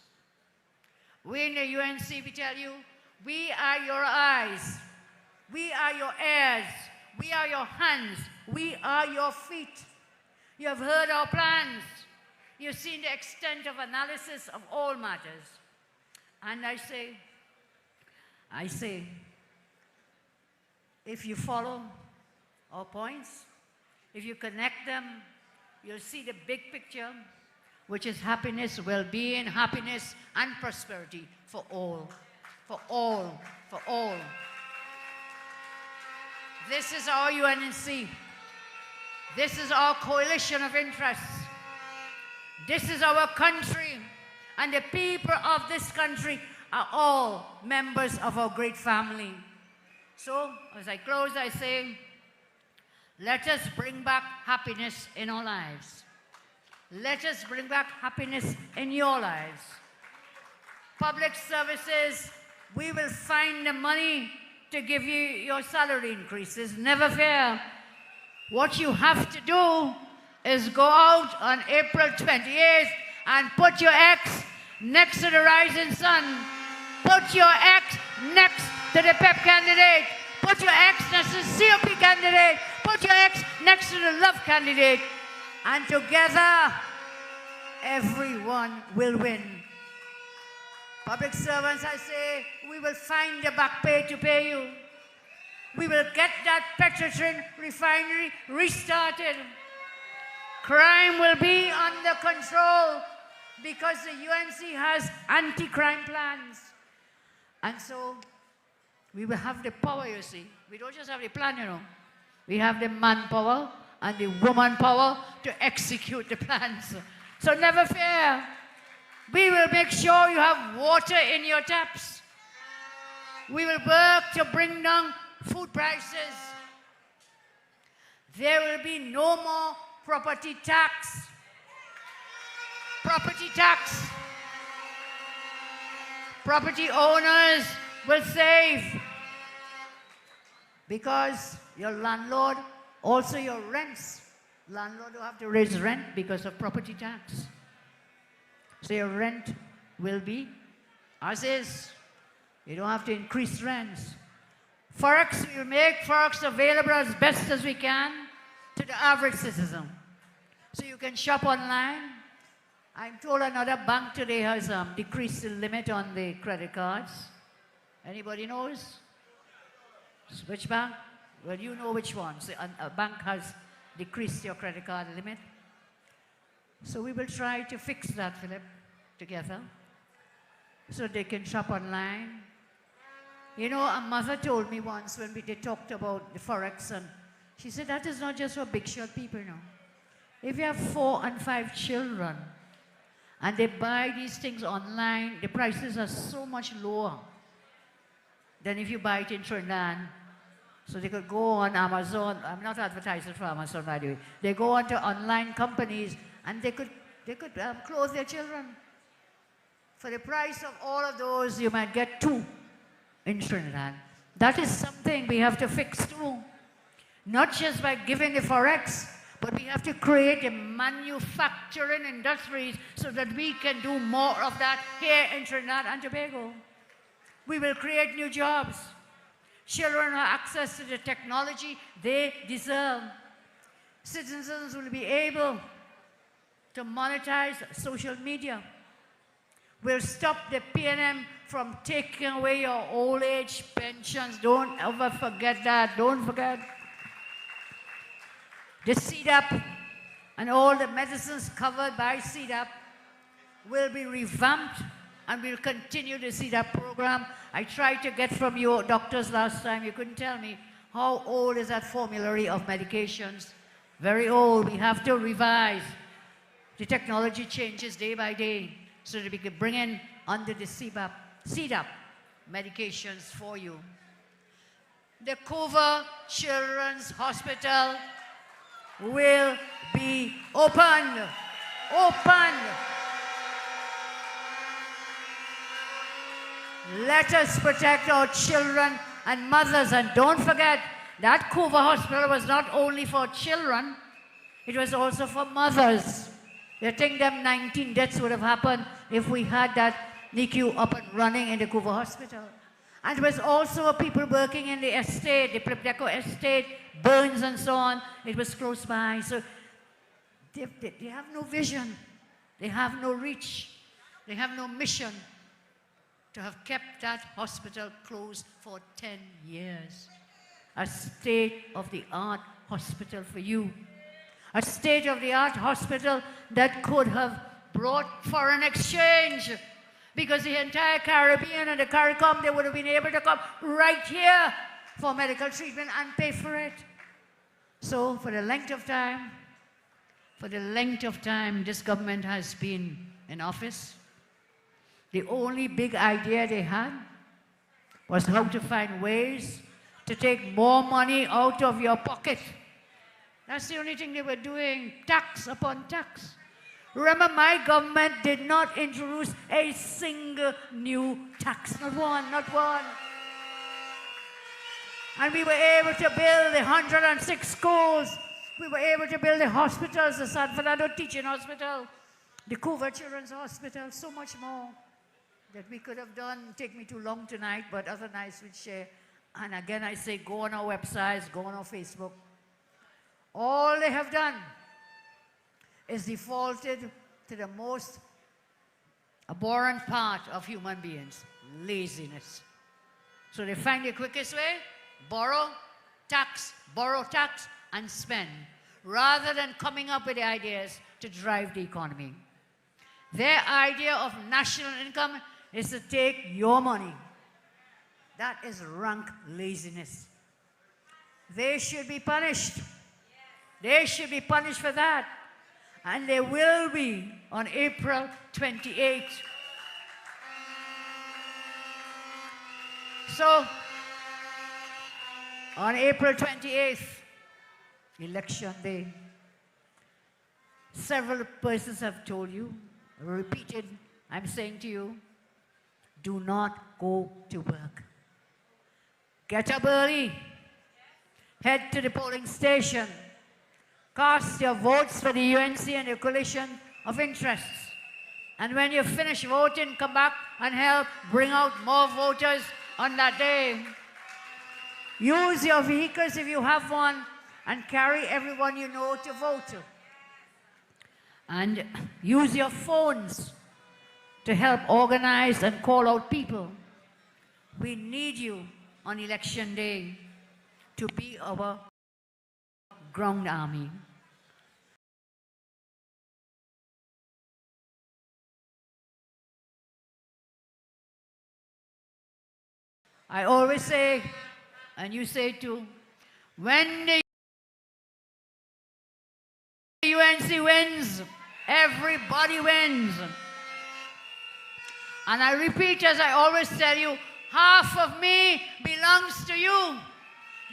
We in the UNC, we tell you, we are your eyes. We are your ears. We are your hands. We are your feet. You have heard our plans. You've seen the extent of analysis of all matters. And I say, if you follow our points, if you connect them, you'll see the big picture. which is happiness, well-being, happiness, and prosperity for all. For all. For all. This is our UNC. This is our coalition of interests. This is our country. And the people of this country are all members of our great family. So, as I close, I say, let us bring back happiness in our lives. Let us bring back happiness in your lives. Public services, we will find the money to give you your salary increases. Never fear. What you have to do is go out on April 28th and put your X next to the rising sun. Put your X next to the PEP candidate. Put your X next to the COP candidate. Put your X next to the Love candidate. And together, everyone will win. Public servants, I say, we will find the back pay to pay you. We will get that Petrotrin refinery restarted. Crime will be under control because the UNC has anti-crime plans. And so, we will have the power, you see. We don't just have the plan, you know. We have the manpower and the woman power to execute the plans. So never fear. We will make sure you have water in your taps. We will work to bring down food prices. There will be no more property tax. Property tax. Property owners will save because your landlord, also your rents. Landlord will have to raise rent because of property tax. So your rent will be as is. You don't have to increase rents. Forex, we will make Forex available as best as we can to the average citizen. So you can shop online. I'm told another bank today has decreased the limit on the credit cards. Anybody knows? Which bank? Well, you know which one. So a bank has decreased your credit card limit. So we will try to fix that, Philip, together, so they can shop online. You know, a mother told me once when they talked about the Forex, and she said that is not just for big shot people, no. If you have 4 and 5 children, and they buy these things online, the prices are so much lower than if you buy it in Trinidad. So they could go on Amazon. I'm not advertising for Amazon, by the way. They go on to online companies, and they could clothe their children. For the price of all of those, you might get 2 in Trinidad. That is something we have to fix too. Not just by giving the Forex, but we have to create a manufacturing industries so that we can do more of that here in Trinidad and Tobago. We will create new jobs. Children have access to the technology they deserve. Citizens will be able to monetize social media. We'll stop the PNM from taking away your old age pensions. Don't ever forget that. Don't forget. The CDAP and all the medicines covered by CDAP will be revamped, and we'll continue the CDAP program. I tried to get from your doctors last time. You couldn't tell me how old is that formulary of medications. Very old. We have to revise. The technology changes day by day so that we can bring in under the CDAP medications for you. The Cover Children's Hospital will be opened. Opened. Let us protect our children and mothers. And don't forget, that Cover Hospital was not only for children, it was also for mothers. You think them 19 deaths would have happened if we had that NICU up and running in the Cover Hospital. And there was also people working in the estate, the Plipdeco estate, Burns and so on. It was close by. So they have no vision. They have no reach. They have no mission to have kept that hospital closed for 10 years. A state-of-the-art hospital for you. A state-of-the-art hospital that could have brought foreign exchange. Because the entire Caribbean and the CARICOM, they would have been able to come right here for medical treatment and pay for it. So for the length of time this government has been in office, the only big idea they had was how to find ways to take more money out of your pocket. That's the only thing they were doing, tax upon tax. Remember, my government did not introduce a single new tax, not one. And we were able to build the 106 schools. We were able to build the hospitals, the San Fernando Teaching Hospital, the Couva Children's Hospital, so much more that we could have done. Take me too long tonight, but other nights we'd share. And again, I say, go on our websites, go on our Facebook. All they have done is defaulted to the most abhorrent part of human beings, laziness. So they find the quickest way, borrow, tax, and spend, rather than coming up with the ideas to drive the economy. Their idea of national income is to take your money. That is rank laziness. They should be punished. They should be punished for that. And they will be on April 28th. So, on April 28th, election day, several persons have told you, repeated, I'm saying to you, do not go to work. Get up early. Head to the polling station. Cast your votes for the UNC and the coalition of interests. And when you finish voting, come back and help bring out more voters on that day. Use your vehicles if you have one and carry everyone you know to vote. And use your phones to help organize and call out people. We need you on election day to be our ground army. I always say, and you say too, when the UNC wins, everybody wins. And I repeat, as I always tell you, half of me belongs to you.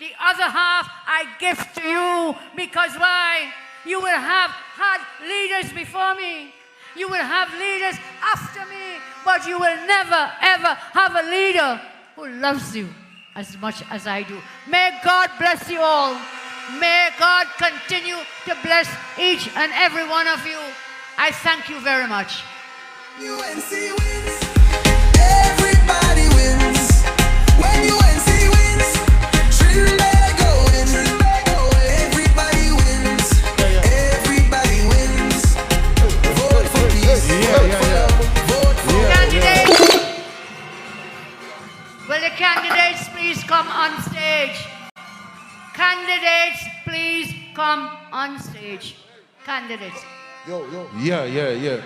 The other half I give to you, because why? You will have had leaders before me. You will have leaders after me, but you will never, ever have a leader who loves you as much as I do. May God bless you all. May God continue to bless each and every one of you. I thank you very much. UNC wins, everybody wins. When UNC wins, Trinbago wins. Everybody wins, everybody wins. Vote for peace, vote for love, vote for Candidates, will the candidates please come on stage? Candidates, please come on stage. Candidates. Yeah. Yeah.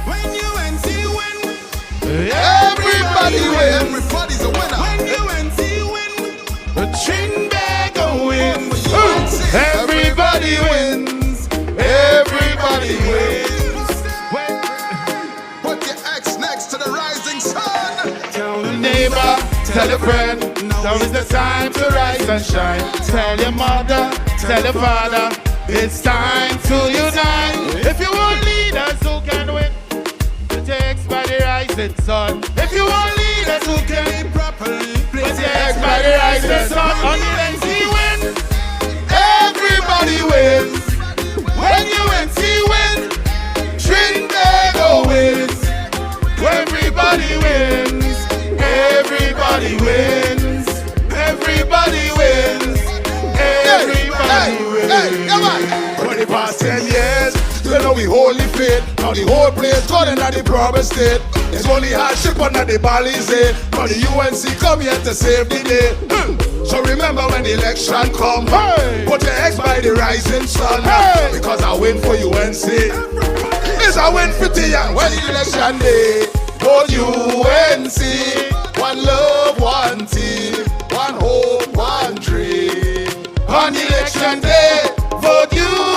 when UNC win, Everybody wins. everybody's a winner. When UNC win, The Trinbago wins. UNC. Everybody wins. Everybody wins. Put your X next to the rising sun. Tell the neighbor, tell a friend. Now is the time to rise and shine. Tell your mother, tell your father. It's time to unite. If you want leaders who can win, it takes by the rising sun. If you want leaders who can Be properly it takes by the rising sun. On UNC win, everybody wins. When UNC win, Trinbago wins. Everybody wins. Everybody wins. Everybody wins. Everybody wins. Hey, come on. 20 past 10 years, you know we the holy faith. Now the whole place gone in the promised state. It's only hardship under the Balizé. Now the UNC come here to save the day. So remember when the election come, put your eggs by the rising sun. Because I win for UNC. It's a win for Tia when the election day. Vote UNC. One love, one team. One hope, one dream. On election day, vote UNC.